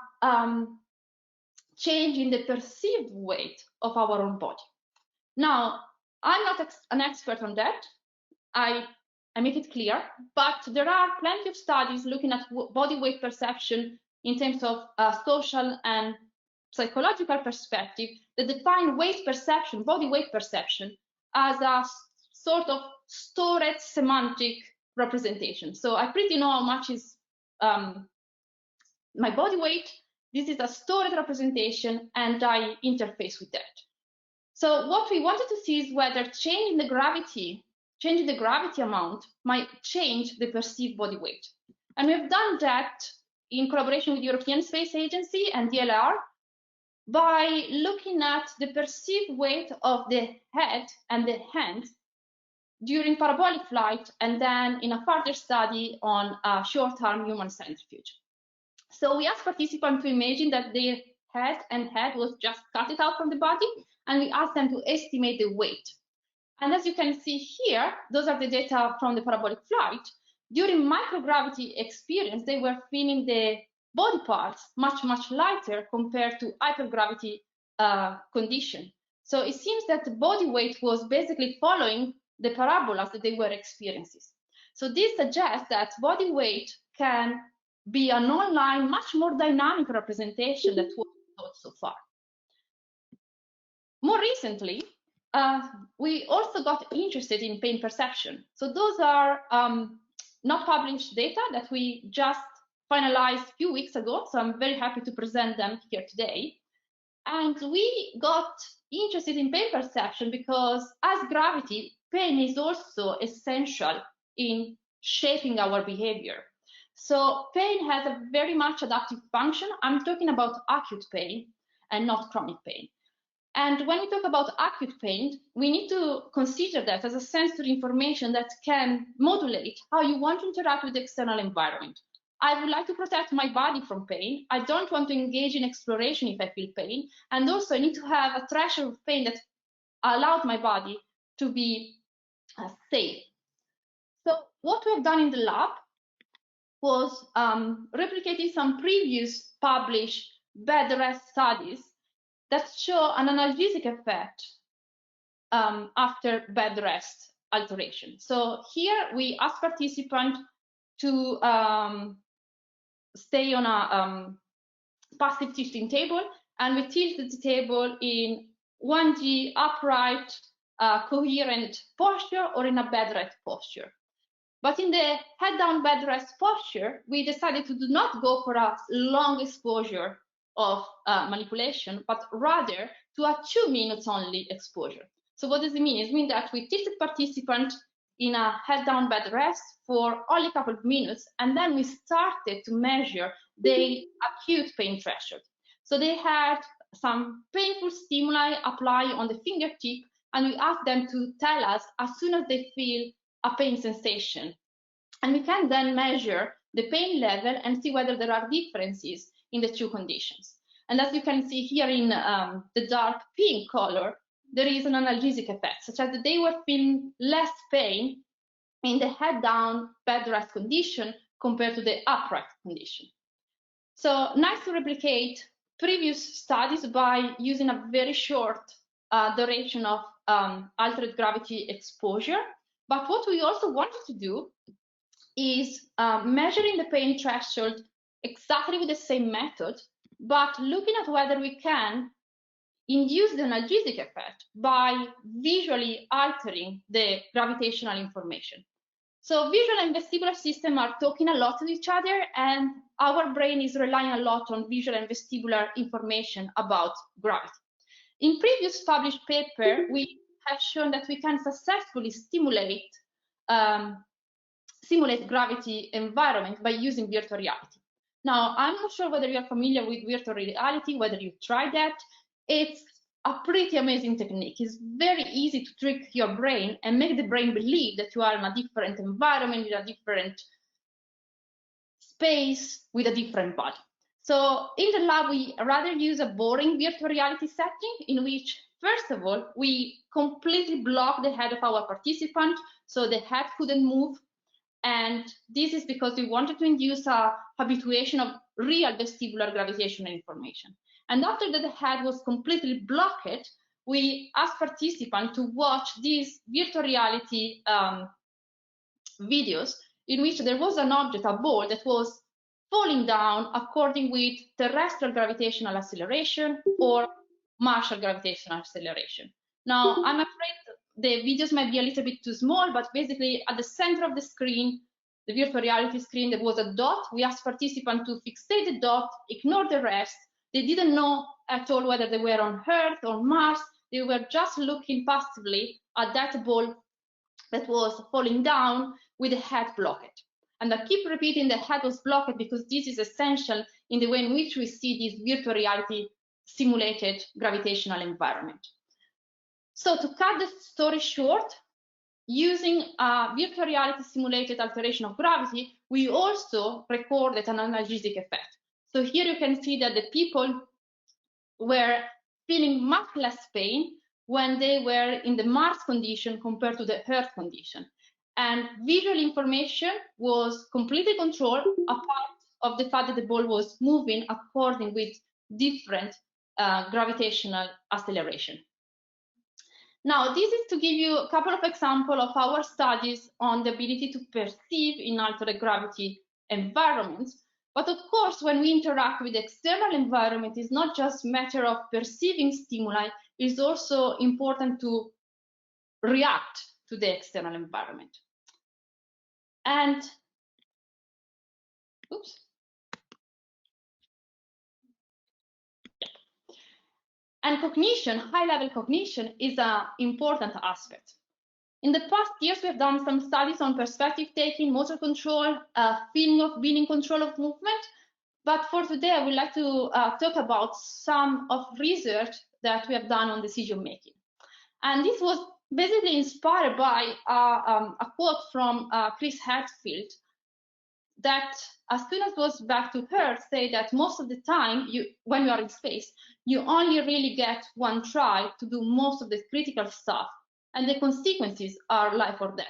change in the perceived weight of our own body. Now, I'm not an expert on that. I make it clear, but there are plenty of studies looking at body weight perception in terms of social and psychological perspective that define weight perception, body weight perception, as a sort of stored semantic representation. So I pretty know how much is my body weight. This is a stored representation, and I interface with that. So what we wanted to see is whether changing the gravity amount might change the perceived body weight. And we've done that in collaboration with the European Space Agency and DLR by looking at the perceived weight of the head and the hands during parabolic flight, and then in a further study on a short-arm human centrifuge. So we asked participants to imagine that their head was just cut out from the body, and we asked them to estimate the weight. And as you can see here, those are the data from the parabolic flight. During microgravity experience, they were feeling the body parts much, much lighter compared to hypergravity condition. So it seems that the body weight was basically following the parabolas that they were experiencing. So this suggests that body weight can be an online, much more dynamic representation than what we thought so far. More recently, we also got interested in pain perception. So those are not published data that we just finalized a few weeks ago, so I'm very happy to present them here today. And we got interested in pain perception because, as gravity, pain is also essential in shaping our behavior. So pain has a very much adaptive function. I'm talking about acute pain and not chronic pain. And when we talk about acute pain, we need to consider that as a sensory information that can modulate how you want to interact with the external environment. I would like to protect my body from pain. I don't want to engage in exploration if I feel pain. And also I need to have a threshold of pain that allowed my body to be safe. So what we have done in the lab was replicating some previous published bed rest studies that show an analgesic effect after bed rest alteration. So here we ask participants to stay on a passive tilting table, and we tilted the table in 1G upright, coherent posture, or in a bed rest posture. But in the head down bed rest posture, we decided to do not go for a long exposure of manipulation, but rather to a 2 minutes only exposure. So what does it mean? It means that we tilted participants in a head down bed rest for only a couple of minutes, and then we started to measure the acute pain threshold. So they had some painful stimuli apply on the fingertip, and we asked them to tell us as soon as they feel a pain sensation. And we can then measure the pain level and see whether there are differences in the two conditions. And as you can see here in the dark pink color, there is an analgesic effect, such as they were feeling less pain in the head down bed rest condition compared to the upright condition. So nice to replicate previous studies by using a very short duration of altered gravity exposure. But what we also wanted to do is measuring the pain threshold exactly with the same method, but looking at whether we can induce the analgesic effect by visually altering the gravitational information. So visual and vestibular systems are talking a lot to each other, and our brain is relying a lot on visual and vestibular information about gravity. In previous published paper, we have shown that we can successfully simulate gravity environment by using virtual reality. Now, I'm not sure whether you're familiar with virtual reality, whether you've tried that. It's a pretty amazing technique. It's very easy to trick your brain and make the brain believe that you are in a different environment, in a different space, with a different body. So in the lab, we rather use a boring virtual reality setting in which, first of all, we completely block the head of our participant, so the head couldn't move. And this is because we wanted to induce a habituation of real vestibular gravitational information. And after that the head was completely blocked, we asked participants to watch these virtual reality videos in which there was an object, a ball, that was falling down according with terrestrial gravitational acceleration or Martian gravitational acceleration. Now, I'm afraid the videos might be a little bit too small, but basically at the center of the screen, the virtual reality screen, there was a dot. We asked participants to fixate the dot, ignore the rest. They didn't know at all whether they were on Earth or Mars. They were just looking passively at that ball that was falling down with the head blocked. And I keep repeating the head was blocked because this is essential in the way in which we see this virtual reality simulated gravitational environment. So to cut the story short, using a virtual reality simulated alteration of gravity, we also recorded an analgesic effect. So here you can see that the people were feeling much less pain when they were in the Mars condition compared to the Earth condition. And visual information was completely controlled, apart of the fact that the ball was moving according with different gravitational acceleration. Now, this is to give you a couple of examples of our studies on the ability to perceive in altered gravity environments. But of course, when we interact with the external environment, it's not just a matter of perceiving stimuli, it's also important to react to the external environment. And, oops. And cognition, high-level cognition, is an important aspect. In the past years, we have done some studies on perspective taking, motor control, feeling of being in control of movement. But for today, I would like to talk about some of research that we have done on decision making. And this was basically inspired by a quote from Chris Hadfield, that astronauts was back to Earth say that most of the time, when you are in space, you only really get one try to do most of the critical stuff, and the consequences are life or death.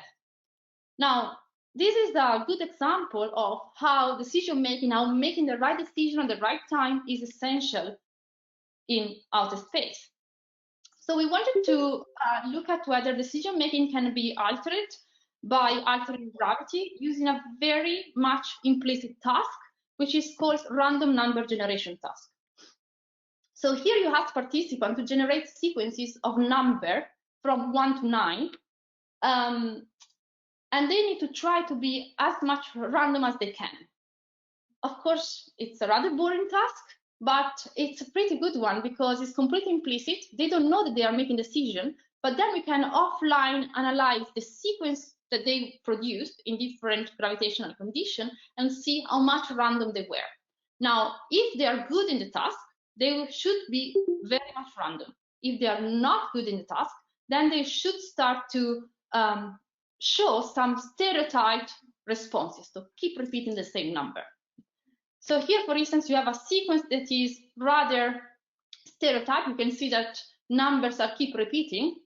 Now, this is a good example of how decision making, how making the right decision at the right time is essential in outer space. So we wanted to look at whether decision making can be altered by altering gravity using a very much implicit task, which is called random number generation task. So here you ask participants to generate sequences of number from 1 to 9, and they need to try to be as much random as they can. Of course, it's a rather boring task, but it's a pretty good one because it's completely implicit. They don't know that they are making a decision, but then we can offline analyze the sequence that they produced in different gravitational conditions and see how much random they were. Now, if they are good in the task, they should be very much random. If they are not good in the task, then they should start to show some stereotyped responses, to keep repeating the same number. So here, for instance, you have a sequence that is rather stereotyped. You can see that numbers are keep repeating.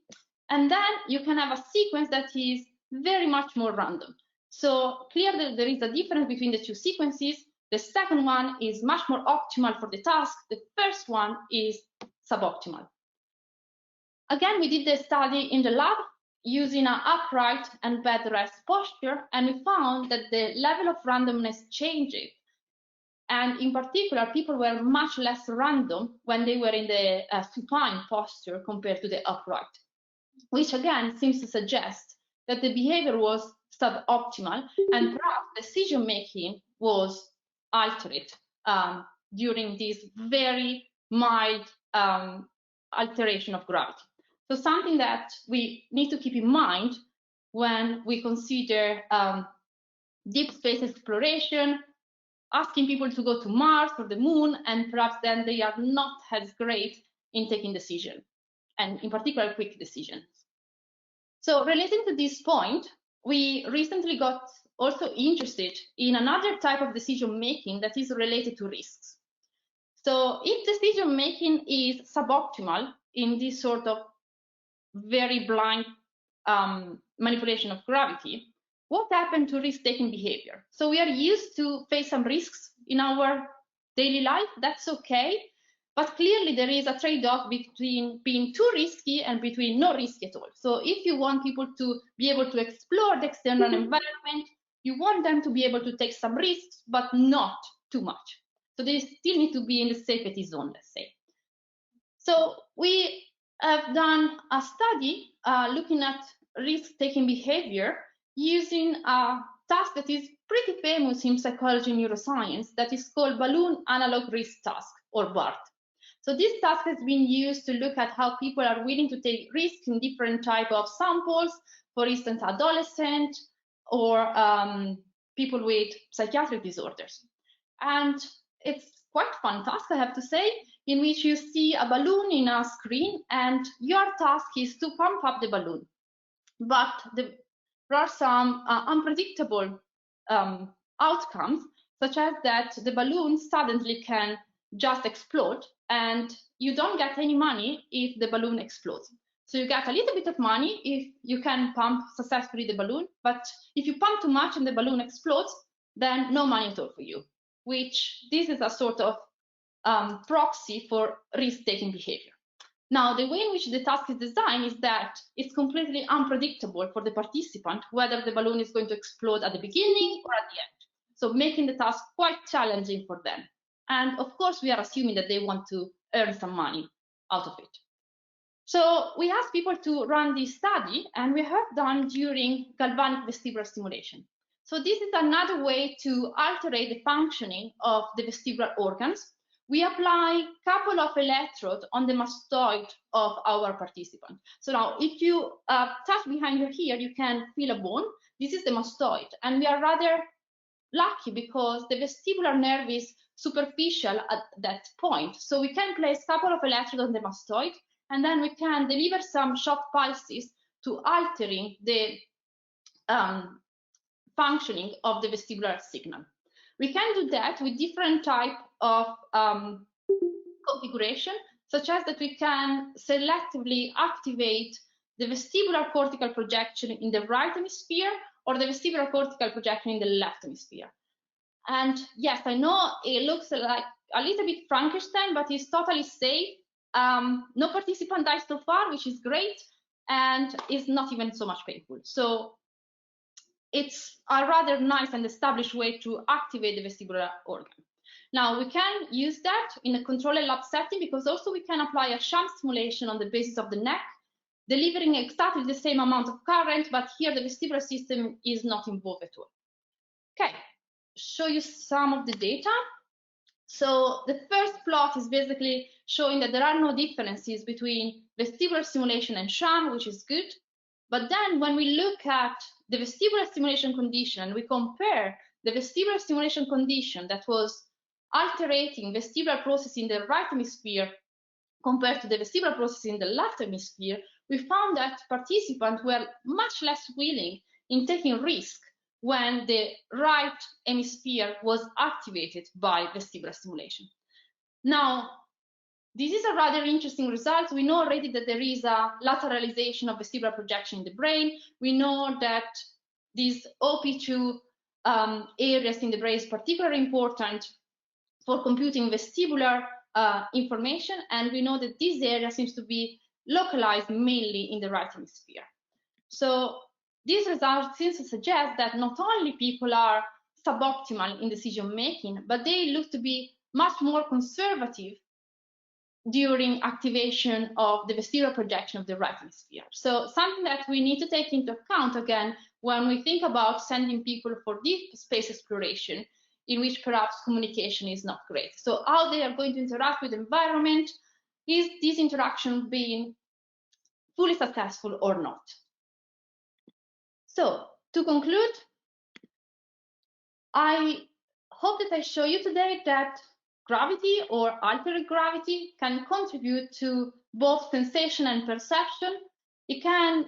And then you can have a sequence that is very much more random. So clearly there is a difference between the two sequences. The second one is much more optimal for the task. The first one is suboptimal. Again, we did the study in the lab using an upright and bed rest posture, and we found that the level of randomness changed. And in particular, people were much less random when they were in the supine posture compared to the upright, which again seems to suggest that the behavior was suboptimal and perhaps decision-making was altered during this very mild alteration of gravity. So something that we need to keep in mind when we consider deep space exploration, asking people to go to Mars or the Moon, and perhaps then they are not as great in taking decisions, and in particular, quick decisions. So relating to this point, we recently got also interested in another type of decision making that is related to risks. So if decision making is suboptimal in this sort of very blind manipulation of gravity, what happened to risk-taking behavior? So we are used to face some risks in our daily life, that's okay, but clearly there is a trade-off between being too risky and between no risk at all. So if you want people to be able to explore the external environment, you want them to be able to take some risks, but not too much. So they still need to be in the safety zone, let's say. So we have done a study looking at risk-taking behavior using a task that is pretty famous in psychology and neuroscience that is called Balloon Analog Risk Task, or BART. So this task has been used to look at how people are willing to take risks in different types of samples, for instance, adolescents or people with psychiatric disorders. And it's quite fun task, I have to say, in which you see a balloon in a screen and your task is to pump up the balloon. But there are some unpredictable outcomes, such as that the balloon suddenly can just explode and you don't get any money if the balloon explodes. So you get a little bit of money if you can pump successfully the balloon, but if you pump too much and the balloon explodes, then no money at all for you, which this is a sort of proxy for risk-taking behavior. Now, the way in which the task is designed is that it's completely unpredictable for the participant whether the balloon is going to explode at the beginning or at the end. So making the task quite challenging for them. And of course, we are assuming that they want to earn some money out of it. So we asked people to run this study, and we have done during galvanic vestibular stimulation. So this is another way to alter the functioning of the vestibular organs. We apply a couple of electrodes on the mastoid of our participant. So now if you touch behind your ear, you can feel a bone. This is the mastoid, and we are rather lucky because the vestibular nerve is superficial at that point. So we can place a couple of electrodes on the mastoid, and then we can deliver some shock pulses to altering the functioning of the vestibular signal. We can do that with different type of configuration, such as that we can selectively activate the vestibular cortical projection in the right hemisphere or the vestibular cortical projection in the left hemisphere. And yes, I know it looks like a little bit Frankenstein, but it's totally safe. No participant died so far, which is great, and it's not even so much painful. So it's a rather nice and established way to activate the vestibular organ. Now, we can use that in a controlled lab setting because also we can apply a sham stimulation on the basis of the neck, delivering exactly the same amount of current, but here the vestibular system is not involved at all. Okay, show you some of the data. So the first plot is basically showing that there are no differences between vestibular stimulation and sham, which is good. But then when we look at the vestibular stimulation condition and we compare the vestibular stimulation condition that was altering vestibular process in the right hemisphere compared to the vestibular process in the left hemisphere, we found that participants were much less willing in taking risk when the right hemisphere was activated by vestibular stimulation. Now, this is a rather interesting result. We know already that there is a lateralization of vestibular projection in the brain. We know that these OP2 areas in the brain is particularly important for computing vestibular information, and we know that this area seems to be localized mainly in the right hemisphere. So these results seem to suggest that not only people are suboptimal in decision making, but they look to be much more conservative during activation of the vestibular projection of the right hemisphere. So something that we need to take into account again when we think about sending people for deep space exploration, in which perhaps communication is not great. So how they are going to interact with the environment, is this interaction being fully successful or not? So to conclude, I hope that I show you today that gravity or altered gravity can contribute to both sensation and perception. It can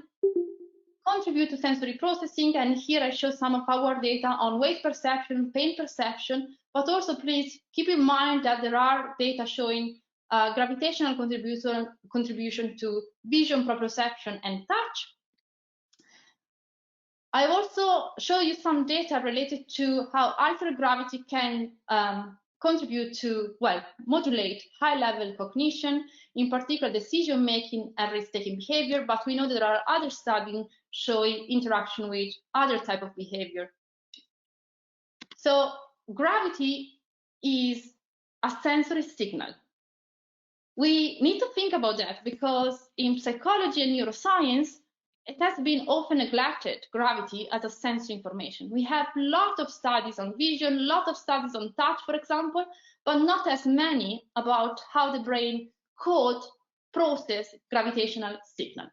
contribute to sensory processing. And here I show some of our data on weight perception, pain perception, but also please keep in mind that there are data showing gravitational contribution to vision, proprioception, and touch. I also show you some data related to how altered gravity can contribute to, well, modulate high-level cognition, in particular decision-making and risk-taking behavior, but we know that there are other studies showing interaction with other type of behavior. So gravity is a sensory signal. We need to think about that because in psychology and neuroscience, it has been often neglected, gravity, as a sensory information. We have a lot of studies on vision, a lot of studies on touch, for example, but not as many about how the brain could process gravitational signal.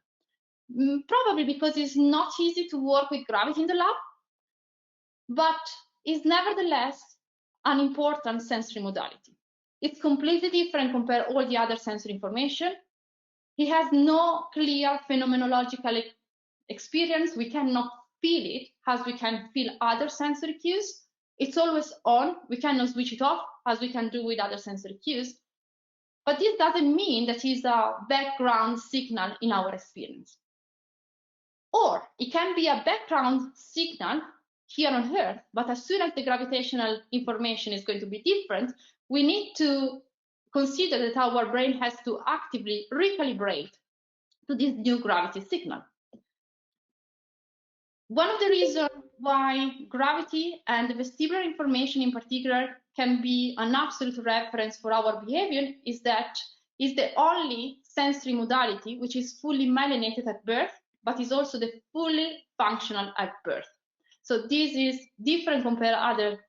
Probably because it's not easy to work with gravity in the lab, but is nevertheless an important sensory modality. It's completely different compared to all the other sensory information. It has no clear phenomenological experience. We cannot feel it as we can feel other sensory cues. It's always on. We cannot switch it off as we can do with other sensory cues. But this doesn't mean that it's a background signal in our experience. Or it can be a background signal here on Earth, but as soon as the gravitational information is going to be different, we need to consider that our brain has to actively recalibrate to this new gravity signal. One of the reasons why gravity and the vestibular information in particular can be an absolute reference for our behavior is that it's the only sensory modality which is fully myelinated at birth, but is also the fully functional at birth. So this is different compared to other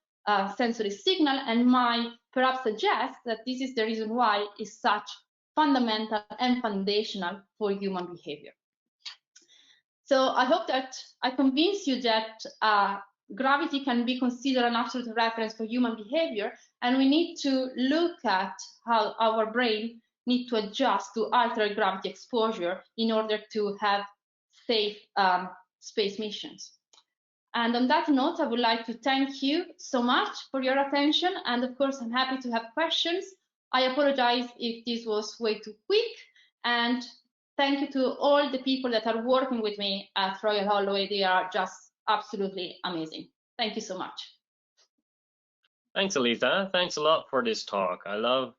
sensory signal, and might perhaps suggest that this is the reason why it's such fundamental and foundational for human behavior. So I hope that I convince you that gravity can be considered an absolute reference for human behavior, and we need to look at how our brain needs to adjust to altered gravity exposure in order to have safe space missions. And on that note, I would like to thank you so much for your attention. And of course, I'm happy to have questions. I apologize if this was way too quick. And thank you to all the people that are working with me at Royal Holloway. They are just absolutely amazing. Thank you so much. Thanks, Alita. Thanks a lot for this talk. I love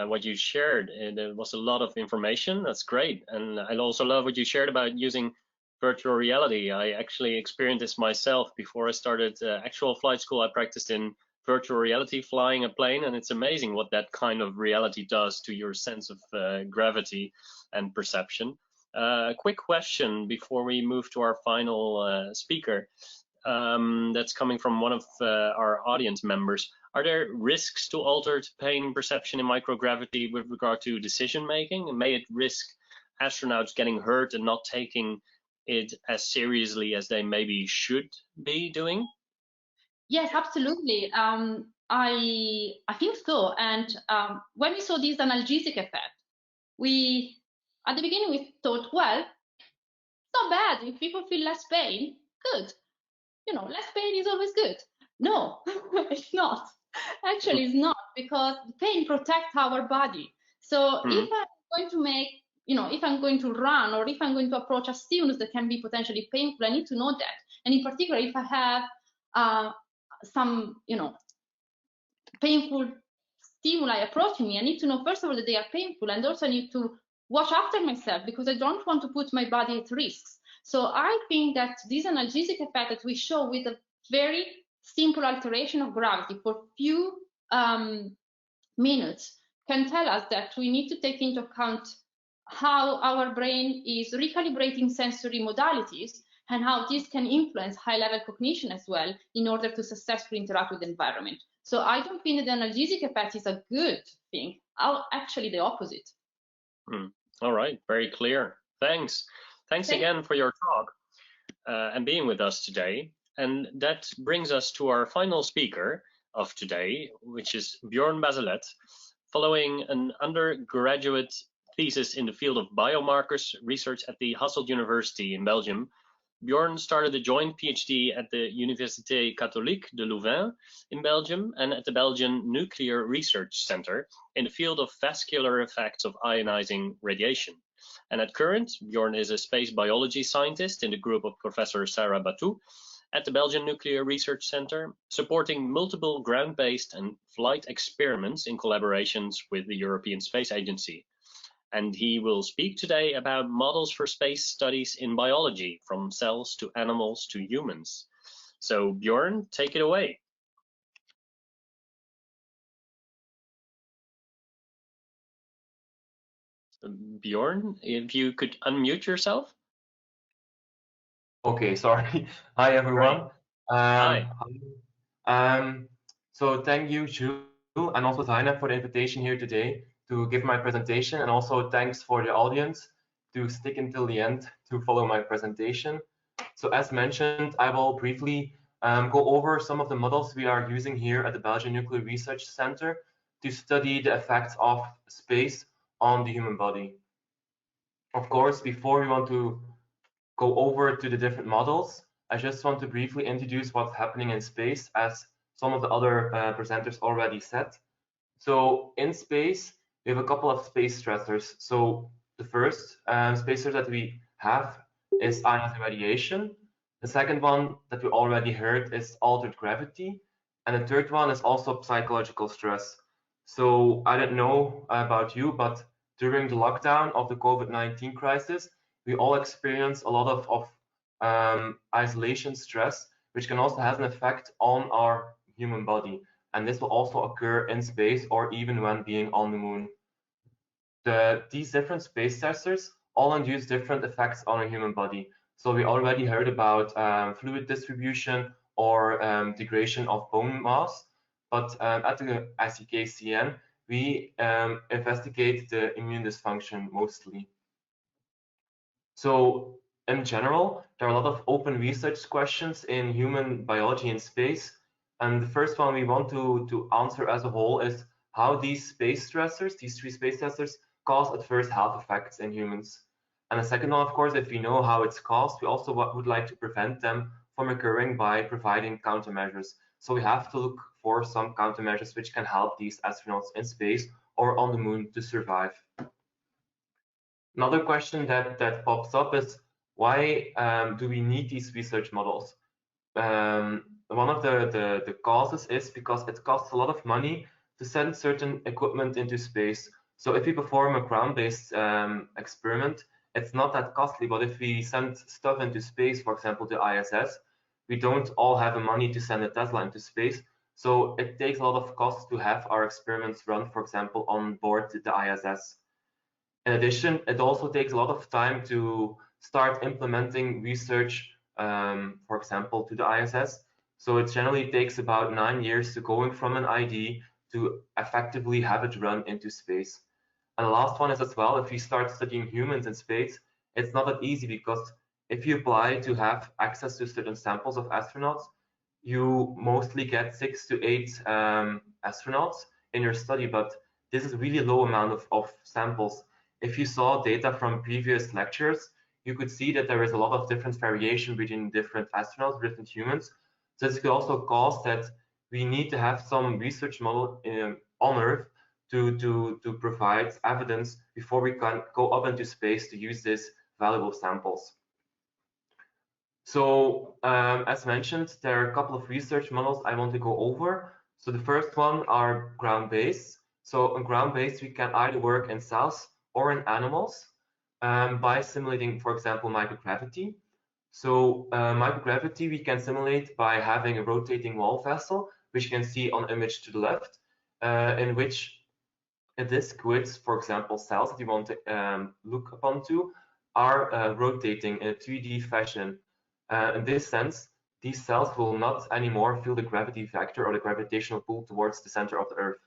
what you shared. There was a lot of information. That's great. And I also love what you shared about using virtual reality. I actually experienced this myself before I started actual flight school. I practiced in virtual reality, flying a plane, and it's amazing what that kind of reality does to your sense of gravity and perception. A quick question before we move to our final speaker. That's coming from one of our audience members. Are there risks to altered pain perception in microgravity with regard to decision making? May it risk astronauts getting hurt and not taking it as seriously as they maybe should be doing? Yes, absolutely. I think so. And when we saw this analgesic effect, at the beginning we thought, well, it's not bad. If people feel less pain, good. You know, less pain is always good. No, it's not. Actually, it's not, because pain protects our body. So if I'm going to make, if I'm going to run or if I'm going to approach a stimulus that can be potentially painful, I need to know that. And in particular, if I have some, painful stimuli approaching me, I need to know, first of all, that they are painful, and also I need to watch after myself because I don't want to put my body at risk. So I think that this analgesic effect that we show with a very simple alteration of gravity for few minutes can tell us that we need to take into account how our brain is recalibrating sensory modalities and how this can influence high-level cognition as well in order to successfully interact with the environment. So I don't think that the analgesic effect is a good thing, actually the opposite. All right, very clear. Thanks again for your talk and being with us today. And that brings us to our final speaker of today, which is Bjorn Bazelet. Following an undergraduate thesis in the field of biomarkers research at the Hasselt University in Belgium, Bjorn started a joint PhD at the Université Catholique de Louvain in Belgium and at the Belgian Nuclear Research Center in the field of vascular effects of ionizing radiation. And at current, Bjorn is a space biology scientist in the group of Professor Sarah Batou at the Belgian Nuclear Research Center, supporting multiple ground-based and flight experiments in collaborations with the European Space Agency. And he will speak today about models for space studies in biology, from cells to animals to humans. So Bjorn, take it away. Bjorn, if you could unmute yourself. Okay, sorry. Hi, everyone. Hi. So thank you, Jules, and also Zainab, for the invitation here today to give my presentation, and also thanks for the audience to stick until the end to follow my presentation. So as mentioned, I will briefly go over some of the models we are using here at the Belgian Nuclear Research Center to study the effects of space on the human body. Of course, before we want to go over to the different models, I just want to briefly introduce what's happening in space, as some of the other presenters already said. So in space, we have a couple of space stressors. So the first space stressor that we have is ionizing radiation. The second one that we already heard is altered gravity. And the third one is also psychological stress. So I don't know about you, but during the lockdown of the COVID-19 crisis, we all experience a lot of isolation stress, which can also have an effect on our human body. And this will also occur in space or even when being on the moon. These different space stressors all induce different effects on a human body. So we already heard about fluid distribution or degradation of bone mass. But at the SGAC, we investigate the immune dysfunction mostly. So in general, there are a lot of open research questions in human biology in space. And the first one we want to answer as a whole is how these space stressors, these three space stressors, cause adverse health effects in humans. And the second one, of course, if we know how it's caused, we also would like to prevent them from occurring by providing countermeasures. So we have to look for some countermeasures which can help these astronauts in space or on the moon to survive. Another question that pops up is, why do we need these research models? One of the causes is because it costs a lot of money to send certain equipment into space. So if we perform a ground-based experiment, it's not that costly, but if we send stuff into space, for example, the ISS, we don't all have the money to send a Tesla into space. So it takes a lot of cost to have our experiments run, for example, on board the ISS. In addition, it also takes a lot of time to start implementing research, for example, to the ISS. So it generally takes about 9 years to going from an idea to effectively have it run into space. And the last one is as well, if you start studying humans in space, it's not that easy, because if you apply to have access to certain samples of astronauts, you mostly get 6 to 8 astronauts in your study, but this is a really low amount of samples. If you saw data from previous lectures, you could see that there is a lot of different variation between different astronauts, different humans. So this could also cause that we need to have some research model on Earth to provide evidence before we can go up into space to use these valuable samples. So as mentioned, there are a couple of research models I want to go over. So the first one are ground-based. So on ground-based, we can either work in cells or in animals by simulating, for example, microgravity. So microgravity we can simulate by having a rotating wall vessel, which you can see on image to the left, in which a disk with, for example, cells that you want to look upon to are rotating in a 3D fashion. In this sense, these cells will not anymore feel the gravity vector or the gravitational pull towards the center of the Earth.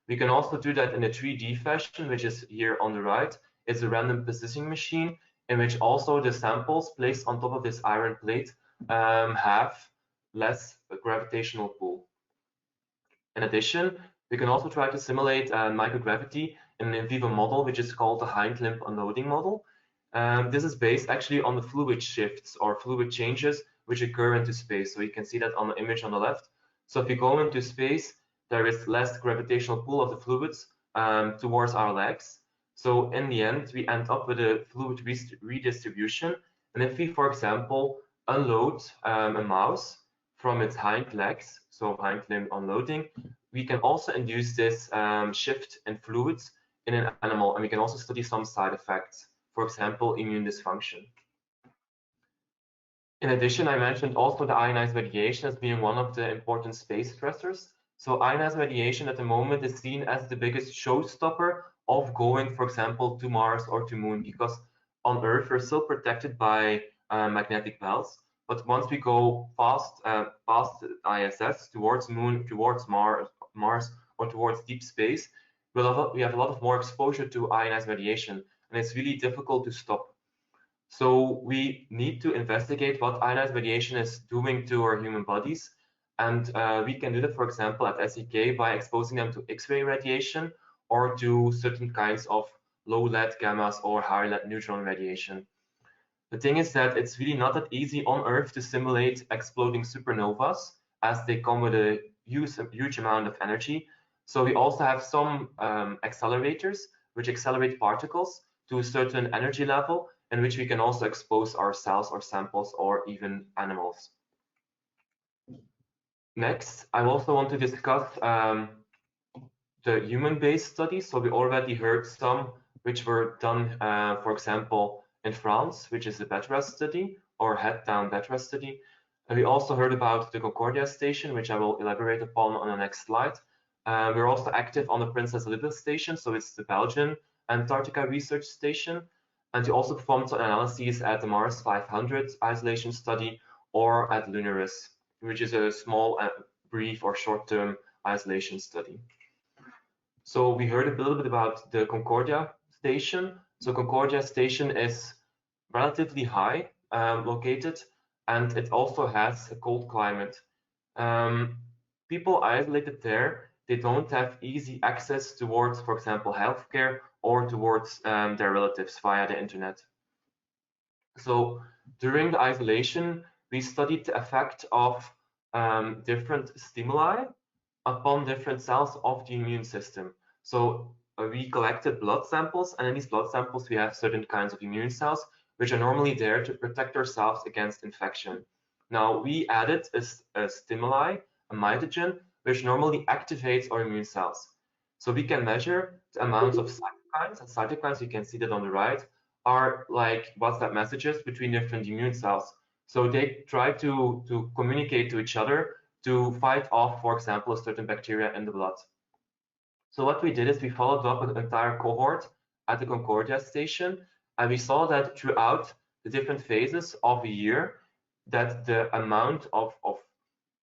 We can also do that in a 3D fashion, which is here on the right. It's a random positioning machine in which also the samples placed on top of this iron plate have less gravitational pull. In addition, we can also try to simulate microgravity in an in vivo model, which is called the hind limb unloading model. This is based actually on the fluid shifts or fluid changes which occur into space. So you can see that on the image on the left. So if you go into space, there is less gravitational pull of the fluids towards our legs. So in the end, we end up with a fluid redistribution. And if we, for example, unload a mouse from its hind legs, so hind limb unloading, we can also induce this shift in fluids in an animal, and we can also study some side effects, for example, immune dysfunction. In addition, I mentioned also the ionized radiation as being one of the important space stressors. So ionized radiation at the moment is seen as the biggest showstopper of going, for example, to Mars or to Moon, because on Earth we're still protected by magnetic belts. But once we go past ISS towards Moon, towards Mars, or towards deep space, we have a lot of more exposure to ionized radiation, and it's really difficult to stop. So we need to investigate what ionized radiation is doing to our human bodies. And we can do that, for example, at SGAC by exposing them to X-ray radiation or to certain kinds of low lead gammas or high lead neutron radiation. The thing is that it's really not that easy on Earth to simulate exploding supernovas, as they come with a huge amount of energy. So we also have some accelerators which accelerate particles to a certain energy level, in which we can also expose our cells or samples or even animals. Next, I also want to discuss the human-based studies. So we already heard some which were done, for example, in France, which is the bed rest study or head-down bed rest study. And we also heard about the Concordia station, which I will elaborate upon on the next slide. We're also active on the Princess Elisabeth station, so it's the Belgian Antarctica research station. And we also performed some analyses at the Mars 500 isolation study or at Lunaris, which is a small, brief or short-term isolation study. So we heard a little bit about the Concordia station. So Concordia station is relatively high located, and it also has a cold climate. People isolated there, they don't have easy access towards, for example, healthcare or towards their relatives via the internet. So during the isolation, we studied the effect of different stimuli upon different cells of the immune system. So we collected blood samples, and in these blood samples we have certain kinds of immune cells which are normally there to protect ourselves against infection. Now we added a stimuli, a mitogen, which normally activates our immune cells. So we can measure the amounts of cytokines, and cytokines, you can see that on the right, are like WhatsApp messages between different immune cells. So they try to communicate to each other to fight off, for example, a certain bacteria in the blood. So what we did is we followed up an entire cohort at the Concordia station, and we saw that throughout the different phases of a year, that the amount of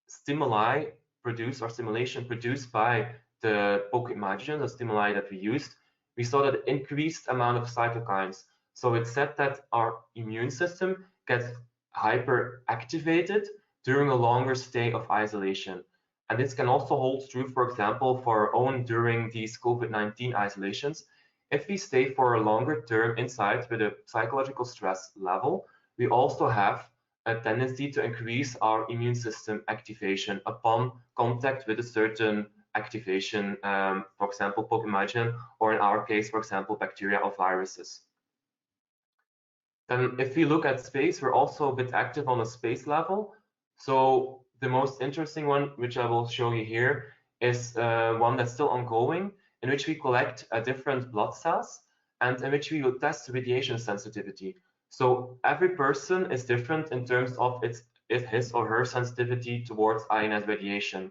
stimuli produced or stimulation produced by the pokemitogen, the stimuli that we used, we saw that increased amount of cytokines. So it said that our immune system gets hyperactivated during a longer stay of isolation. And this can also hold true, for example, for our own during these COVID-19 isolations. If we stay for a longer term inside with a psychological stress level, we also have a tendency to increase our immune system activation upon contact with a certain activation, for example, pokemitogen, or in our case, for example, bacteria or viruses. Then if we look at space, we're also a bit active on a space level. So the most interesting one, which I will show you here, is one that's still ongoing, in which we collect different blood cells and in which we will test radiation sensitivity. So every person is different in terms of his or her sensitivity towards ionized radiation.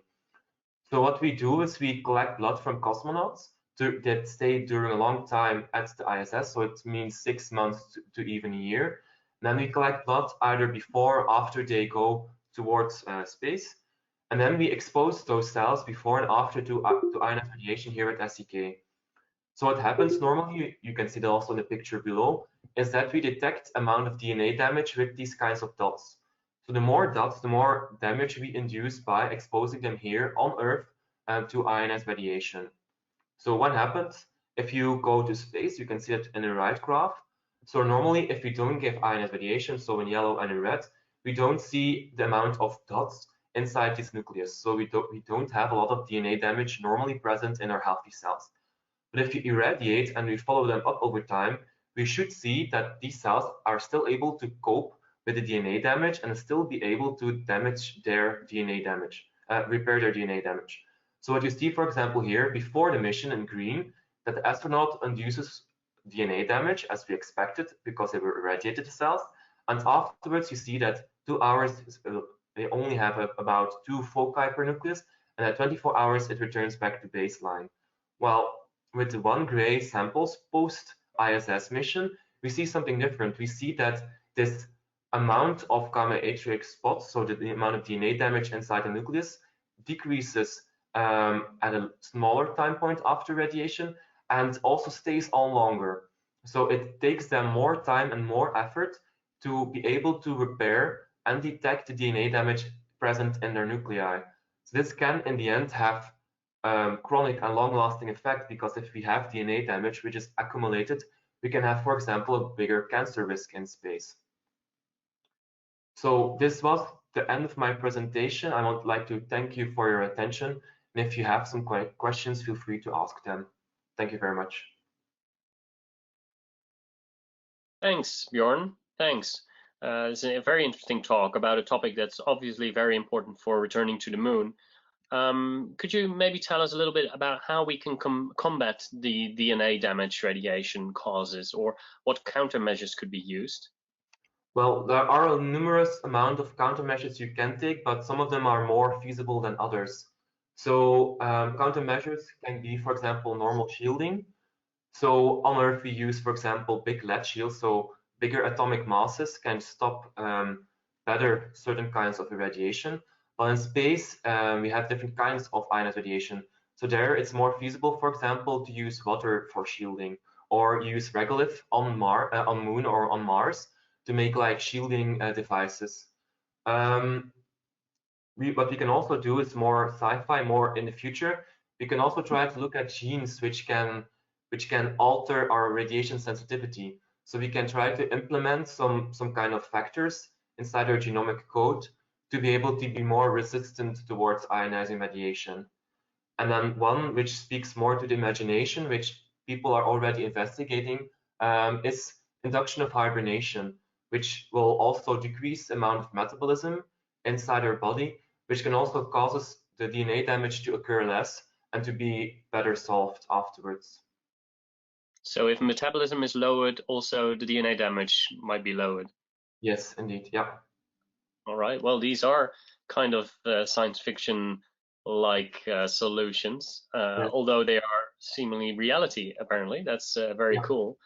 So what we do is we collect blood from cosmonauts that stay during a long time at the ISS, so it means 6 months to even a year. Then we collect blood either before or after they go towards space, and then we expose those cells before and after to ionized radiation here at SGAC. So what happens normally, you can see that also in the picture below, is that we detect amount of DNA damage with these kinds of dots. So the more dots, the more damage we induce by exposing them here on Earth to ionized radiation. So what happens if you go to space? You can see it in the right graph. So normally, if we don't give ionized radiation, so in yellow and in red, we don't see the amount of dots inside this nucleus. So we don't have a lot of DNA damage normally present in our healthy cells. But if you irradiate and we follow them up over time, we should see that these cells are still able to cope with the DNA damage and still be able to damage their DNA damage, repair their DNA damage. So what you see, for example, here before the mission in green, that the astronaut induces DNA damage as we expected because they were irradiated the cells, and afterwards you see that 2 hours they only have about 2 foci per nucleus, and at 24 hours it returns back to baseline. While with the 1 gray samples post ISS mission, we see something different. We see that this amount of gamma H spots, so the amount of DNA damage inside the nucleus, decreases at a smaller time point after radiation, and also stays on longer. So it takes them more time and more effort to be able to repair and detect the DNA damage present in their nuclei. So this can, in the end, have chronic and long-lasting effect, because if we have DNA damage which is accumulated, we can have, for example, a bigger cancer risk in space. So this was the end of my presentation. I would like to thank you for your attention. And if you have some questions, feel free to ask them. Thank you very much. Thanks, Bjorn. Thanks. It's a very interesting talk about a topic that's obviously very important for returning to the moon. Could you maybe tell us a little bit about how we can combat the DNA damage radiation causes, or what countermeasures could be used? Well, there are a numerous amount of countermeasures you can take, but some of them are more feasible than others. So countermeasures can be, for example, normal shielding. So on Earth, we use, for example, big lead shields. So bigger atomic masses can stop better certain kinds of irradiation. But in space, we have different kinds of ionized radiation. So there, it's more feasible, for example, to use water for shielding, or use regolith on Moon or on Mars to make like shielding devices. What we can also do is more sci-fi, more in the future. We can also try to look at genes which can alter our radiation sensitivity. So we can try to implement some kind of factors inside our genomic code to be able to be more resistant towards ionizing radiation. And then one which speaks more to the imagination, which people are already investigating, is induction of hibernation, which will also decrease the amount of metabolism inside our body, which can also cause the DNA damage to occur less and to be better solved afterwards. So if metabolism is lowered, also the DNA damage might be lowered? Yes, indeed, yeah. All right, well, these are kind of science fiction-like solutions, although they are seemingly reality, apparently. That's very cool.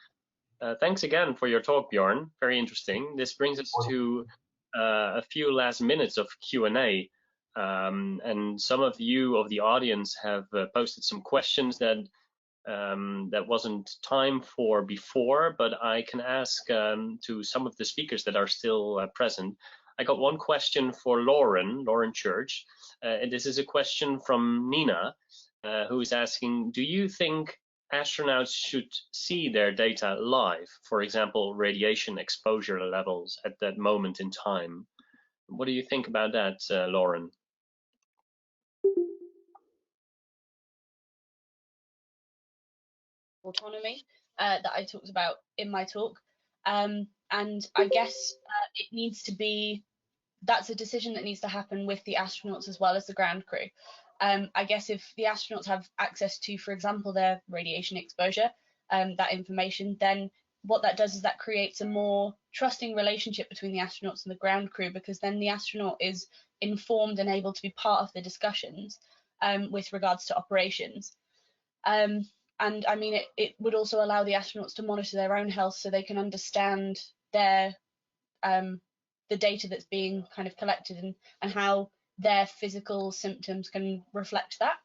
Thanks again for your talk, Bjorn. Very interesting. This brings us to a few last minutes of Q&A. And some of you of the audience have posted some questions that wasn't time for before, but I can ask to some of the speakers that are still present. I got one question for Lauren Church. And this is a question from Nina, who is asking, do you think astronauts should see their data live, for example, radiation exposure levels at that moment in time? What do you think about that, Lauren? Autonomy that I talked about in my talk, and I guess it needs to be, that's a decision that needs to happen with the astronauts as well as the ground crew. I guess if the astronauts have access to, for example, their radiation exposure, that information, then what that does is that creates a more trusting relationship between the astronauts and the ground crew, because then the astronaut is informed and able to be part of the discussions with regards to operations. And I mean, it would also allow the astronauts to monitor their own health, so they can understand their the data that's being kind of collected, and how their physical symptoms can reflect that.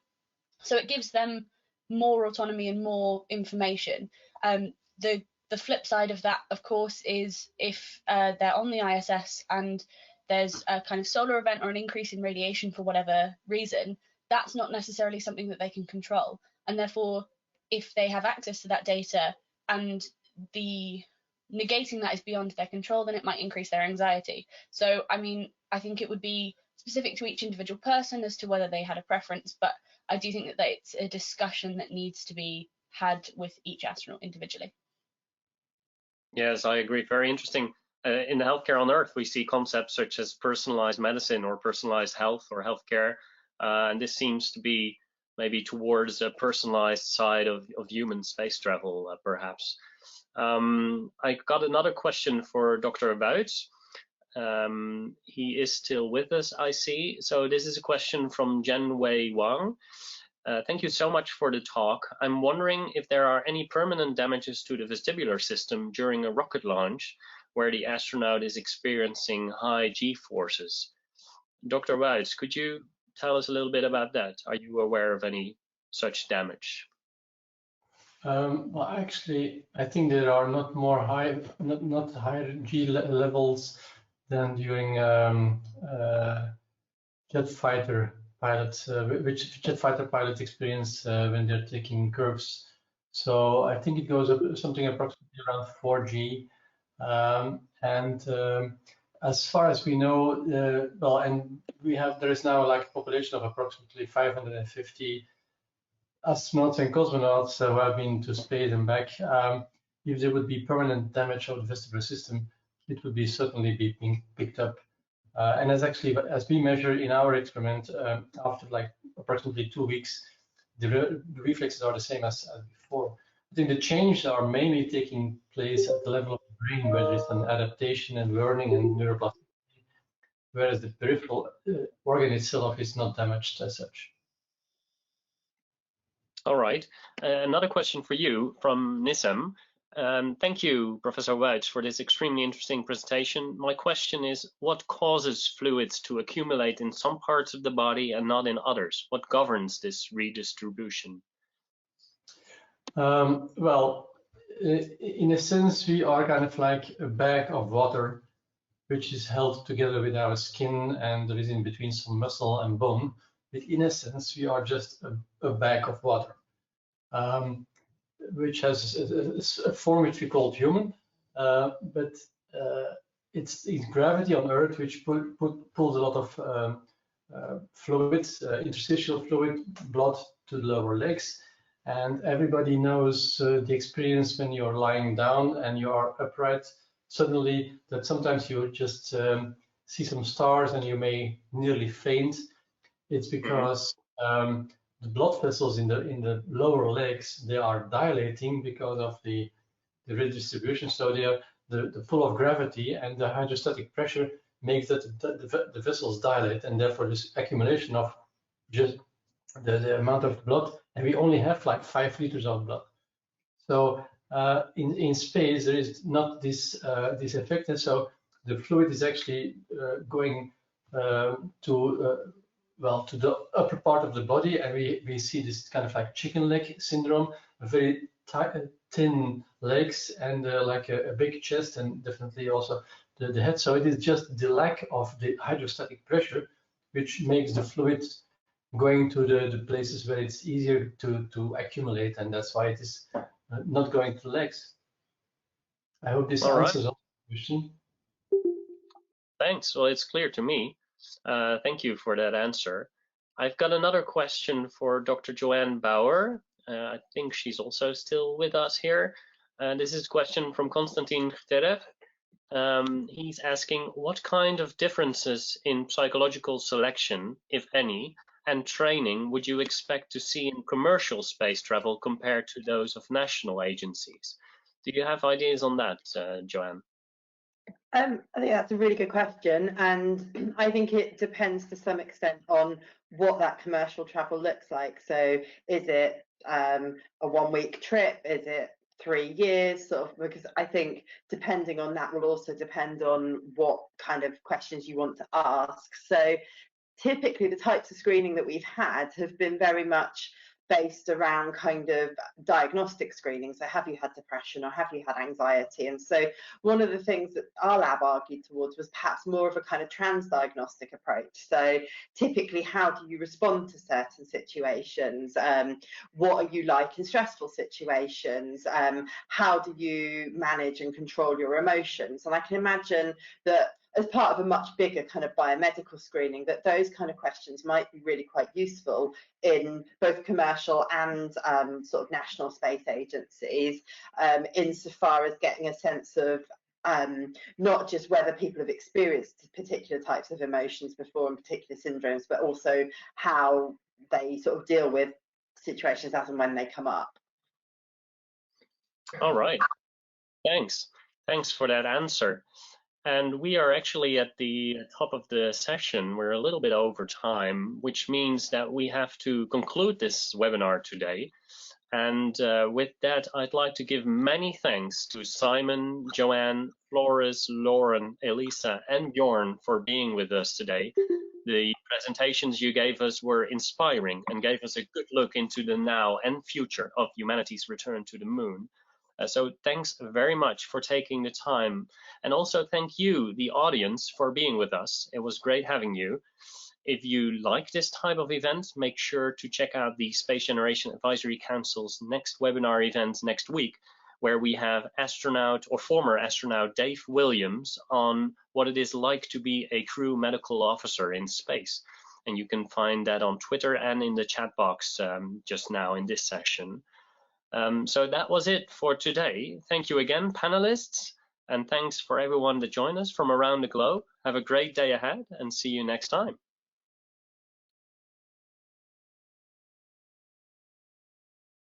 So it gives them more autonomy and more information. The flip side of that, of course, is if they're on the ISS and there's a kind of solar event or an increase in radiation for whatever reason, that's not necessarily something that they can control. And therefore, if they have access to that data and the negating that is beyond their control, then it might increase their anxiety. So, I mean, I think it would be specific to each individual person as to whether they had a preference, but I do think that it's a discussion that needs to be had with each astronaut individually. Yes, I agree. Very interesting. In the healthcare on Earth, we see concepts such as personalized medicine or personalized health or healthcare, and this seems to be maybe towards a personalized side of human space travel, perhaps. I got another question for Dr. Wuits. He is still with us, I see. So this is a question from Jen Wei Wang. Thank you so much for the talk. I'm wondering if there are any permanent damages to the vestibular system during a rocket launch where the astronaut is experiencing high G-forces. Dr. Wuits, could you tell us a little bit about that? Are you aware of any such damage? Well, actually, I think there are not higher G levels than during jet fighter pilots, which jet fighter pilots experience when they're taking curves. So I think it goes up something approximately around 4G. As far as we know, there is now like a population of approximately 550 astronauts and cosmonauts who have been to space and back. If there would be permanent damage of the vestibular system, it would certainly be being picked up. And as we measure in our experiment, after like approximately 2 weeks, the reflexes are the same as before. I think the changes are mainly taking place at the level of the brain, where there's an adaptation and learning and neuroplasticity, whereas the peripheral organ itself is not damaged as such. All right. Another question for you from Nissem. Thank you, Professor Wuits, for this extremely interesting presentation. My question is, what causes fluids to accumulate in some parts of the body and not in others? What governs this redistribution? Well, in a sense, we are kind of like a bag of water, which is held together with our skin, and there is in between some muscle and bone. But in a sense, we are just a bag of water, which has a form which we call human, but it's gravity on Earth which pulls a lot of fluids, interstitial fluid, blood to the lower legs. And everybody knows the experience when you're lying down and you are upright, suddenly that sometimes you just see some stars and you may nearly faint. It's because the blood vessels in the lower legs, they are dilating because of the redistribution. So they are the pull of gravity and the hydrostatic pressure makes that the vessels dilate, and therefore this accumulation of just the amount of blood, and we only have like 5 liters of blood. So in space there is not this effect, and so the fluid is actually going to the upper part of the body, and we see this kind of like chicken leg syndrome, very thin legs and like a big chest, and definitely also the head. So it is just the lack of the hydrostatic pressure which makes the fluid going to the places where it's easier to accumulate, and that's why it is not going to the legs. I hope this answers the question. Thanks. Well, it's clear to me. Thank you for that answer. I've got another question for Dr. Joanne Bauer. I think she's also still with us here. This is a question from Konstantin Terev. He's asking, what kind of differences in psychological selection, if any, and training would you expect to see in commercial space travel compared to those of national agencies? Do you have ideas on that, Joanne? I think that's a really good question, and I think it depends to some extent on what that commercial travel looks like. So is it a 1-week trip? Is it 3 years? Sort of, because I think depending on that will also depend on what kind of questions you want to ask. So typically the types of screening that we've had have been very much based around kind of diagnostic screening. So have you had depression or have you had anxiety? And so one of the things that our lab argued towards was perhaps more of a kind of trans-diagnostic approach. So typically, how do you respond to certain situations? What are you like in stressful situations? How do you manage and control your emotions? And I can imagine that as part of a much bigger kind of biomedical screening, that those kind of questions might be really quite useful in both commercial and sort of national space agencies, insofar as getting a sense of not just whether people have experienced particular types of emotions before and particular syndromes, but also how they sort of deal with situations as and when they come up. All right, thanks for that answer. And we are actually at the top of the session. We're a little bit over time, which means that we have to conclude this webinar today. And with that, I'd like to give many thanks to Simon, Joanne, Flores, Lauren, Elisa, and Bjorn for being with us today. The presentations you gave us were inspiring and gave us a good look into the now and future of humanity's return to the moon. So thanks very much for taking the time. And also thank you, the audience, for being with us. It was great having you. If you like this type of event, make sure to check out the Space Generation Advisory Council's next webinar event next week, where we have astronaut or former astronaut Dave Williams on what it is like to be a crew medical officer in space. And you can find that on Twitter and in the chat box just now in this session. So that was it for today. Thank you again, panelists, and thanks for everyone that joined us from around the globe. Have a great day ahead and see you next time.